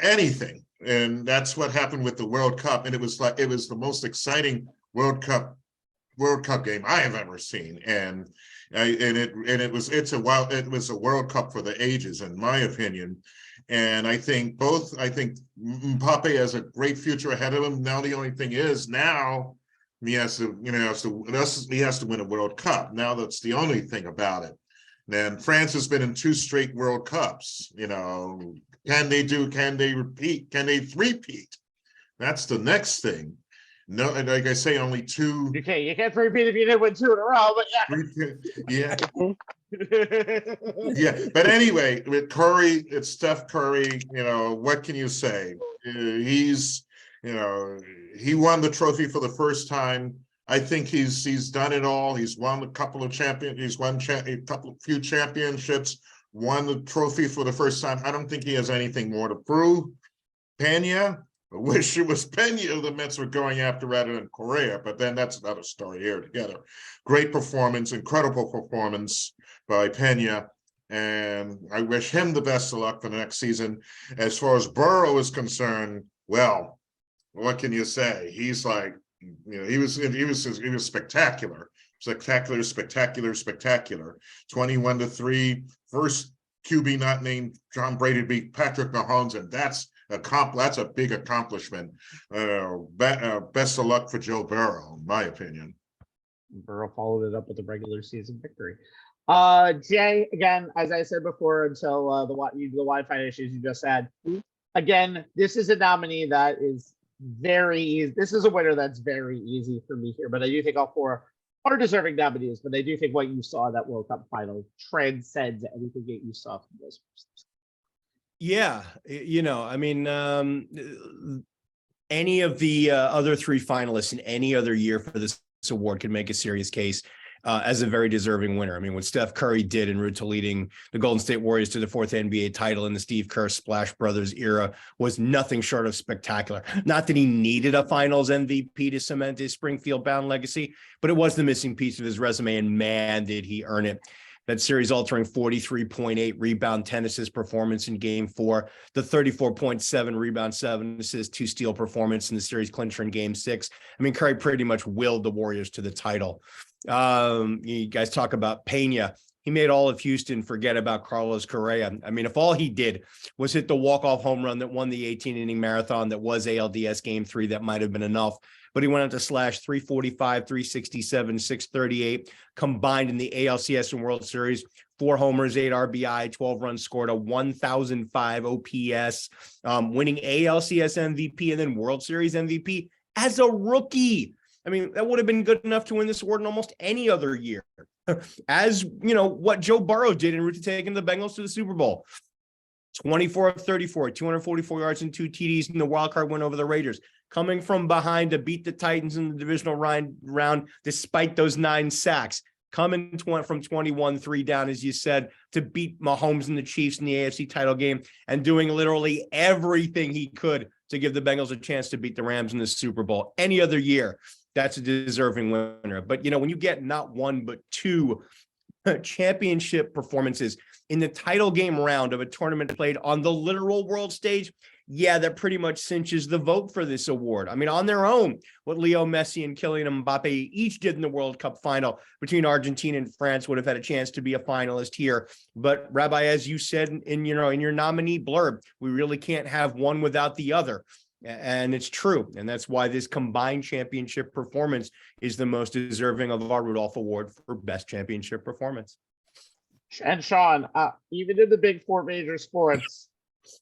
S5: Anything. And that's what happened with the World Cup. And it was the most exciting World Cup game I have ever seen. And it was a World Cup for the ages, in my opinion. And I think Mbappe has a great future ahead of him. Now the only thing is now he has to win a World Cup. Now that's the only thing about it. And France has been in 2 straight World Cups. Can they repeat? Can they three-peat? That's the next thing. No, and like I say, only 2.
S2: You can't repeat if you didn't win 2 in a row, but
S5: yeah. Yeah. But anyway, with Curry, it's Steph Curry, what can you say? He's, he won the trophy for the first time. I think he's done it all. He's won a couple of few championships, won the trophy for the first time. I don't think he has anything more to prove. Pena, I wish it was Pena the Mets were going after rather than Correa, but then that's another story here together. Great performance, incredible performance by Pena, and I wish him the best of luck for the next season. As far as Burrow is concerned, well, what can you say? He's like, he was spectacular. 21-3, first QB not named John Brady to beat Patrick Mahomes, and that's a big accomplishment. Best of luck for Joe Burrow, in my opinion.
S2: Burrow followed it up with a regular season victory. Jay, again, as I said before, until the Wi-Fi issues you just had, again, this is a nominee that is very easy. This is a winner that's very easy for me here, but I do think all 4 are deserving nominees, but I do think what you saw in that World Cup final transcends anything that you saw from those persons.
S3: Yeah, I mean, any of the other 3 finalists in any other year for this award can make a serious case as a very deserving winner. I mean, what Steph Curry did en route to leading the Golden State Warriors to the 4th NBA title in the Steve Kerr Splash Brothers era was nothing short of spectacular. Not that he needed a finals MVP to cement his Springfield-bound legacy, but it was the missing piece of his resume, and man, did he earn it. That series-altering 43.8 rebound, 10 assist performance in Game 4, the 34.7 rebound, 7 assist, 2 steal performance in the series clincher in Game 6. I mean, Curry pretty much willed the Warriors to the title. You guys talk about Pena. He made all of Houston forget about Carlos Correa. I mean, if all he did was hit the walk-off home run that won the 18-inning marathon that was ALDS Game 3, that might have been enough. But he went out to slash 345, 367, 638 combined in the ALCS and World Series. 4 homers, 8 RBI, 12 runs scored, a 1,005 OPS, winning ALCS MVP and then World Series MVP as a rookie. I mean, that would have been good enough to win this award in almost any other year. As, what Joe Burrow did en route to taking the Bengals to the Super Bowl. 24 of 34, 244 yards and 2 TDs in the wild card win over the Raiders. Coming from behind to beat the Titans in the divisional round despite those 9 sacks. coming from 21-3 down, as you said, to beat Mahomes and the Chiefs in the AFC title game, and doing literally everything he could to give the Bengals a chance to beat the Rams in the Super Bowl. Any other year, that's a deserving winner. But, when you get not one, but two championship performances in the title game round of a tournament played on the literal world stage, yeah, that pretty much cinches the vote for this award. I mean, on their own, what Leo Messi and Kylian Mbappe each did in the World Cup final between Argentina and France would have had a chance to be a finalist here. But Rabbi, as you said in your nominee blurb, we really can't have one without the other. And it's true. And that's why this combined championship performance is the most deserving of our Rudolph Award for best championship performance.
S2: And Sean, even in the big four major sports,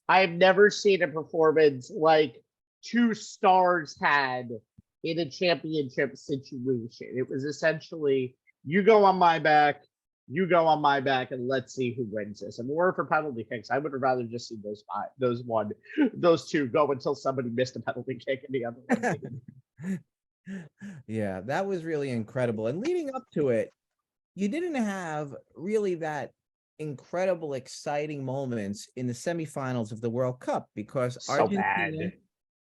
S2: I've never seen a performance like two stars had in a championship situation. It was essentially, you go on my back, you go on my back, and let's see who wins this. And more for penalty kicks, I would have rather just seen those two go until somebody missed a penalty kick and the other one.
S4: Yeah, that was really incredible. And leading up to it, you didn't have really that incredible, exciting moments in the semifinals of the World Cup because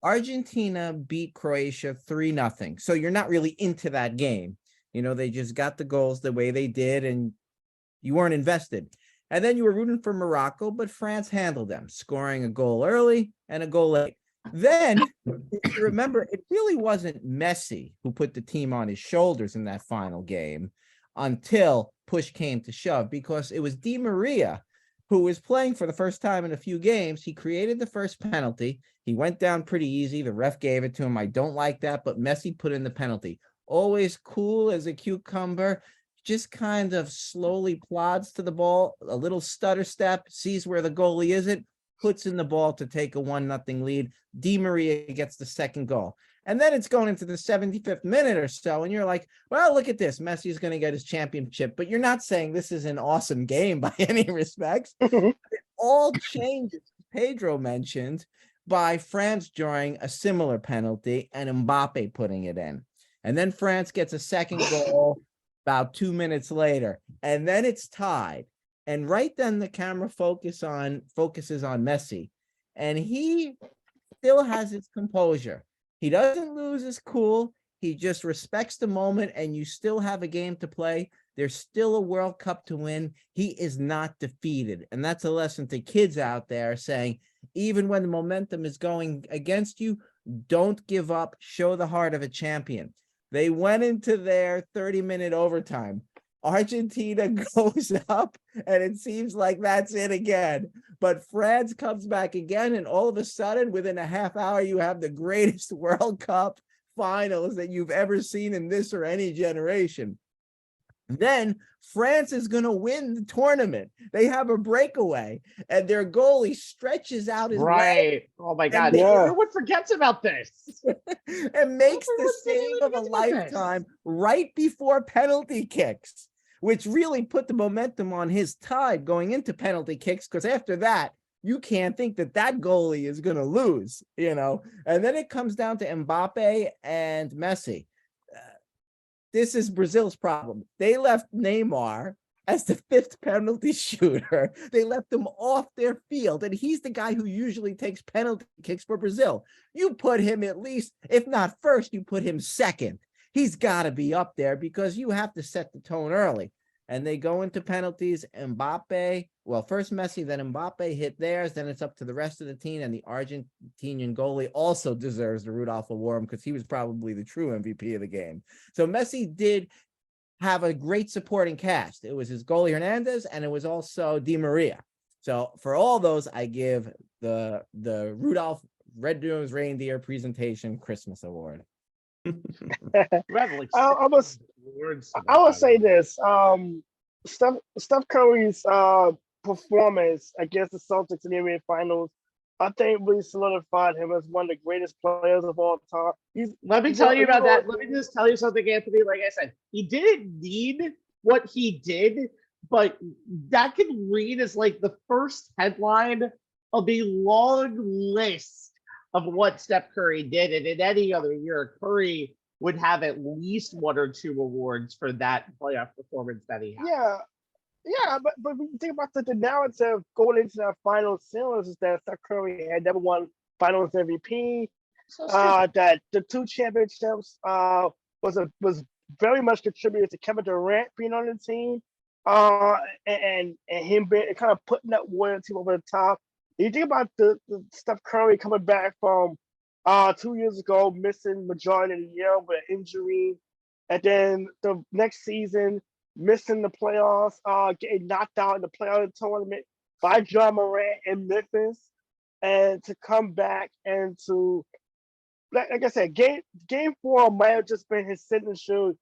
S4: Argentina beat Croatia 3-0. So you're not really into that game. They just got the goals the way they did and you weren't invested. And then you were rooting for Morocco, but France handled them, scoring a goal early and a goal late. Then, if you remember, it really wasn't Messi who put the team on his shoulders in that final game until push came to shove, because it was Di Maria who was playing for the first time in a few games. He created the first penalty. He went down pretty easy. The ref gave it to him. I don't like that, but Messi put in the penalty. Always cool as a cucumber, just kind of slowly plods to the ball, a little stutter step, sees where the goalie isn't, puts in the ball to take a 1-0 lead. Di Maria gets the second goal. And then it's going into the 75th minute or so, and you're like, well, look at this. Messi's going to get his championship. But you're not saying this is an awesome game by any respects. It all changes, Pedro mentioned, by France drawing a similar penalty and Mbappe putting it in. And then France gets a second goal about 2 minutes later. And then it's tied. And right then the camera focuses on Messi. And he still has his composure. He doesn't lose his cool. He just respects the moment, and you still have a game to play. There's still a World Cup to win. He is not defeated. And that's a lesson to kids out there saying, even when the momentum is going against you, don't give up. Show the heart of a champion. They went into their 30-minute overtime. Argentina goes up, and it seems like that's it again. But France comes back again, and all of a sudden, within a half hour, you have the greatest World Cup finals that you've ever seen in this or any generation. Then France is going to win the tournament. They have a breakaway, and their goalie stretches out his leg.
S2: Oh my God. Everyone forgets about this.
S4: And makes the save of a lifetime right before penalty kicks, which really put the momentum on his tide going into penalty kicks, because after that, you can't think that goalie is going to lose, And then it comes down to Mbappe and Messi. This is Brazil's problem. They left Neymar as the fifth penalty shooter. They left him off their field, and he's the guy who usually takes penalty kicks for Brazil. You put him at least, if not first, you put him second. He's got to be up there because you have to set the tone early. And they go into penalties. Mbappe, first Messi, then Mbappe hit theirs. Then it's up to the rest of the team. And the Argentinian goalie also deserves the Rudolph Award because he was probably the true MVP of the game. So Messi did have a great supporting cast. It was his goalie Hernandez, and it was also Di Maria. So for all those, I give the Rudolph Red-Nosed Reindeer Presentation Christmas Award.
S1: I will say this. Steph Curry's performance against the Celtics in the NBA Finals, I think, really solidified him as one of the greatest players of all time.
S2: Let me tell you about that. Let me just tell you something, Anthony. Like I said, he didn't need what he did, but that can read as like the first headline of a long list of what Steph Curry did. And in any other year, Curry would have at least 1 or 2 awards for that playoff performance that he had.
S1: Yeah, but when you think about the narrative going into that final series is that Steph Curry had never won Finals MVP.
S2: So stupid.
S1: That the 2 championships was very much contributed to Kevin Durant being on the team, and him being kind of putting that Warrior team over the top. You think about the Steph Curry coming back from 2 years ago, missing majority of the year with an injury, and then the next season missing the playoffs, getting knocked out in the playoff tournament by Ja Morant in Memphis, and to come back and to, like I said, game 4 might have just been his signature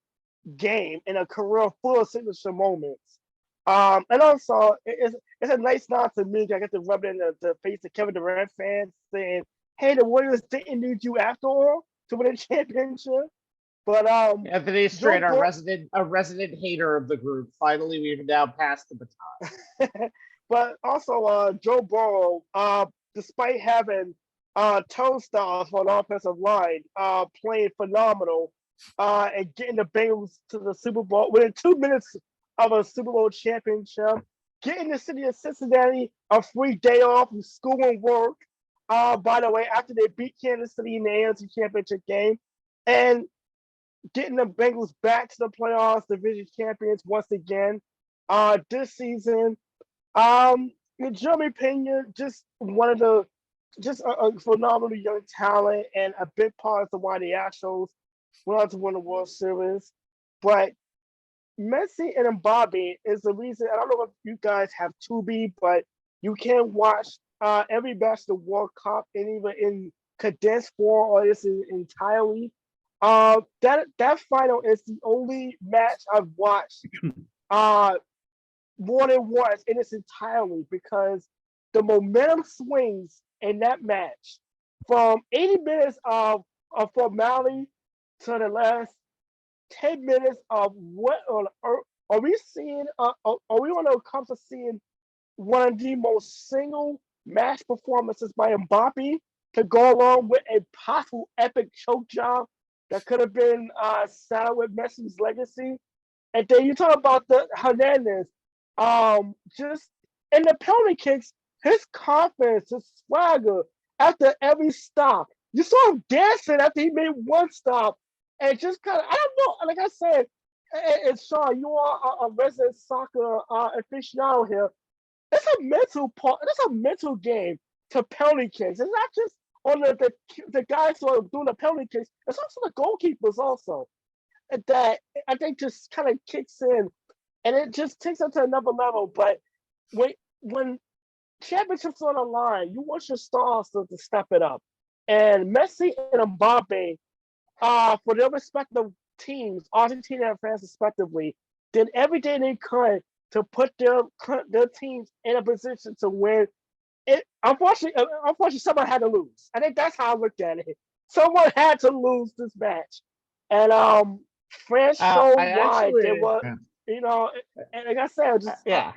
S1: game in a career full of signature moments. And also, it's a nice nod to me. I get to rub it in the face of Kevin Durant fans saying, "Hey, the Warriors didn't need you after all to win a championship." But
S2: Anthony Strait,
S1: Joe
S2: a resident hater of the group. Finally, we've now passed the baton.
S1: but also Joe Burrow, despite having turnstiles for an offensive line, playing phenomenal, and getting the Bengals to the Super Bowl within 2 minutes of a Super Bowl championship, getting the city of Cincinnati a free day off from school and work. By the way, after they beat Kansas City in the AFC Championship game, and getting the Bengals back to the playoffs, division champions once again. This season, Jeremy Pena, just a phenomenal young talent and a big part of why the Astros went on to win the World Series. But Messi and Mbappe is the reason. I don't know if you guys have Tubi, but you can watch every match of the World Cup and even in condensed form or this entirely. That final is the only match I've watched more than once in its entirety because the momentum swings in that match from 80 minutes of formality to the last 10 minutes of what on earth are we seeing? Are we on the cusp of seeing one of the most single match performances by Mbappe to go along with a possible epic choke job that could have been saddled with Messi's legacy? And then you talk about the Hernandez, just in the penalty kicks, his confidence, his swagger after every stop. You saw him dancing after he made one stop, and just kind of, I don't know, like I said, and Sean, you are a resident soccer aficionado here. It's a mental part. It's a mental game to penalty kicks. It's not just on the guys who are doing the penalty kicks. It's also the goalkeepers also. That I think just kind of kicks in, and it just takes it to another level. But when championships on the line, you want your stars to step it up. And Messi and Mbappe, for their respective teams, Argentina and France respectively, did everything they could to put their teams in a position to win. Unfortunately, someone had to lose. I think that's how I looked at it. Someone had to lose this match, and France showed why they were. You know, and like I said, just
S2: I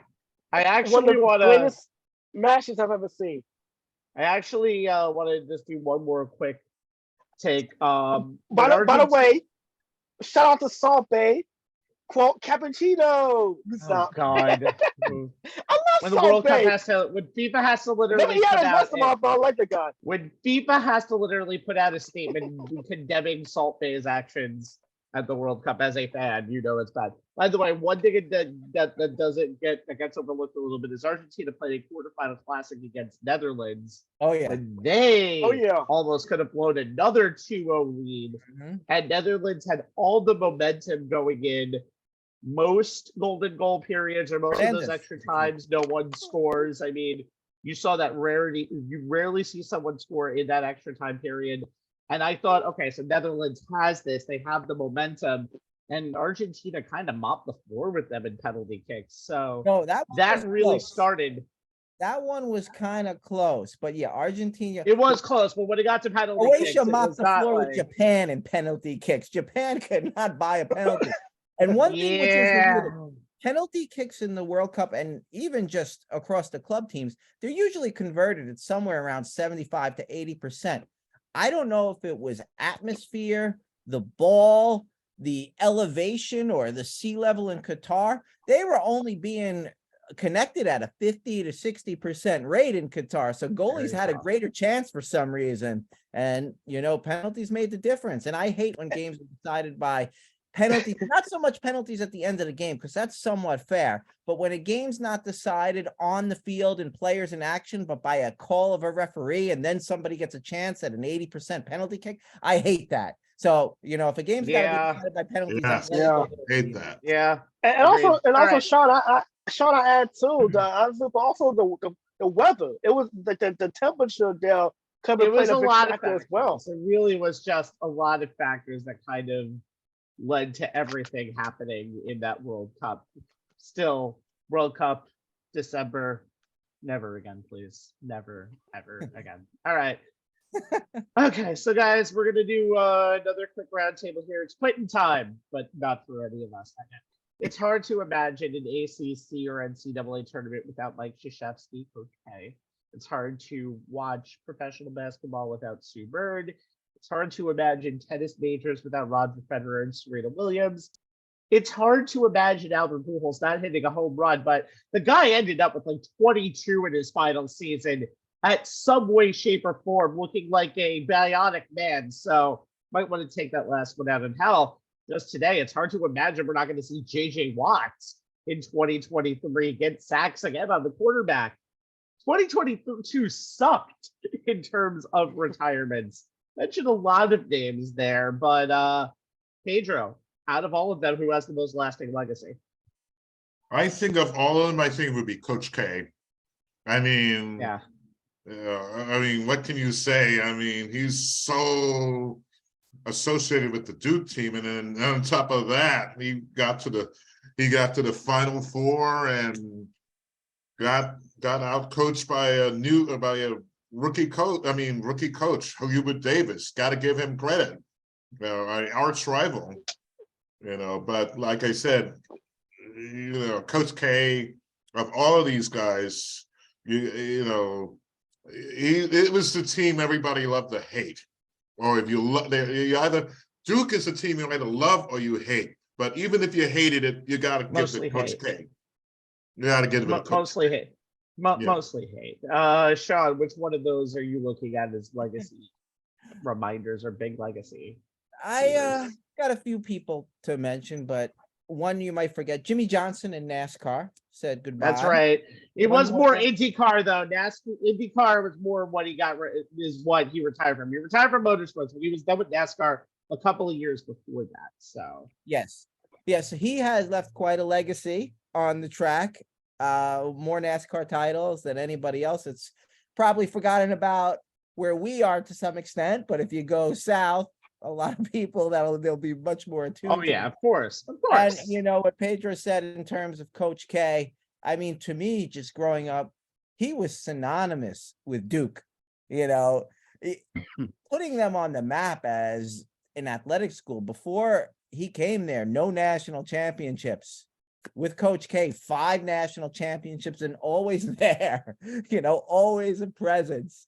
S2: actually
S1: one of the greatest matches I've ever seen.
S2: I actually want to just do one more quick take.
S1: By the way, shout out to Salt Bay. Quote cappuccino.
S2: Oh God!
S1: I love
S2: when the World Cup when FIFA has to literally put out
S1: I like the guy.
S2: When FIFA has to literally put out a statement condemning Salt Bay's actions at the World Cup as a fan, you know it's bad. By the way, one thing that gets overlooked a little bit is Argentina played a quarterfinal classic against Netherlands.
S4: Oh yeah,
S2: and they almost could have blown another 2-0 lead, and Netherlands had all the momentum going in. Most golden goal periods or most of those extra times, no one scores. I mean, you saw that rarity. You rarely see someone score in that extra time period. And I thought, okay, so Netherlands has this. They have the momentum. And Argentina kind of mopped the floor with them in penalty kicks. So
S4: no, that
S2: really started.
S4: That one was kind of close. But yeah, Argentina.
S2: It was close, but when it got to penalty kicks,
S4: Croatia mopped the floor with Japan in penalty kicks. Japan could not buy a penalty. And one thing which is penalty kicks in the World Cup and even just across the club teams, they're usually converted at somewhere around 75 to 80%. I don't know if it was atmosphere the ball, the elevation or the sea level in Qatar, they were only being connected at a 50 to 60% rate in Qatar. So goalies had a greater chance for some reason. And, penalties made the difference. And I hate when games are decided by penalties, not so much penalties at the end of the game, because that's somewhat fair. But when a game's not decided on the field and players in action, but by a call of a referee, and then somebody gets a chance at an 80% penalty kick, I hate that. So, if a game's got to be decided by penalties,
S5: Yes. Hate that.
S2: Yeah.
S1: And
S2: Agreed.
S1: also,
S2: All right.
S1: Sean, I add too. Also the weather. It was the temperature there could have
S2: It was
S1: played
S2: a
S1: a big
S2: lot of
S1: factor
S2: factors.
S1: as well.
S2: It really was just a lot of factors that kind of led to everything happening in that World Cup. Still, World Cup, December, never again, please. Never, ever again. All right. Okay, so guys, we're gonna do another quick roundtable here. It's quitting time, but not for any of us. It's hard to imagine an ACC or NCAA tournament without Mike Krzyzewski, Coach K. It's hard to watch professional basketball without Sue Bird. It's hard to imagine tennis majors without Roger Federer and Serena Williams. It's hard to imagine Albert Pujols not hitting a home run, but the guy ended up with like 22 in his final season at some way, shape, or form, looking like a bionic man. So might want to take that last one out. And hell, just today, it's hard to imagine we're not going to see JJ Watts in 2023 get sacks again on the quarterback. 2022 sucked in terms of retirements. Mentioned a lot of names there, but Pedro, out of all of them, who has the most lasting legacy?
S5: I think of all of them, I think it would be Coach K. I mean,
S2: Yeah.
S5: What can you say? I mean, he's so associated with the Duke team, and then on top of that, he got to the Final Four and got out coached by a rookie coach, Hubert Davis. Got to give him credit. Our arch rival, But like I said, Coach K, of all of these guys, it was the team everybody loved to hate, or if you either Duke is a team you either love or you hate. But even if you hated it, you got to give it Coach K. You got to give it Coach
S2: mostly
S5: K.
S2: hate. Mostly hate. Sean, which one of those are you looking at as legacy reminders or big legacy?
S4: I got a few people to mention, but one you might forget. Jimmy Johnson in NASCAR said goodbye.
S2: That's right. It
S4: One
S2: was
S4: more
S2: more IndyCar though. IndyCar was more what he retired from. He retired from motorsports, but he was done with NASCAR a couple of years before that. So
S4: yes, he has left quite a legacy on the track. More NASCAR titles than anybody else. It's probably forgotten about where we are to some extent, but if you go south, a lot of people they'll be much more attuned.
S2: Oh yeah, of course.
S4: And what Pedro said in terms of Coach K, I mean, to me, just growing up, he was synonymous with Duke. Putting them on the map as an athletic school. Before he came there, no national championships. With Coach K, 5 national championships and always there, always a presence.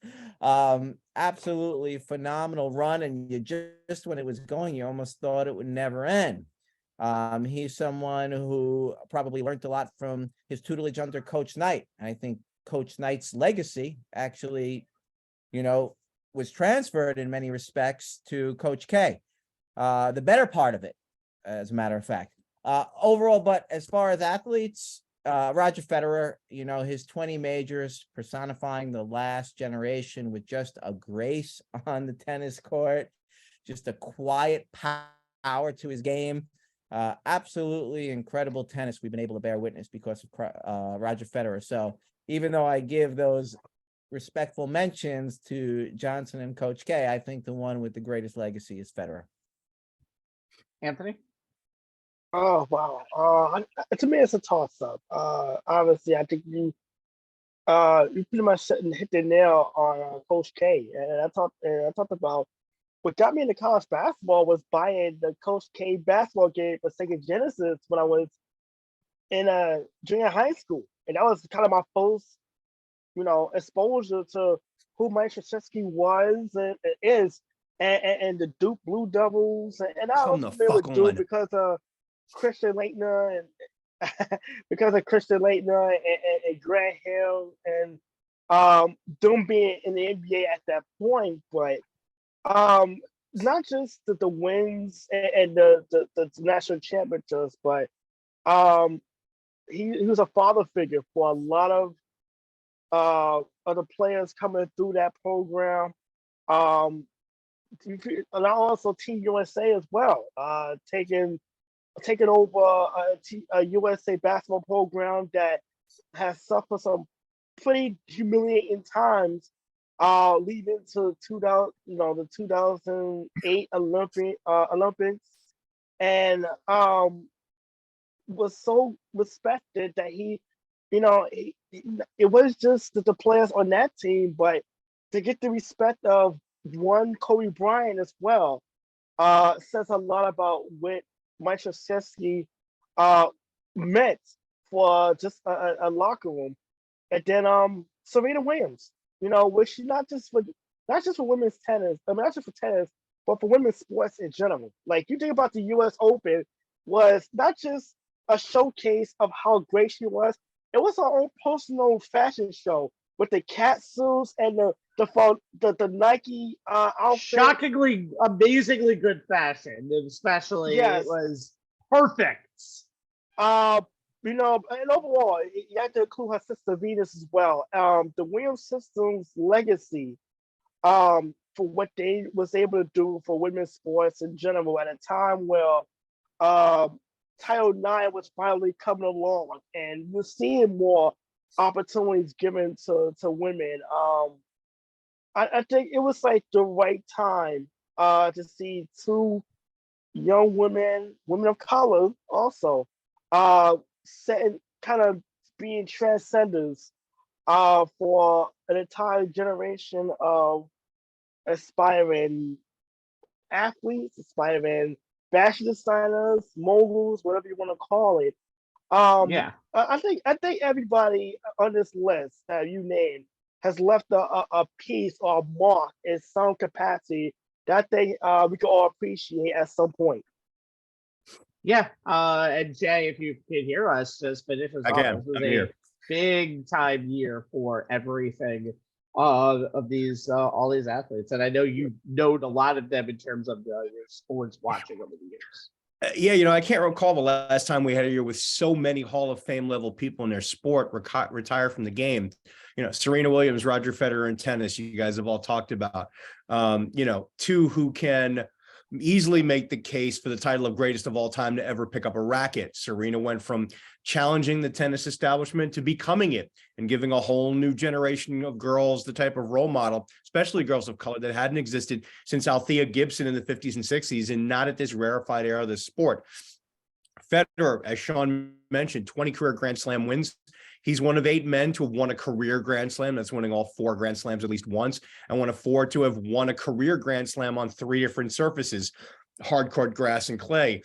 S4: Absolutely phenomenal run. And you just when it was going, you almost thought it would never end. He's someone who probably learned a lot from his tutelage under Coach Knight. I think Coach Knight's legacy actually, was transferred in many respects to Coach K. The better part of it, as a matter of fact. Overall, but as far as athletes, Roger Federer, his 20 majors personifying the last generation with just a grace on the tennis court, just a quiet power to his game. Absolutely incredible tennis we've been able to bear witness because of Roger Federer. So even though I give those respectful mentions to Johnson and Coach K, I think the one with the greatest legacy is Federer.
S2: Anthony?
S1: Oh wow! To me, it's a toss-up. Obviously, I think you pretty much hit the nail on Coach K. And I talked about what got me into college basketball was buying the Coach K basketball game for Sega Genesis when I was in junior high school, and that was kind of my first, exposure to who Mike Krzyzewski was and is. and the Duke Blue Devils, and I
S3: Come
S1: was
S3: the
S1: familiar
S3: fuck
S1: with Duke
S3: on.
S1: because of Christian Laettner and because of Christian Laettner and Grant Hill and them being in the NBA at that point, but not just the wins and the national championships, but he was a father figure for a lot of other players coming through that program. Um, and also Team USA as well, taking over a USA basketball program that has suffered some pretty humiliating times, leading to 2000, the 2008 Olympics, and was so respected that it was just the players on that team, but to get the respect of one Kobe Bryant as well, says a lot about what Mike Krzyzewski meant for just a locker room. And then Serena Williams, which she's not just for women's tennis, I mean not just for tennis, but for women's sports in general. Like you think about the US Open was not just a showcase of how great she was, it was her own personal fashion show with the cat suits and the Nike outfit.
S2: Shockingly, amazingly good fashion, especially
S1: Yes.
S2: It was perfect.
S1: And overall, you have to include her sister Venus as well. The Williams system's legacy, for what they was able to do for women's sports in general at a time where Title IX was finally coming along, and you're seeing more opportunities given to women. I think it was like the right time to see two young women of color also, setting kind of being transcenders for an entire generation of aspiring athletes, aspiring fashion designers, moguls, whatever you want to call it.
S2: Yeah.
S1: I think everybody on this list that you named has left a piece or a mark in some capacity that we can all appreciate at some point.
S2: Yeah. And Jay, if you can hear us, just finish us off. This was a big time year for everything of these all these athletes, and I know you know a lot of them in terms of your sports watching over the years.
S3: Yeah, I can't recall the last time we had a year with so many Hall of Fame level people in their sport retire from the game. Serena Williams, Roger Federer in tennis, you guys have all talked about. Two who can easily make the case for the title of greatest of all time to ever pick up a racket. Serena went from challenging the tennis establishment to becoming it and giving a whole new generation of girls the type of role model, especially girls of color, that hadn't existed since Althea Gibson in the 50s and 60s, and not at this rarefied era of the sport. Federer, as Sean mentioned, 20 career Grand Slam wins. He's one of 8 men to have won a career Grand Slam. That's winning all 4 Grand Slams at least once, and one of 4 to have won a career Grand Slam on 3 different surfaces, hard court, grass, and clay.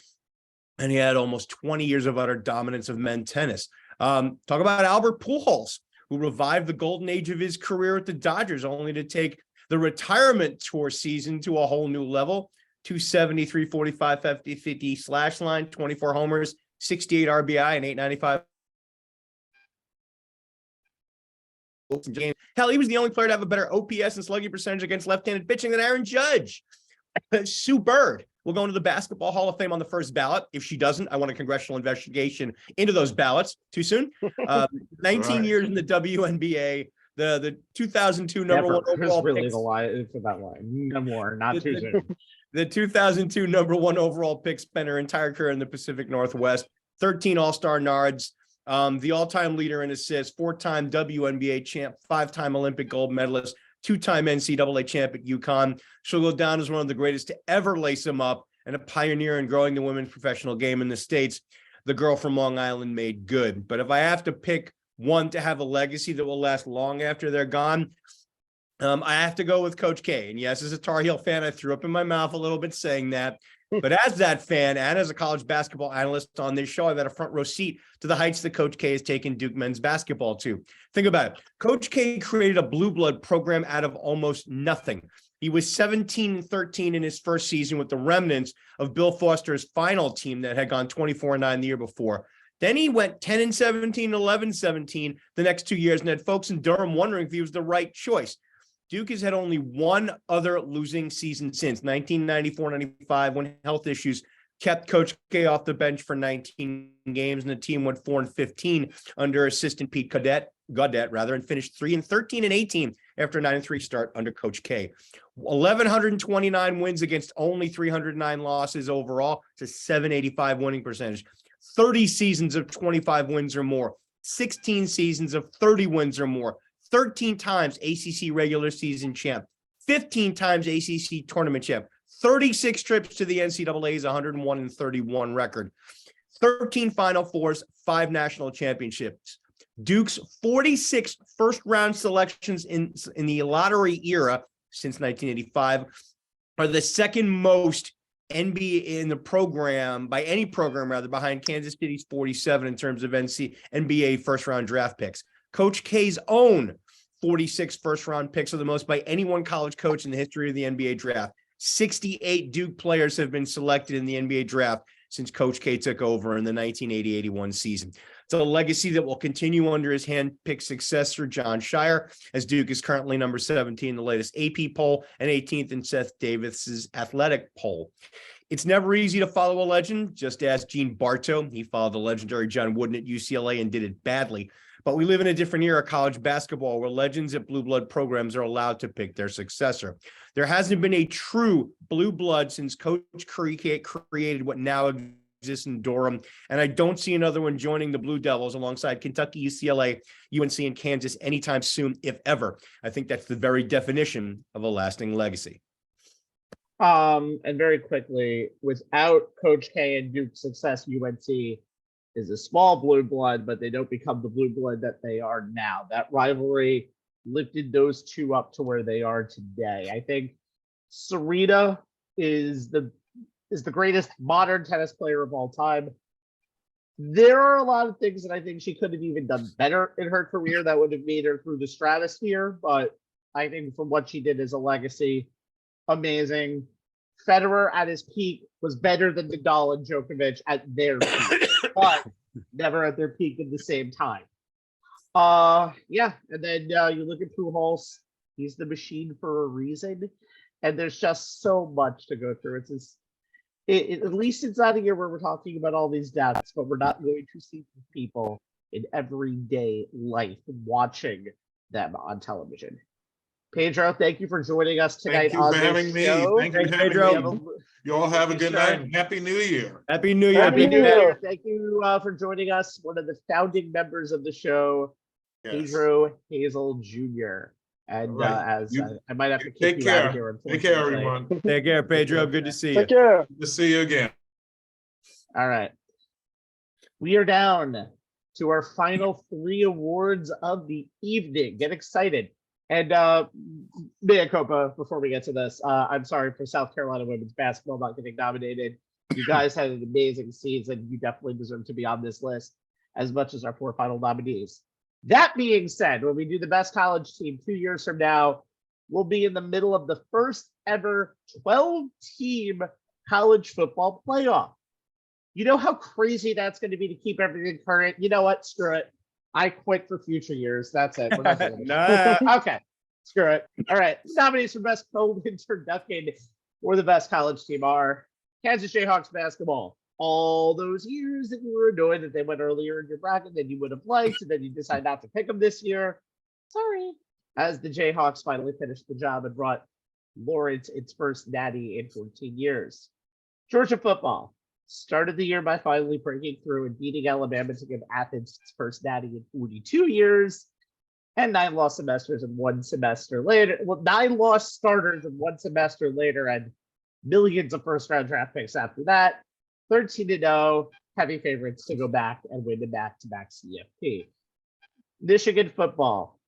S3: And he had almost 20 years of utter dominance of men's tennis. Talk about Albert Pujols, who revived the golden age of his career at the Dodgers, only to take the retirement tour season to a whole new level. 270, 345, 50 slash line, 24 homers, 68 RBI, and 895. Hell, he was the only player to have a better OPS and slugging percentage against left-handed pitching than Aaron Judge. Sue Bird will go into the Basketball Hall of Fame on the first ballot. If she doesn't, I want a congressional investigation into those ballots. Too soon? 19 years in the WNBA. The 2002 number one overall
S2: really
S3: picks.
S2: The lie. It's about lie. No more. Not too soon.
S3: The 2002 number one overall pick spent her entire career in the Pacific Northwest. 13 All-Star Nards. The all-time leader in assists, 4-time WNBA champ, 5-time Olympic gold medalist, 2-time NCAA champ at UConn. She'll go down as one of the greatest to ever lace them up and a pioneer in growing the women's professional game in the States. The girl from Long Island made good. But if I have to pick one to have a legacy that will last long after they're gone, I have to go with Coach K. And yes, as a Tar Heel fan, I threw up in my mouth a little bit saying that. But as that fan and as a college basketball analyst on this show, I've had a front row seat to the heights that Coach K has taken Duke men's basketball to. Think about it. Coach K created a blue blood program out of almost nothing. He was 17-13 in his first season with the remnants of Bill Foster's final team that had gone 24-9 the year before. Then he went 10-17, 11-17 the next 2 years and had folks in Durham wondering if he was the right choice. Duke has had only one other losing season since 1994-95 when health issues kept Coach K off the bench for 19 games, and the team went 4-15 under assistant Pete Gaudet, and finished 3-13 and 18 after a 9-3 start under Coach K. 1,129 wins against only 309 losses overall. It's a 785 winning percentage. 30 seasons of 25 wins or more. 16 seasons of 30 wins or more. 13 times ACC regular season champ, 15 times ACC tournament champ, 36 trips to the NCAA's 101-31 record, 13 Final Fours, 5 national championships. Duke's 46 first-round selections in the lottery era since 1985 are the second most NBA in the program, by any program rather, behind Kansas City's 47 in terms of NBA first-round draft picks. Coach K's own 46 first-round picks are the most by any one college coach in the history of the NBA draft. 68 Duke players have been selected in the NBA draft since Coach K took over in the 1980-81 season. It's a legacy that will continue under his hand-picked successor, John Shire, as Duke is currently number 17 in the latest AP poll and 18th in Seth Davis's athletic poll. It's never easy to follow a legend. Just ask Gene Bartow. He followed the legendary John Wooden at UCLA and did it badly. But we live in a different era of college basketball where legends at blue blood programs are allowed to pick their successor. There hasn't been a true blue blood since Coach created what now exists in Durham, and I don't see another one joining the Blue Devils alongside Kentucky, UCLA, UNC, and Kansas anytime soon, if ever. I think that's the very definition of a lasting legacy.
S2: And very quickly, without Coach K and Duke's success, UNC is a small blue blood, but they don't become the blue blood that they are now. That rivalry lifted those two up to where they are today. I think Serena is the greatest modern tennis player of all time. There are a lot of things that I think she could have even done better in her career that would have made her through the stratosphere, but I think from what she did as a legacy, amazing. Federer at his peak was better than Nadal and Djokovic at their peak, but never at their peak at the same time. Yeah, and then you look at Pujols, he's the machine for a reason, and there's just so much to go through. At least it's not a year where we're talking about all these deaths, but we're not going to see people in everyday life watching them on television. Pedro, thank you for joining us tonight.
S5: Thank you for having me. Thank you for having me. You all have a good night and Happy New Year.
S3: Happy New Year.
S1: Happy New Year.
S2: Thank you for joining us. One of the founding members of the show,
S5: Yes.
S2: Pedro Hazel Jr. And
S5: Right.
S2: I might have to
S5: Take
S2: kick you out of
S5: care.
S2: here.
S5: Take care, everyone.
S3: Take care, Pedro. Good to see you.
S1: Take care.
S5: Good to see you again.
S2: All right. We are down to our final 3 awards of the evening. Get excited. And mea culpa, before we get to this, I'm sorry for South Carolina women's basketball not getting nominated. You guys had an amazing season. You definitely deserve to be on this list as much as our 4 final nominees. That being said, when we do the best college team 2 years from now, we'll be in the middle of the first ever 12-team college football playoff. You know how crazy that's going to be to keep everything current? You know what? Screw it. I quit for future years. That's it. We're not doing it.
S3: Nah.
S2: Okay. Screw it. All right. Nominees for best co-winter decade or the best college team are Kansas Jayhawks basketball. All those years that you were annoyed that they went earlier in your bracket than you would have liked, and then you decide not to pick them this year. Sorry. As the Jayhawks finally finished the job and brought Lawrence its first natty in 14 years. Georgia football started the year by finally breaking through and beating Alabama to give Athens its first natty in 42 years. And 9 lost semesters in 1 semester later. Well, 9 lost starters in 1 semester later, and millions of first-round draft picks after that. 13-0, heavy favorites to go back and win the back-to-back CFP. Michigan football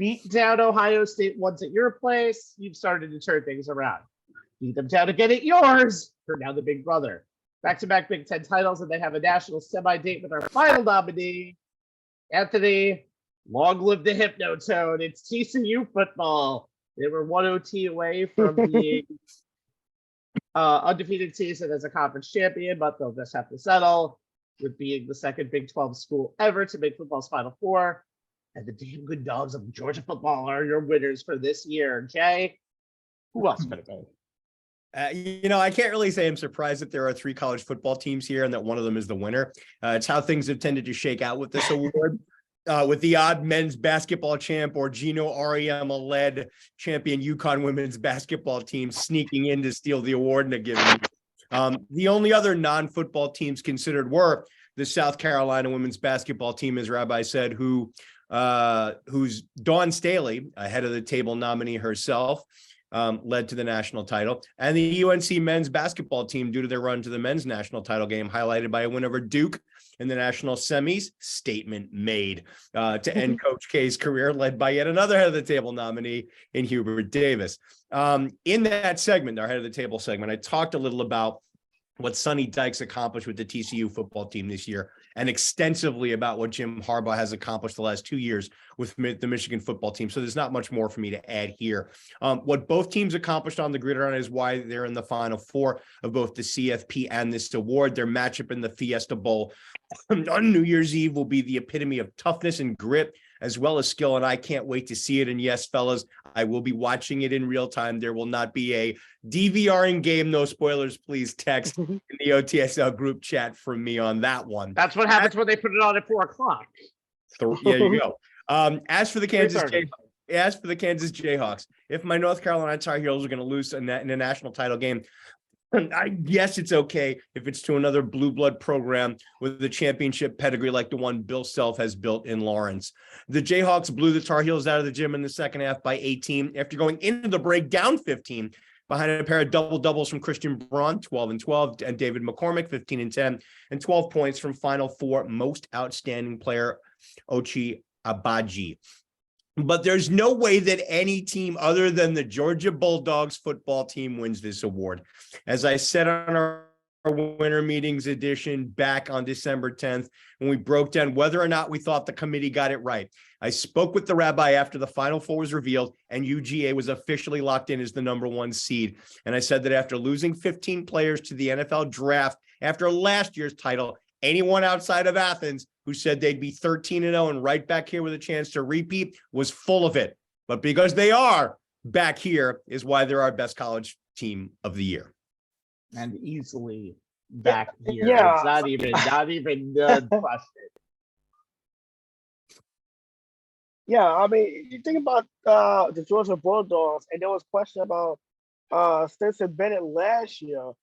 S2: beat down Ohio State once at your place, you've started to turn things around. Beat them down again at yours, you're now the big brother. Back-to-back Big Ten titles, and they have a national semi-date with our final nominee, Anthony. Long live the Hypnotone. It's TCU football. They were one OT away from being undefeated season as a conference champion, but they'll just have to settle with being the second Big 12 school ever to make football's Final Four. And the damn good dogs of Georgia football are your winners for this year. Jay, who else could it be?
S3: I can't really say I'm surprised that there are 3 college football teams here and that one of them is the winner. It's how things have tended to shake out with this award. With the odd men's basketball champ or Gino Auriemma-led champion UConn women's basketball team sneaking in to steal the award in a given year. The only other non-football teams considered were the South Carolina women's basketball team, as Rabbi said, who's Dawn Staley, ahead of the table nominee herself, led to the national title, and the UNC men's basketball team due to their run to the men's national title game, highlighted by a win over Duke in the national semis. Statement made to end Coach K's career, led by yet another head of the table nominee in Hubert Davis. In that segment, our head of the table segment, I talked a little about what Sonny Dykes accomplished with the TCU football team this year, and extensively about what Jim Harbaugh has accomplished the last 2 years with the Michigan football team. So there's not much more for me to add here. What both teams accomplished on the gridiron is why they're in the Final Four of both the CFP and this award. Their matchup in the Fiesta Bowl on New Year's Eve will be the epitome of toughness and grit, as well as skill, and I can't wait to see it. And yes, fellas, I will be watching it in real time. There will not be a DVRing game, no spoilers, please text in the OTSL group chat from me on that one.
S2: That's what happens when they put it on at 4:00.
S3: Yeah, you go. As for the Kansas Jayhawks, if my North Carolina Tar Heels are going to lose in a national title game, I guess it's okay if it's to another blue blood program with the championship pedigree like the one Bill Self has built in Lawrence. The Jayhawks blew the Tar Heels out of the gym in the second half by 18 after going into the break down 15 behind a pair of double-doubles from Christian Braun, 12 and 12, and David McCormick, 15 and 10, and 12 points from Final Four most outstanding player Ochi Abaji. But there's no way that any team other than the Georgia Bulldogs football team wins this award. As I said on our winter meetings edition back on December 10th, when we broke down whether or not we thought the committee got it right, I spoke with the rabbi after the Final Four was revealed and UGA was officially locked in as the number 1 seed. And I said that after losing 15 players to the NFL draft after last year's title, anyone outside of Athens who said they'd be 13-0 and right back here with a chance to repeat was full of it. But because they are back here is why they're our best college team of the year.
S2: And easily back here.
S1: Yeah.
S2: It's not even question.
S1: Yeah, I mean, you think about the Georgia Bulldogs, and there was question about Stetson Bennett last year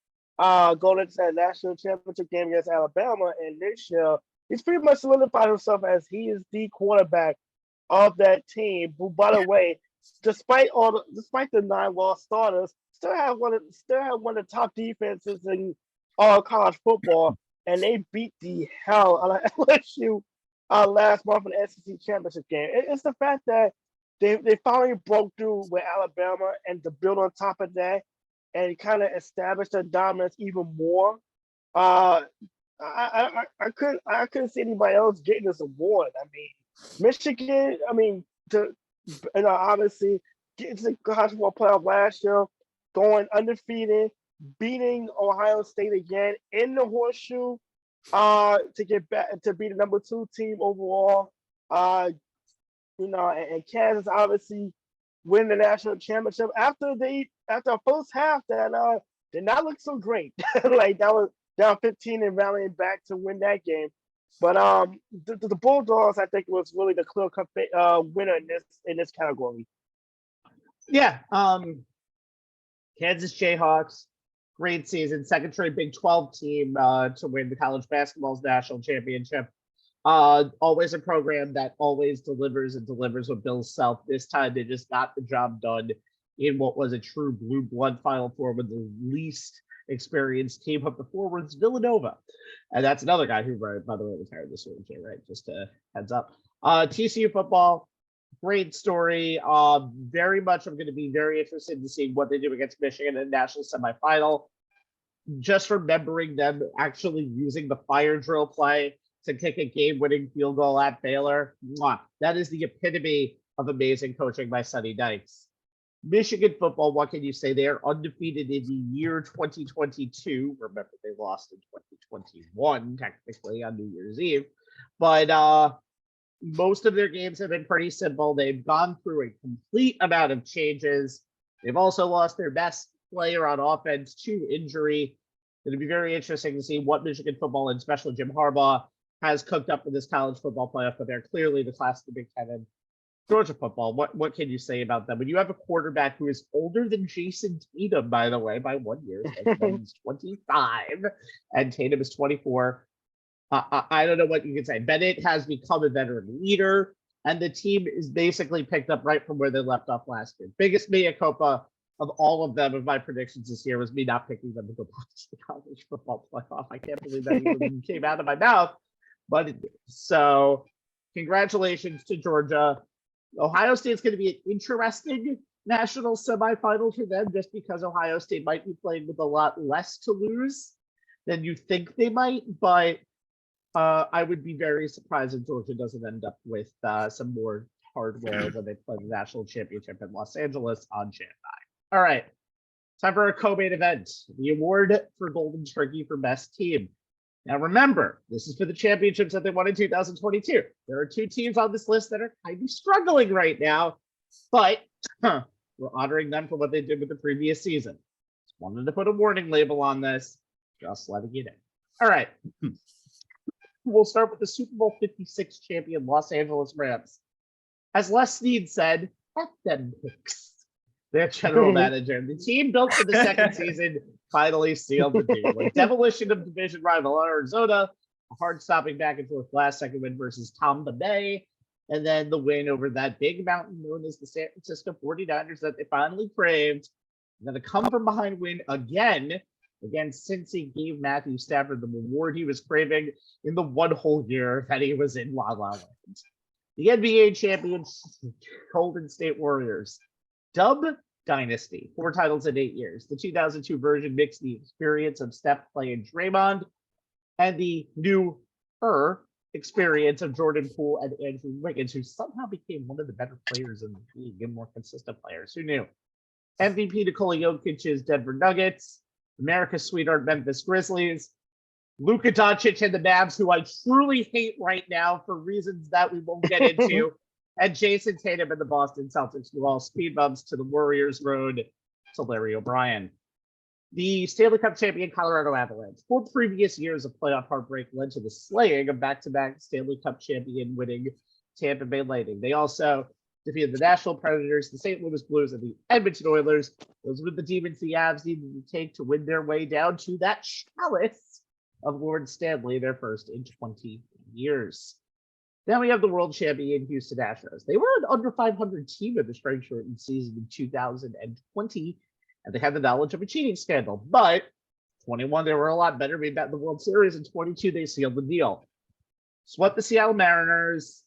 S1: going into that national championship game against Alabama, and this year he's pretty much solidified himself as he is the quarterback of that team. Who, by the way, despite the 9 lost starters, still have one of the top defenses in all college football, and they beat the hell out of LSU last month in the SEC championship game. It's the fact that they finally broke through with Alabama, and to build on top of that and kind of establish their dominance even more. I couldn't see anybody else getting this award. I mean, Michigan. I mean, obviously getting to the college football playoff last year, going undefeated, beating Ohio State again in the horseshoe to get back to be the number 2 team overall. And Kansas obviously win the national championship after a first half that did not look so great. Like that was down 15 and rallying back to win that game. But the Bulldogs, I think, was really the clear winner in this category.
S2: Yeah. Kansas Jayhawks, great season, second straight Big 12 team to win the college basketball's national championship. Always a program that always delivers with Bill Self. This time they just got the job done in what was a true blue blood Final Four with the least experienced team up the forwards, Villanova. And that's another guy who, by the way, retired this year, right? Just a heads up. TCU football, Great story. Very much. I'm going to be very interested to see what they do against Michigan in the national semifinal. Just remembering them actually using the fire drill play to kick a game-winning field goal at Baylor. Mwah. That is the epitome of amazing coaching by Sonny Dykes. Michigan football, what can you say? They are undefeated in the year 2022. Remember, they lost in 2021, technically, on New Year's Eve. But most of their games have been pretty simple. They've gone through a complete amount of changes. They've also lost their best player on offense to injury. It'll be very interesting to see what Michigan football and especially Jim Harbaugh has cooked up for this college football playoff, but they're clearly the class of the Big Ten. And Georgia football, what can you say about them? When you have a quarterback who is older than Jason Tatum, by the way, by 1 year, he's 25, and Tatum is 24. I don't know what you can say. Bennett has become a veteran leader, and the team is basically picked up right from where they left off last year. Biggest mea culpa of all of them of my predictions this year was me not picking them to go back to the college football playoff. I can't believe that even came out of my mouth. But so congratulations to Georgia. Ohio State's going to be an interesting national semifinal for them just because Ohio State might be playing with a lot less to lose than you think they might. But I would be very surprised if Georgia doesn't end up with some more hardware when they play the national championship in Los Angeles on Jan 9. All right, time for a co-main event, the award for Golden Turkey for best team. Now remember, this is for the championships that they won in 2022. There are two teams on this list that are kind of struggling right now, but we're honoring them for what they did with the previous season. Just wanted to put a warning label on this, just letting you know. All right. We'll start with the Super Bowl 56 champion Los Angeles Rams. As Les Snead said, F them picks. Their general manager. The team built for the second season finally sealed the deal. A demolition of division rival Arizona, a hard stopping back and forth last second win versus Tampa Bay, and then the win over that big mountain known as the San Francisco 49ers that they finally craved. And then a come from behind win again against Cincy gave Matthew Stafford the reward he was craving in the one whole year that he was in La La Land. The NBA champions, Golden State Warriors. Dub Dynasty, 4 titles in 8 years. The 2002 version mixed the experience of Steph, Clay, and Draymond, and the new experience of Jordan Poole and Andrew Wiggins, who somehow became one of the better players in the league and more consistent players. Who knew? MVP Nikola Jokic's Denver Nuggets, America's sweetheart Memphis Grizzlies, Luka Doncic and the Mavs, who I truly hate right now for reasons that we won't get into, and Jason Tatum and the Boston Celtics, who all speed bumps to the Warriors road to Larry O'Brien. The Stanley Cup champion Colorado Avalanche. 4 previous years of playoff heartbreak led to the slaying of back-to-back Stanley Cup champion winning Tampa Bay Lightning. They also defeated the Nashville Predators, the St. Louis Blues, and the Edmonton Oilers. Those were the demons the Avs needed to take to win their way down to that chalice of Lord Stanley, their first in 20 years. Then we have the world champion Houston Astros. They were an under 500 team in the strike shortened season in 2020, and they had the knowledge of a cheating scandal. But 21, they were a lot better. We bet the World Series. In 22, they sealed the deal. Swept the Seattle Mariners,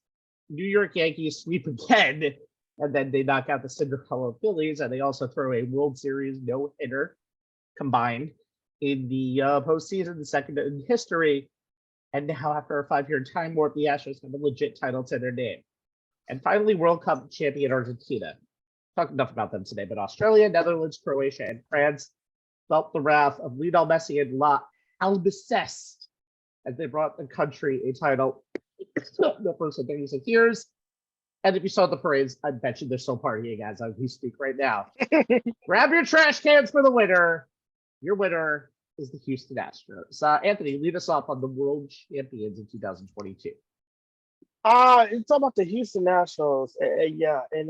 S2: New York Yankees sweep again, and then they knock out the Cinderella Phillies, and they also throw a World Series no-hitter combined in the postseason, the second in history. And now, after a 5-year time warp, the Astros have a legit title to their name. And finally, World Cup champion Argentina. Talked enough about them today, but Australia, Netherlands, Croatia, and France felt the wrath of Lionel Messi and La Albacete as they brought the country a title the first in 36 years. And if you saw the parades, I bet you they're still partying as we speak right now. Grab your trash cans for the winner. Your winner is the Houston Astros. Anthony, lead us off on the world champions in 2022.
S1: It's all about the Houston Nationals. Yeah, in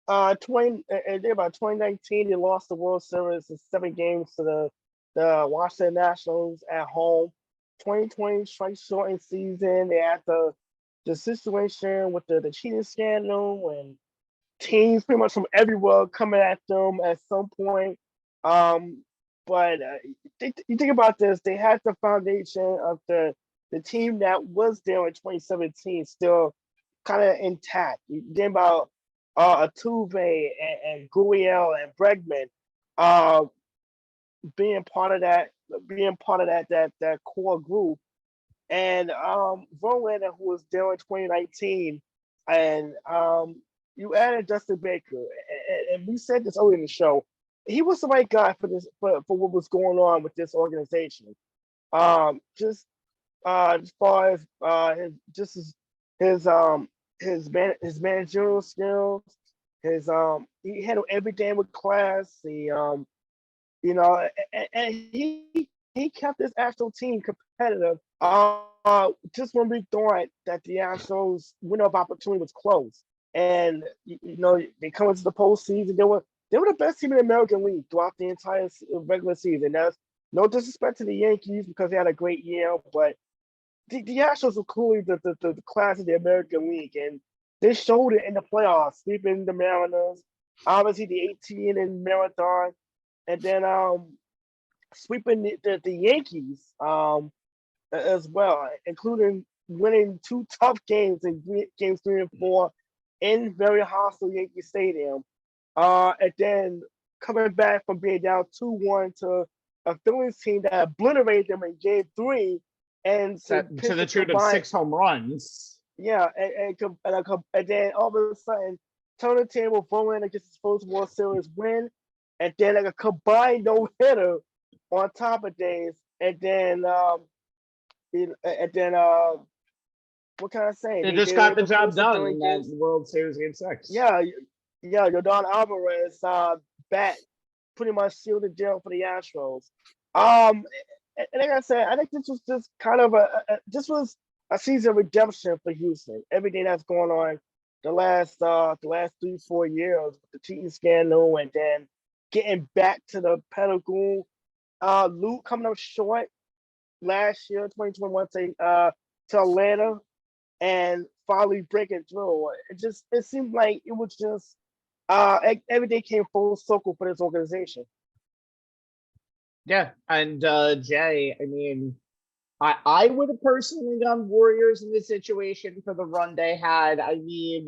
S1: 2019, they lost the World Series in 7 games to the Washington Nationals at home. 2020 strike shortened season. They had the situation with the cheating scandal and teams pretty much from everywhere coming at them at some point. But you think about this, they had the foundation of the team that was there in 2017 still kind of intact. You think about Altuve and Gurriel and Bregman being part of that core group, and Verlander, who was there in 2019, and you added Dustin Baker, and we said this earlier in the show. He was the right guy for this for what was going on with this organization. Just as far as his managerial skills, he handled every game with class. And he kept this Astros team competitive. Just when we thought that the Astros window of opportunity was closed, and they come into the postseason, they were the best team in the American League throughout the entire regular season. That's no disrespect to the Yankees because they had a great year, but the Astros were clearly the class of the American League, and they showed it in the playoffs, sweeping the Mariners, obviously the 18-inning marathon, and then sweeping the Yankees as well, including winning 2 tough games in games 3 and 4 in very hostile Yankee Stadium, and then coming back from being down 2-1 to a Phillies team that obliterated them in Game 3, and
S2: to the tune of 6 home runs.
S1: Yeah, and then all of a sudden, turn the table, Verlander gets his first World Series win, and then like a combined no-hitter on top of days, and then what can I say?
S2: They just got the job done in that World Series Game 6.
S1: Yeah, Yordan Alvarez bat pretty much sealed the deal for the Astros. And like I said, I think this was just kind of a season of redemption for Houston. Everything that's going on the last 3-4 years with the cheating scandal, and then getting back to the Pedro, Luke coming up short last year, 2021, to Atlanta, and finally breaking through. It seemed like it was just everything came full circle for this organization.
S2: Yeah, and Jay, I mean, I would have personally gone Warriors in this situation for the run they had. I mean,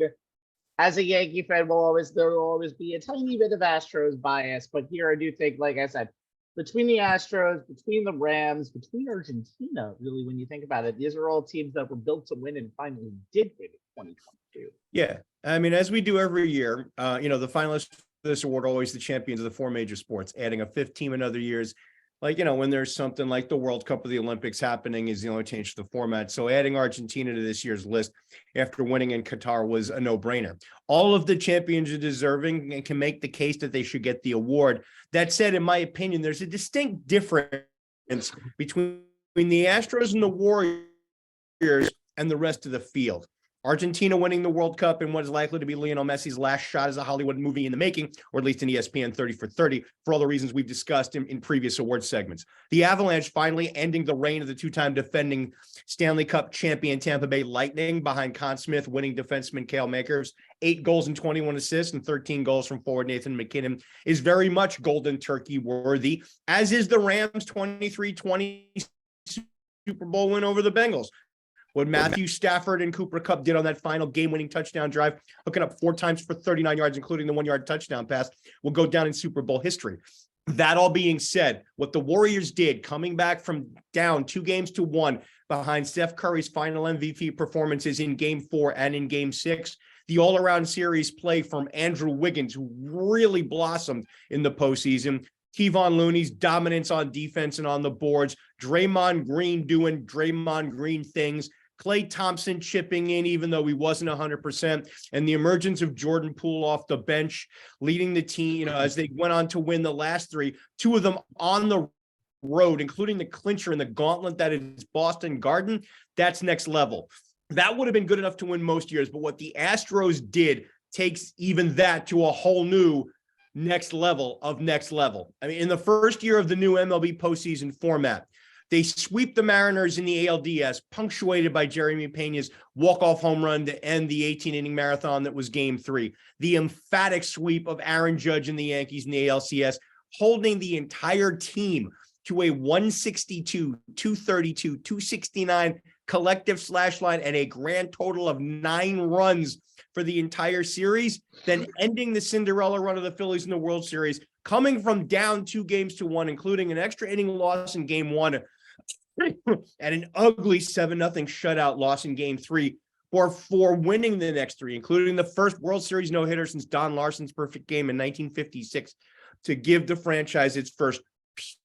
S2: as a Yankee fan, there will always be a tiny bit of Astros bias, but here I do think, like I said, between the Astros, between the Rams, between Argentina, really, when you think about it, these are all teams that were built to win and finally did win in 2022.
S3: Yeah, I mean, as we do every year, the finalists for this award are always the champions of the 4 major sports. Adding a 5th team in other years, like, when there's something like the World Cup or the Olympics happening, is the only change to the format. So adding Argentina to this year's list after winning in Qatar was a no-brainer. All of the champions are deserving and can make the case that they should get the award. That said, in my opinion, there's a distinct difference between the Astros and the Warriors and the rest of the field. Argentina winning the World Cup in what is likely to be Lionel Messi's last shot as a Hollywood movie in the making, or at least an ESPN 30 for 30, for all the reasons we've discussed in previous award segments. The Avalanche finally ending the reign of the 2-time defending Stanley Cup champion Tampa Bay Lightning behind Conn Smith winning defenseman Cale Makers. 8 goals and 21 assists and 13 goals from forward Nathan McKinnon is very much Golden Turkey worthy, as is the Rams' 23-20 Super Bowl win over the Bengals. What Matthew Stafford and Cooper Kupp did on that final game-winning touchdown drive, hooking up 4 times for 39 yards, including the 1-yard touchdown pass, will go down in Super Bowl history. That all being said, what the Warriors did, coming back from down 2-1 behind Steph Curry's final MVP performances in Game 4 and in Game 6, the all-around series play from Andrew Wiggins, who really blossomed in the postseason, Kevon Looney's dominance on defense and on the boards, Draymond Green doing Draymond Green things, Klay Thompson chipping in even though he wasn't 100%, and the emergence of Jordan Poole off the bench, leading the team, as they went on to win the last 3, 2 of them on the road, including the clincher in the gauntlet that is Boston Garden. That's next level. That would have been good enough to win most years, but what the Astros did takes even that to a whole new next level of next level. I mean, in the first year of the new MLB postseason format, they sweep the Mariners in the ALDS, punctuated by Jeremy Pena's walk-off home run to end the 18-inning marathon that was Game 3. The emphatic sweep of Aaron Judge and the Yankees in the ALCS, holding the entire team to a 162, 232, 269 collective slash line and a grand total of 9 runs for the entire series, then ending the Cinderella run of the Phillies in the World Series, coming from down 2-1, including an extra inning loss in game 1 and an ugly 7-0 shutout loss in game 3 for winning the next 3, including the first World Series no-hitter since Don Larson's perfect game in 1956 to give the franchise its first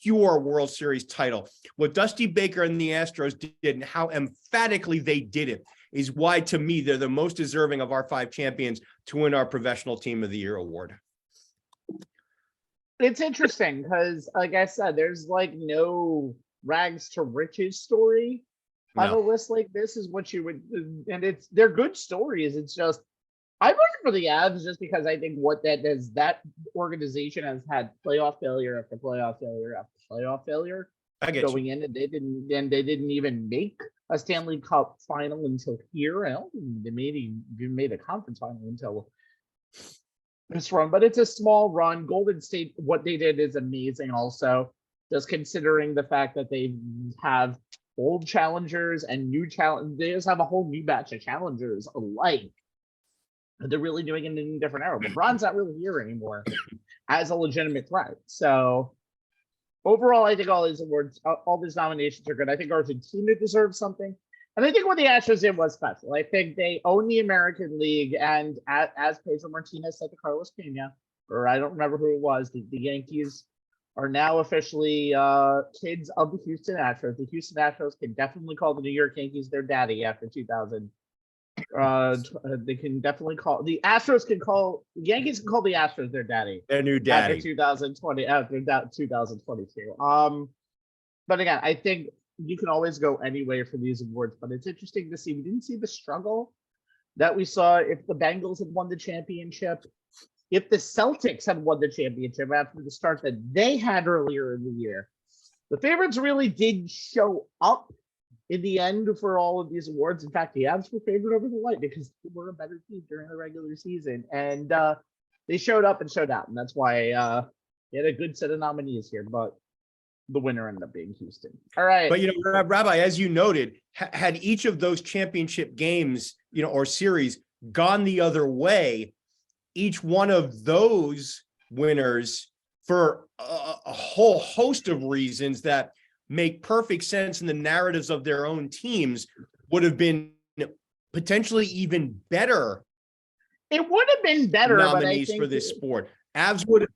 S3: pure World Series title. What Dusty Baker and the Astros did and how emphatically they did it is why, to me, they're the most deserving of our 5 champions to win our Professional Team of the Year award.
S2: It's interesting because, like I said, there's like no rags to riches story on a list like this. Is what you would, and they're good stories. It's just I'm voting for the Avs just because I think what that is, that organization has had playoff failure after playoff failure after playoff failure.
S3: I get
S2: going in, and they didn't even make a Stanley Cup final until here. I don't think they made a conference final until this run, but it's a small run. Golden State, what they did is amazing. Also, just considering the fact that they have old challengers and new challenge, they just have a whole new batch of challengers alike. They're really doing it in a different era. LeBron's not really here anymore as a legitimate threat. So overall, I think all these awards, all these nominations are good. I think Argentina deserves something. And I think what the Astros did was special. I think they own the American League. And as Pedro Martinez said to Carlos Pena, or I don't remember who it was, the Yankees are now officially kids of the Houston Astros. The Houston Astros can definitely call the New York Yankees their daddy after 2000. They can definitely call the Yankees can call the Astros their daddy.
S3: Their new daddy.
S2: After 2020, after 2022. But again, I think you can always go anywhere for these awards, but it's interesting to see. We didn't see the struggle that we saw if the Bengals had won the championship, if the Celtics had won the championship after the start that they had earlier in the year. The favorites really did show up in the end for all of these awards. In fact, the Avs were favored over the Light because they were a better team during the regular season. And they showed up and showed out. And that's why they had a good set of nominees here. But the winner ended up being Houston. All right.
S3: But, Rabbi, as you noted, had each of those championship games, or series gone the other way, each one of those winners, for a whole host of reasons that make perfect sense in the narratives of their own teams, would have been potentially even better.
S2: It would have been better
S3: nominees for this sport. Avs would have,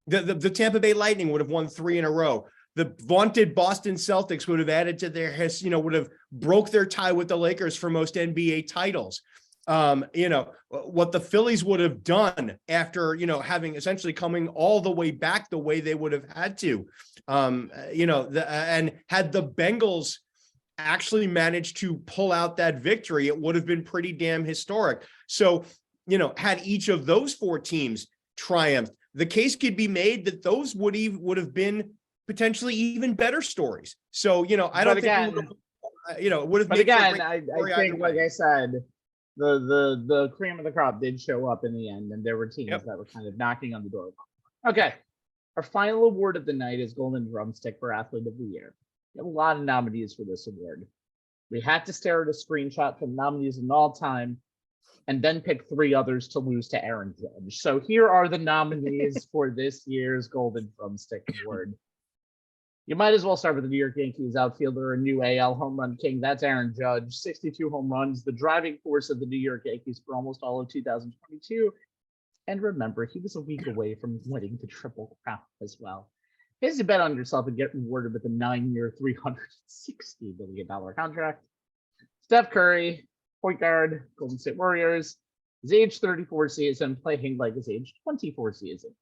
S3: the Tampa Bay Lightning would have won 3 in a row. The vaunted Boston Celtics would have added to their, would have broke their tie with the Lakers for most NBA titles. What the Phillies would have done after, having essentially coming all the way back the way they would have had to, and had the Bengals actually managed to pull out that victory, it would have been pretty damn historic. So, had each of those 4 teams triumphed, the case could be made that those would have been potentially even better stories. So, I don't think, it would have made.
S2: But again, I think, like I said, the cream of the crop did show up in the end, and there were teams that were kind of knocking on the door. Okay, our final award of the night is Golden Drumstick for Athlete of the Year. We have a lot of nominees for this award. We had to stare at a screenshot from nominees in all time, and then pick 3 others to lose to Aaron Judge. So here are the nominees for this year's Golden Drumstick Award. You might as well start with the New York Yankees outfielder and new AL home run king. That's Aaron Judge, 62 home runs, the driving force of the New York Yankees for almost all of 2022. And remember, he was a week away from winning the Triple Crown as well. Here's a bet on yourself and get rewarded with a 9-year, $360 million contract. Steph Curry, point guard, Golden State Warriors, his age 34 season, playing like his age 24 season.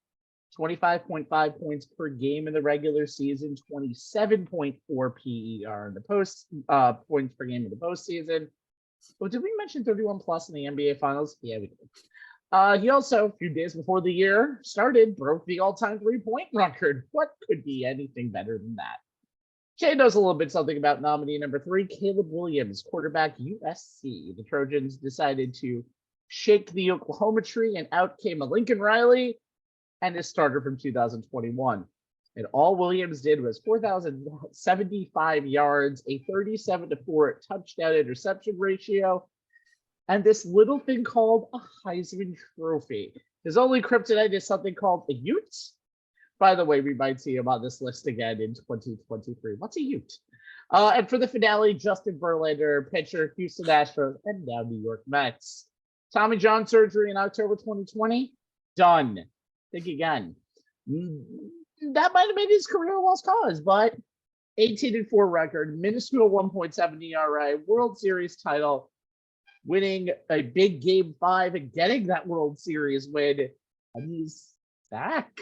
S2: 25.5 points per game in the regular season, 27.4 PER in the points per game in the postseason. Oh, did we mention 31 plus in the NBA Finals? Yeah, we did. He also, a few days before the year started, broke the all-time 3-point record. What could be anything better than that? Jay knows a little bit something about nominee number 3, Caleb Williams, quarterback USC. The Trojans decided to shake the Oklahoma tree, and out came a Lincoln Riley and his starter from 2021. And all Williams did was 4,075 yards, a 37-4 touchdown interception ratio, and this little thing called a Heisman Trophy. His only kryptonite is something called a Ute. By the way, we might see him on this list again in 2023. What's a Ute? And for the finale, Justin Verlander, pitcher, Houston Astros, and now New York Mets. Tommy John surgery in October 2020, done. Think again. That might have made his career a lost cause, but 18-4 record, minuscule 1.7 ERA, World Series title, winning a big Game 5 and getting that World Series win, and he's back.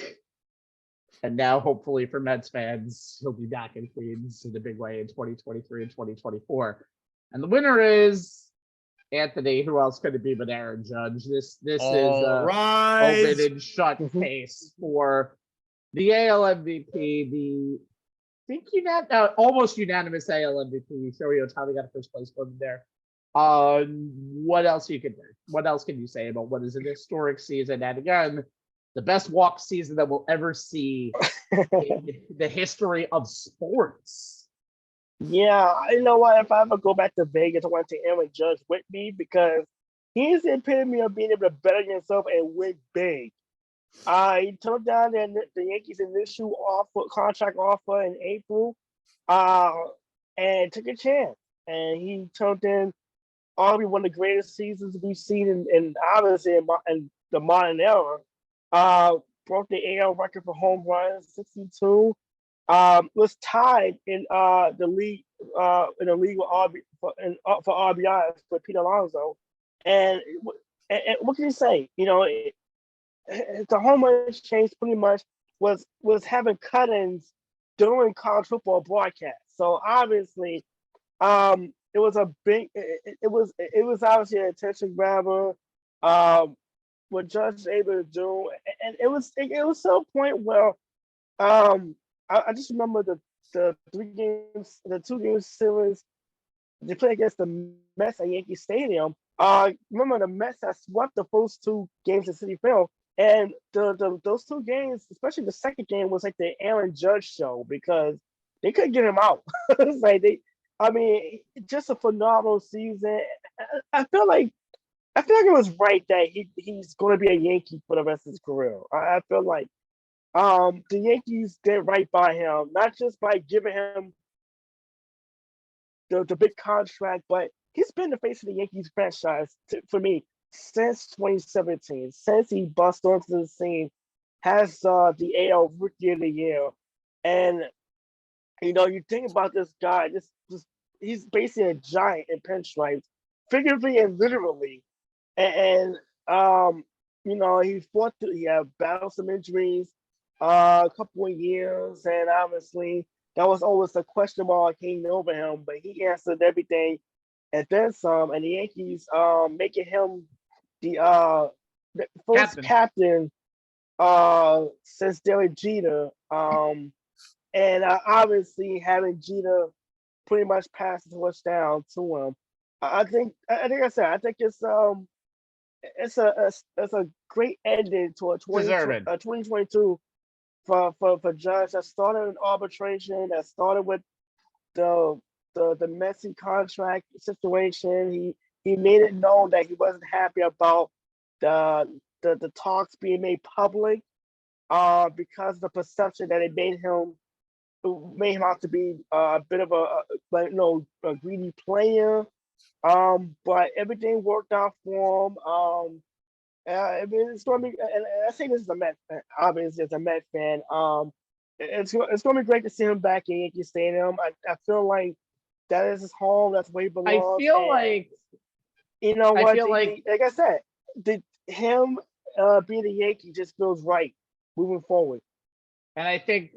S2: And now, hopefully, for Mets fans, he'll be back in Queens in a big way in 2023 and 2024. And the winner is Anthony. Who else could it be but Aaron Judge? This is a open and shut case for the AL MVP, the almost unanimous AL MVP. Shohei Ohtani got a first place vote there. What else you can do? What else can you say about what is an historic season? And again, the best walk season that we'll ever see in the history of sports.
S1: Yeah, you know what? If I ever go back to Vegas, I want to take Aaron Judge with me because he's the epitome of being able to better yourself and win big. He turned down the Yankees' initial contract offer in April, and took a chance. And he turned in arguably one of the greatest seasons we've seen in obviously in the modern era. Broke the AL record for home runs, 62. Was tied in the league with for RBIs for Pete Alonso. And what can you say? You know, the home run change pretty much was having cut-ins during college football broadcasts. So obviously, it was a big. It was obviously an attention grabber. What Judge was able to do, and it was to a point where, I just remember the 2-game series they played against the Mets at Yankee Stadium. Remember the Mets had swept the first 2 games in Citi Field, and those 2 games, especially the second game, was like the Aaron Judge show because they couldn't get him out. It's like just a phenomenal season. I feel like it was right that he's going to be a Yankee for the rest of his career. I feel like the Yankees did right by him, not just by giving him the big contract, but he's been the face of the Yankees franchise for me since 2017. Since he bust onto the scene, has the AL Rookie of the Year, and you think about this guy, he's basically a giant in pinstripes, figuratively and literally. And he had battled some injuries a couple of years, and obviously that was always a question mark hanging over him, but he answered everything and then some, and the Yankees making him the first captain since Derek Jeter, and obviously having Jeter pretty much pass the torch down to him. I think it's a great ending to a 2022 for Judge. That started in arbitration. That started with the messy contract situation. He made it known that he wasn't happy about the talks being made public because of the perception that it made him out to be a bit of a greedy player. But everything worked out for him. It's going to be, and I say this as a Met fan, obviously as a Met fan. It's going to be great to see him back in Yankee Stadium. I feel like that is his home. That's where he belongs. Like I said, him being a Yankee just feels right moving forward.
S2: And I think,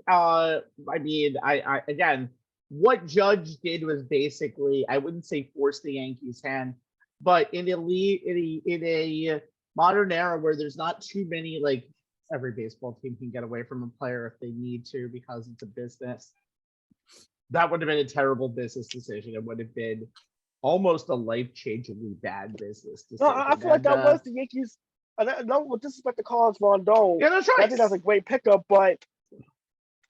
S2: again, what Judge did was basically, I wouldn't say force the Yankees' hand, but in a modern era where there's not too many, like every baseball team can get away from a player if they need to because it's a business. That would have been a terrible business decision. It would have been almost a life-changingly bad business decision.
S1: No, I feel like that was the Yankees. No, with disrespect to Carlos Rondon.
S2: Yeah, that's right.
S1: I think that's a great pickup, but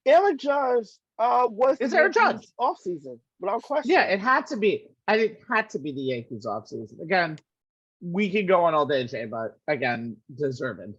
S1: Aaron Judge was
S2: It's
S1: the
S2: Aaron
S1: Yankees
S2: Judge.
S1: offseason, without question.
S2: Yeah, it had to be. It had to be the Yankees offseason. Again, we could go on all day, Jay, but again, deserving.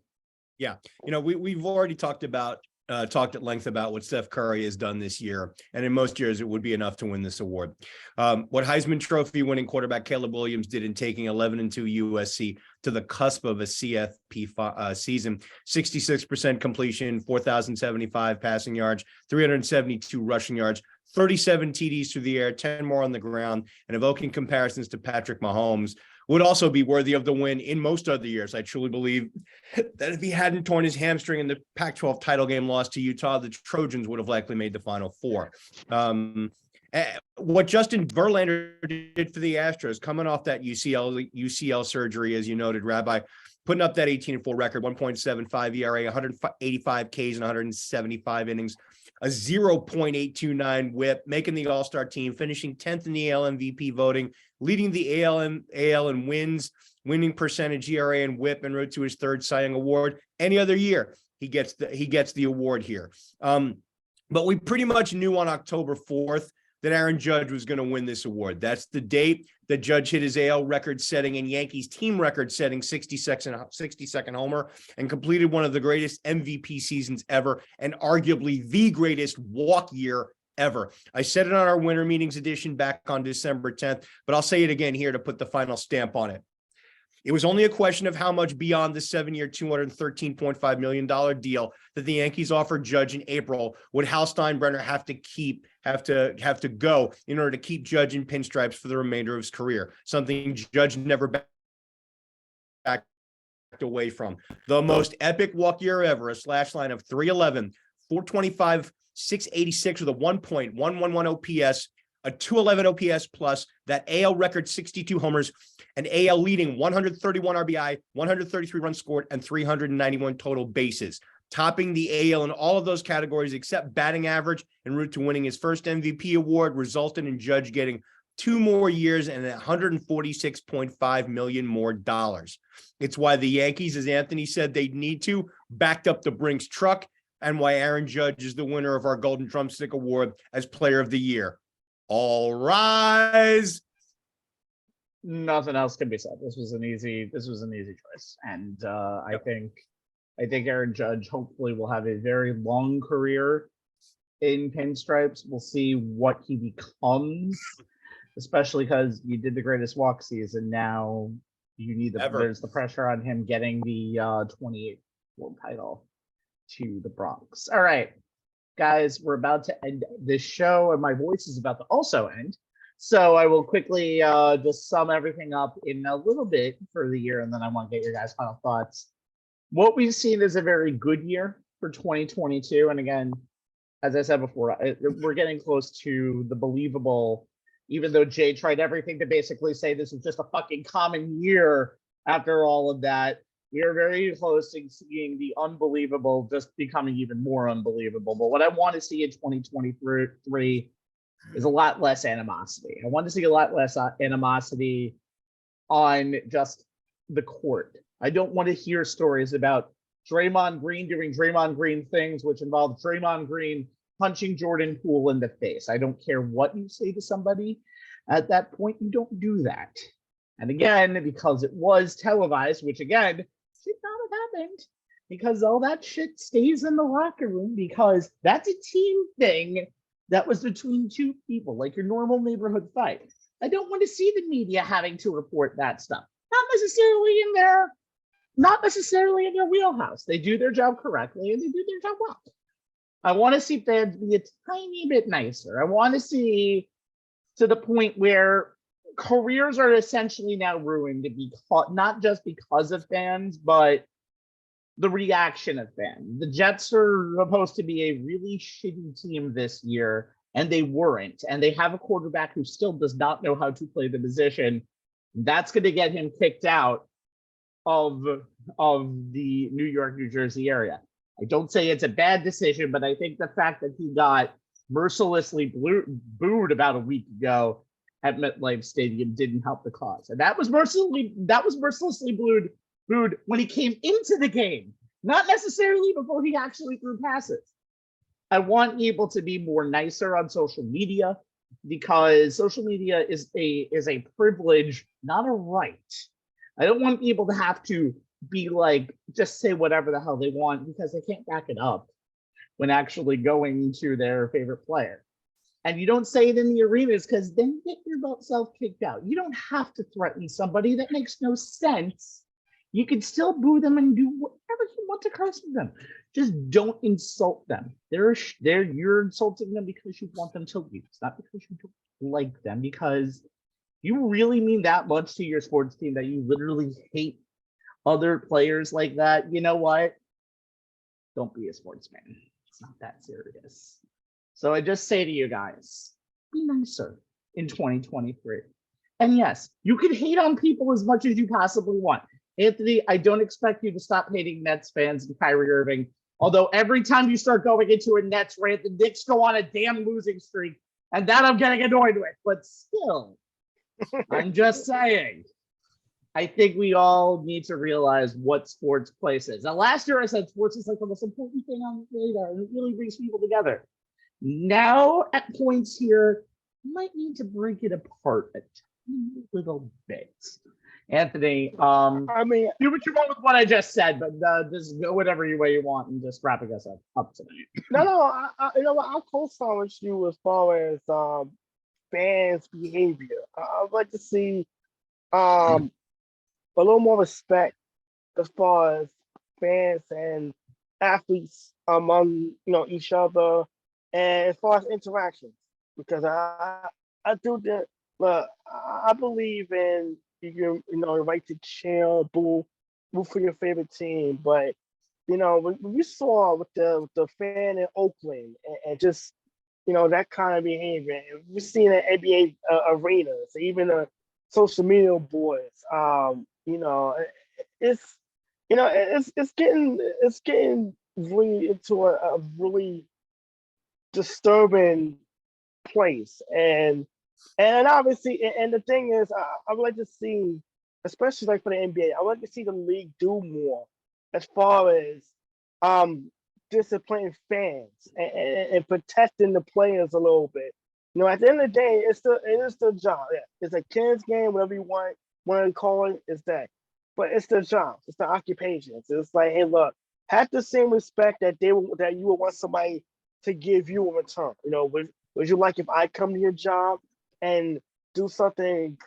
S3: Yeah, we've already talked at length about what Steph Curry has done this year, and in most years it would be enough to win this award. What Heisman Trophy winning quarterback Caleb Williams did in taking 11-2 USC to the cusp of a CFP season: 66% completion, 4,075 passing yards, 372 rushing yards, 37 TDs through the air, 10 more on the ground, and evoking comparisons to Patrick Mahomes would also be worthy of the win in most other years. I truly believe that if he hadn't torn his hamstring in the Pac-12 title game loss to Utah, the Trojans would have likely made the Final Four. What Justin Verlander did for the Astros, coming off that UCL surgery, as you noted, Rabbi, putting up that 18-4 record, 1.75 ERA, 185 Ks and 175 innings, a 0.829 whip, making the All-Star team, finishing 10th in the AL MVP voting, leading the AL in wins, winning percentage, ERA, and whip, en route to his third Cy Young award. Any other year, he gets the award here. But we pretty much knew on October 4th that Aaron Judge was going to win this award. That's the date that Judge hit his AL record-setting and Yankees team record-setting 60-second homer and completed one of the greatest MVP seasons ever and arguably the greatest walk year ever. I said it on our Winter Meetings edition back on December 10th, but I'll say it again here to put the final stamp on it. It was only a question of how much beyond the 7-year, $213.5 million deal that the Yankees offered Judge in April would Hal Steinbrenner have to go in order to keep Judge in pinstripes for the remainder of his career, something Judge never backed away from. The most epic walk year ever, a slash line of 311, 425, 686 with a 1.111 OPS, a 211 OPS plus, that AL record 62 homers, an AL leading 131 RBI, 133 runs scored, and 391 total bases, topping the AL in all of those categories except batting average, en route to winning his first MVP award, resulted in Judge getting 2 more years and $146.5 million more dollars. It's why the Yankees, as Anthony said they'd need to, backed up the Brinks truck, and why Aaron Judge is the winner of our Golden Drumstick Award as Player of the Year. All rise.
S2: Nothing else can be said. This was an easy choice. And I think Aaron Judge hopefully will have a very long career in pinstripes. We'll see what he becomes, especially because you did the greatest walk season. Now you need there's the pressure on him getting the 28th world title to the Bronx. All right, guys, we're about to end this show, and my voice is about to also end. So I will quickly just sum everything up in a little bit for the year, and then I want to get your guys' final thoughts. What we've seen is a very good year for 2022. And again, as I said before, we're getting close to the believable, even though Jay tried everything to basically say this is just a fucking common year after all of that. We are very close to seeing the unbelievable just becoming even more unbelievable. But what I want to see in 2023 is a lot less animosity. I want to see a lot less animosity on just the court. I don't want to hear stories about Draymond Green doing Draymond Green things, which involve Draymond Green punching Jordan Poole in the face. I don't care what you say to somebody. At that point, you don't do that. And again, because it was televised, which again, should not have happened, because all that shit stays in the locker room, because that's a team thing that was between two people, like your normal neighborhood fight. I don't want to see the media having to report that stuff. Not necessarily in their wheelhouse. They do their job correctly and they do their job well. I want to see fans be a tiny bit nicer. I want to see to the point where careers are essentially now ruined, not just because of fans, but the reaction of fans. The Jets are supposed to be a really shitty team this year, and they weren't. And they have a quarterback who still does not know how to play the position. That's going to get him kicked out of the New York, New Jersey area. I don't say it's a bad decision, but I think the fact that he got mercilessly booed about a week ago at MetLife Stadium didn't help the cause. And that was mercilessly booed when he came into the game, not necessarily before he actually threw passes. I want people to be more nicer on social media, because social media is a privilege, not a right. I don't want people to have to be like, just say whatever the hell they want because they can't back it up when actually going to their favorite player. And you don't say it in the arenas because then you get yourself kicked out. You don't have to threaten somebody. That makes no sense. You can still boo them and do whatever you want to curse them. Just don't insult them. You're insulting them because you want them to lose, not because you don't like them. Because you really mean that much to your sports team that you literally hate other players like that. You know what? Don't be a sportsman. It's not that serious. So I just say to you guys, be nicer in 2023. And yes, you can hate on people as much as you possibly want. Anthony, I don't expect you to stop hating Nets fans and Kyrie Irving. Although every time you start going into a Nets rant, the Knicks go on a damn losing streak. And that I'm getting annoyed with. But still, I'm just saying, I think we all need to realize what sports place is. Now, last year I said sports is like the most important thing on the radar, and it really brings people together. Now, at points here, you might need to break it apart a little bit. Anthony,
S1: I mean,
S2: do what you want with what I just said, but just go whatever way you want and just wrapping us up tonight.
S1: no, you know what? I'll co-sign with you as far as fans' behavior. I'd like to see a little more respect as far as fans and athletes among each other, and as far as interactions, because I do that. Look, I believe in your right to cheer, boo for your favorite team, but when we saw with the fan in Oakland and just that kind of behavior, and we've seen it at NBA arenas, even the social media boards. It's it's getting really into a really disturbing place, and obviously, and the thing is, I would like to see, especially like for the NBA, I would like to see the league do more as far as disciplining fans and protecting the players a little bit. At the end of the day, it is the job. Yeah, it's a kids game, whatever you want to call it, is that. But it's the job, it's the occupation. So it's like, hey, look, have the same respect that you would want somebody to give you in return. Would you like if I come to your job and do something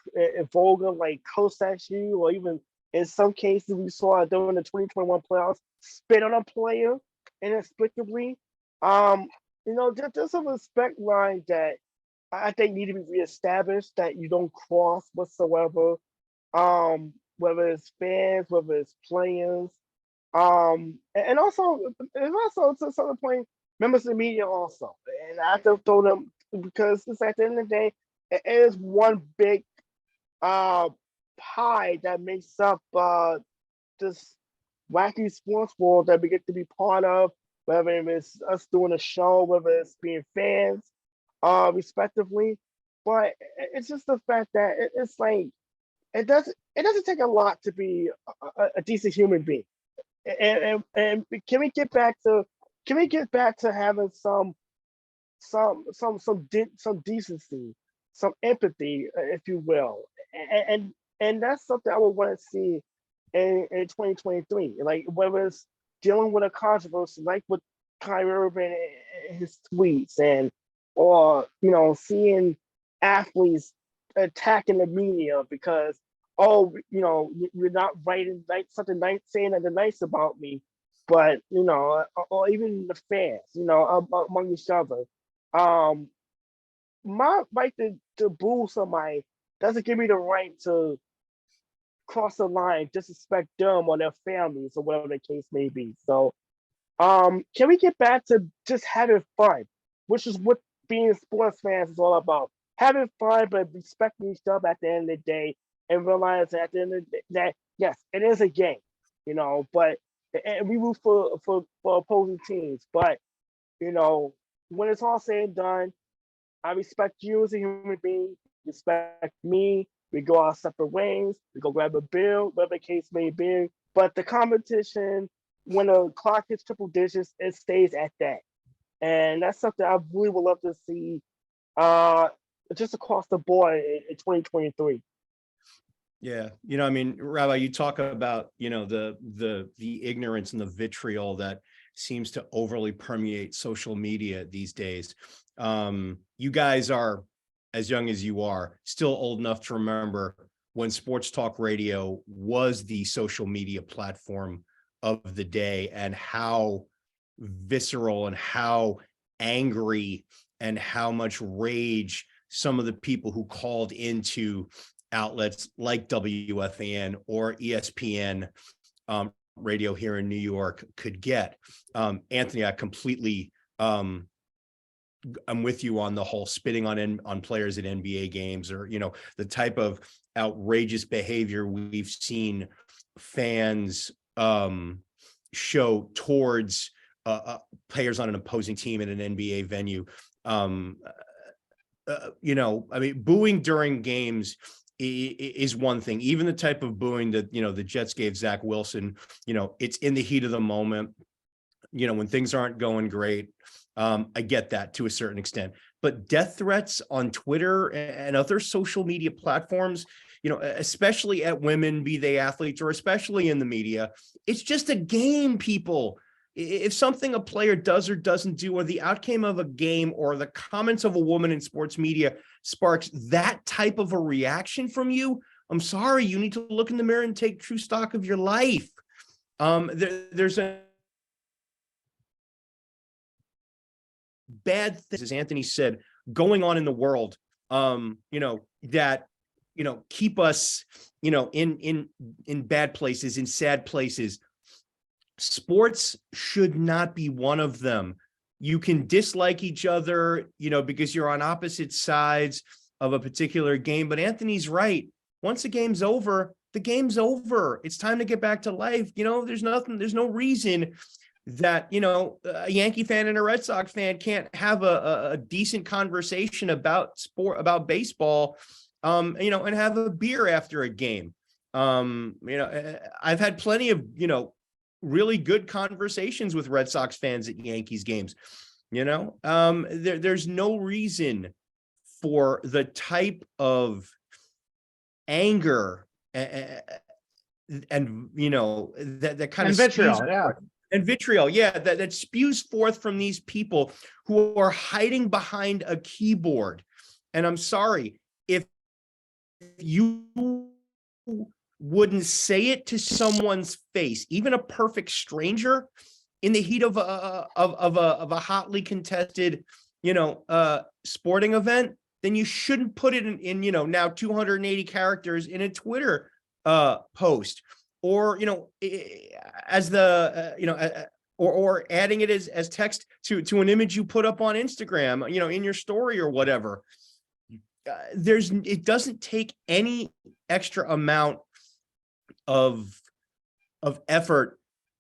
S1: vulgar like curse at you, or even in some cases we saw during the 2021 playoffs, spit on a player inexplicably? There's a respect line that I think need to be reestablished that you don't cross whatsoever. Whether it's fans, whether it's players, and also to some point, members of the media also. And I have to throw them, because it's at the end of the day, it is one big pie that makes up this wacky sports world that we get to be part of, whether it's us doing a show, whether it's being fans, respectively. But it's just the fact that it's like, it doesn't take a lot to be a decent human being. And can we get back to having some decency, some empathy, if you will, and that's something I would want to see in 2023. Like, whether it's dealing with a controversy like with Kyrie Irving and his tweets, or seeing athletes attacking the media because, you're not writing something nice, saying that they're nice about me, but or even the fans, among each other. My right to boo somebody doesn't give me the right to cross the line, disrespect them or their families or whatever the case may be. So, can we get back to just having fun, which is what being sports fans is all about? Having fun, but respecting each other at the end of the day, and realize at the end of the day that yes, it is a game, but and we root for opposing teams. But when it's all said and done, I respect you as a human being, respect me. We go our separate ways. We go grab a beer, whatever the case may be. But the competition, when the clock hits triple digits, it stays at that. And that's something I really would love to see uh, just across the board in 2023.
S3: Yeah, I mean, Rabbi, you talk about, the ignorance and the vitriol that seems to overly permeate social media these days. You guys are, as young as you are, still old enough to remember when sports talk radio was the social media platform of the day, and how visceral and how angry and how much rage some of the people who called into outlets like WFAN or ESPN radio here in New York could get. Anthony, I completely, I'm with you on the whole spitting on players at NBA games, or, the type of outrageous behavior we've seen fans show towards players on an opposing team at an NBA venue. I mean, booing during games is one thing. Even the type of booing that, the Jets gave Zach Wilson, it's in the heat of the moment, when things aren't going great. I get that to a certain extent, but death threats on Twitter and other social media platforms, especially at women, be they athletes or especially in the media, it's just a game, people. If something a player does or doesn't do, or the outcome of a game or the comments of a woman in sports media sparks that type of a reaction from you, I'm sorry, you need to look in the mirror and take true stock of your life. There's a bad things, as Anthony said, going on in the world, that, keep us, in bad places, in sad places. Sports should not be one of them. You can dislike each other, because you're on opposite sides of a particular game. But Anthony's right. Once the game's over, the game's over. It's time to get back to life. There's no reason that, a Yankee fan and a Red Sox fan can't have a decent conversation about sport, about baseball, and have a beer after a game. I've had plenty of, really good conversations with Red Sox fans at Yankees games. There's no reason for the type of anger and that kind of
S2: vitriol, yeah.
S3: And vitriol, yeah, that spews forth from these people who are hiding behind a keyboard. And I'm sorry, if you wouldn't say it to someone's face, even a perfect stranger, in the heat of a hotly contested, sporting event, then you shouldn't put it in now 280 characters in a Twitter post, or as the or adding it as text to an image you put up on Instagram, in your story or whatever. It doesn't take any extra amount of effort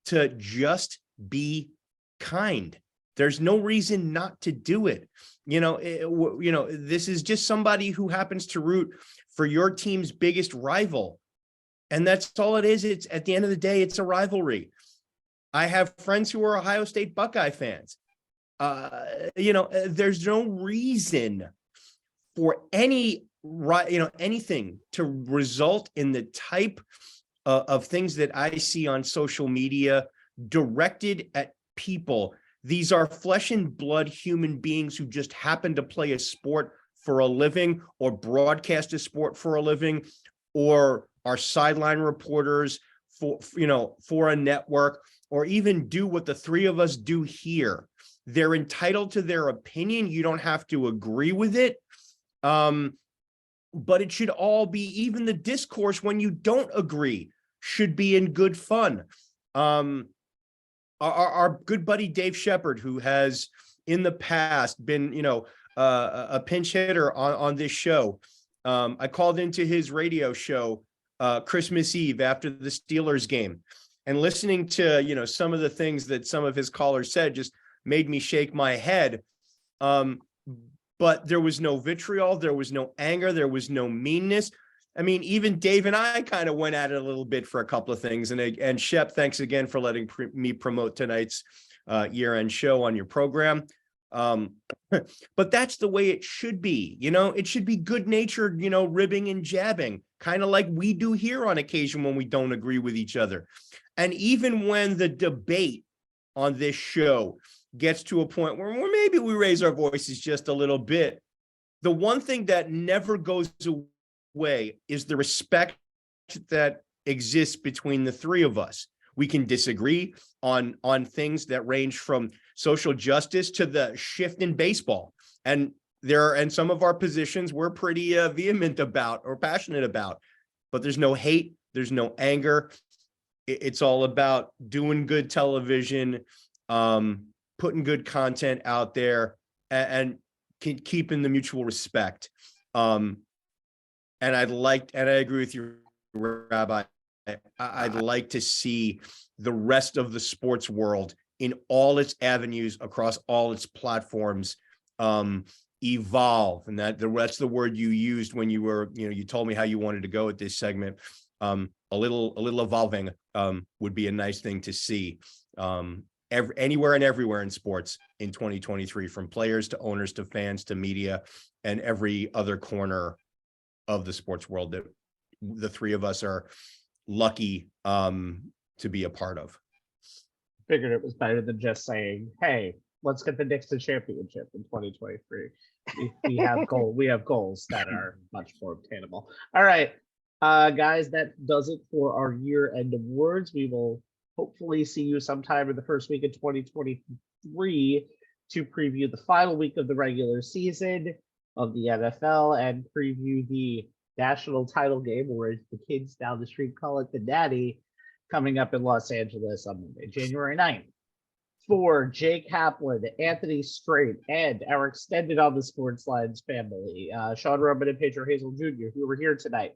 S3: to just be kind. There's no reason not to do it. This is just somebody who happens to root for your team's biggest rival. And that's all it is. It's, at the end of the day, it's a rivalry. I have friends who are Ohio State Buckeye fans. There's no reason for anything to result in the type of things that I see on social media directed at people. These are flesh and blood human beings who just happen to play a sport for a living, or broadcast a sport for a living, or are sideline reporters for a network, or even do what the three of us do here. They're entitled to their opinion. You don't have to agree with it. But it should all be, even the discourse when you don't agree should be in good fun. Our good buddy Dave Shepard, who has in the past been, a pinch hitter on this show. I called into his radio show Christmas Eve after the Steelers game, and listening to, some of the things that some of his callers said just made me shake my head. But there was no vitriol, there was no anger, there was no meanness. I mean, even Dave and I kind of went at it a little bit for a couple of things. And Shep, thanks again for letting me promote tonight's year-end show on your program. But that's the way it should be. It should be good natured, ribbing and jabbing, kind of like we do here on occasion when we don't agree with each other. And even when the debate on this show gets to a point where maybe we raise our voices just a little bit, the one thing that never goes away is the respect that exists between the three of us. We can disagree on things that range from social justice to the shift in baseball. And some of our positions we're pretty vehement about or passionate about, but there's no hate, there's no anger. It's all about doing good television, putting good content out there, and keeping the mutual respect. And I agree with you, Rabbi. I'd like to see the rest of the sports world in all its avenues across all its platforms evolve. And that's the word you used when you were, you told me how you wanted to go with this segment. A little evolving would be a nice thing to see anywhere and everywhere in sports in 2023, from players to owners to fans to media and every other corner of the sports world that the three of us are lucky to be a part of.
S2: Figured it was better than just saying, hey, let's get the Knicks to championship in 2023. We have goals that are much more obtainable. All right, guys, that does it for our year-end awards. We will hopefully see you sometime in the first week of 2023 to preview the final week of the regular season of the NFL and preview the national title game, or as the kids down the street call it, the Natty, coming up in Los Angeles on Monday, January 9th. For Jake Kaplan, Anthony Strait, and our extended On the Sports Lines family, Sean Roman and Pedro Hazel Jr., who were here tonight,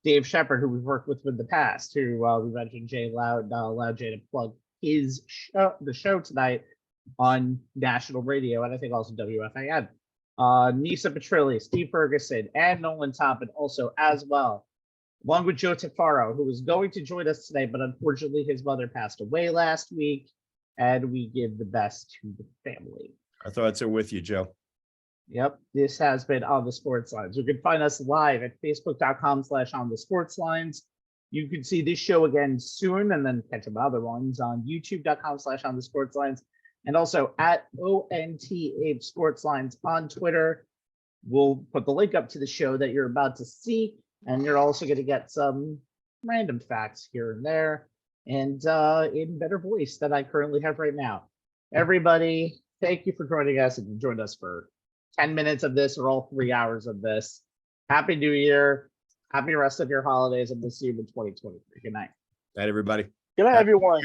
S2: Dave Shepard, who we've worked with in the past, who we mentioned Jay Loud, allowed Jay to plug his the show tonight on national radio, and I think also WFAN. Nisa Petrilli, Steve Ferguson, and Nolan Toppin also as well, along with Joe Tafaro, who was going to join us today, but unfortunately his mother passed away last week, and we give the best to the family.
S3: Our thoughts are with you, Joe.
S2: Yep, this has been On the Sports Lines. You can find us live at facebook.com/On the Sports Lines. You can see this show again soon, and then catch up on other ones on youtube.com/On the Sports Lines, and also at ONTH Sports Lines on Twitter. We'll put the link up to the show that you're about to see, and you're also going to get some random facts here and there, and in better voice than I currently have right now. Everybody, thank you for joining us, and you joined us for 10 minutes of this or all 3 hours of this. Happy New Year. Happy rest of your holidays, and we'll see you in 2023. Good night.
S3: Night, everybody.
S1: Good night, everyone.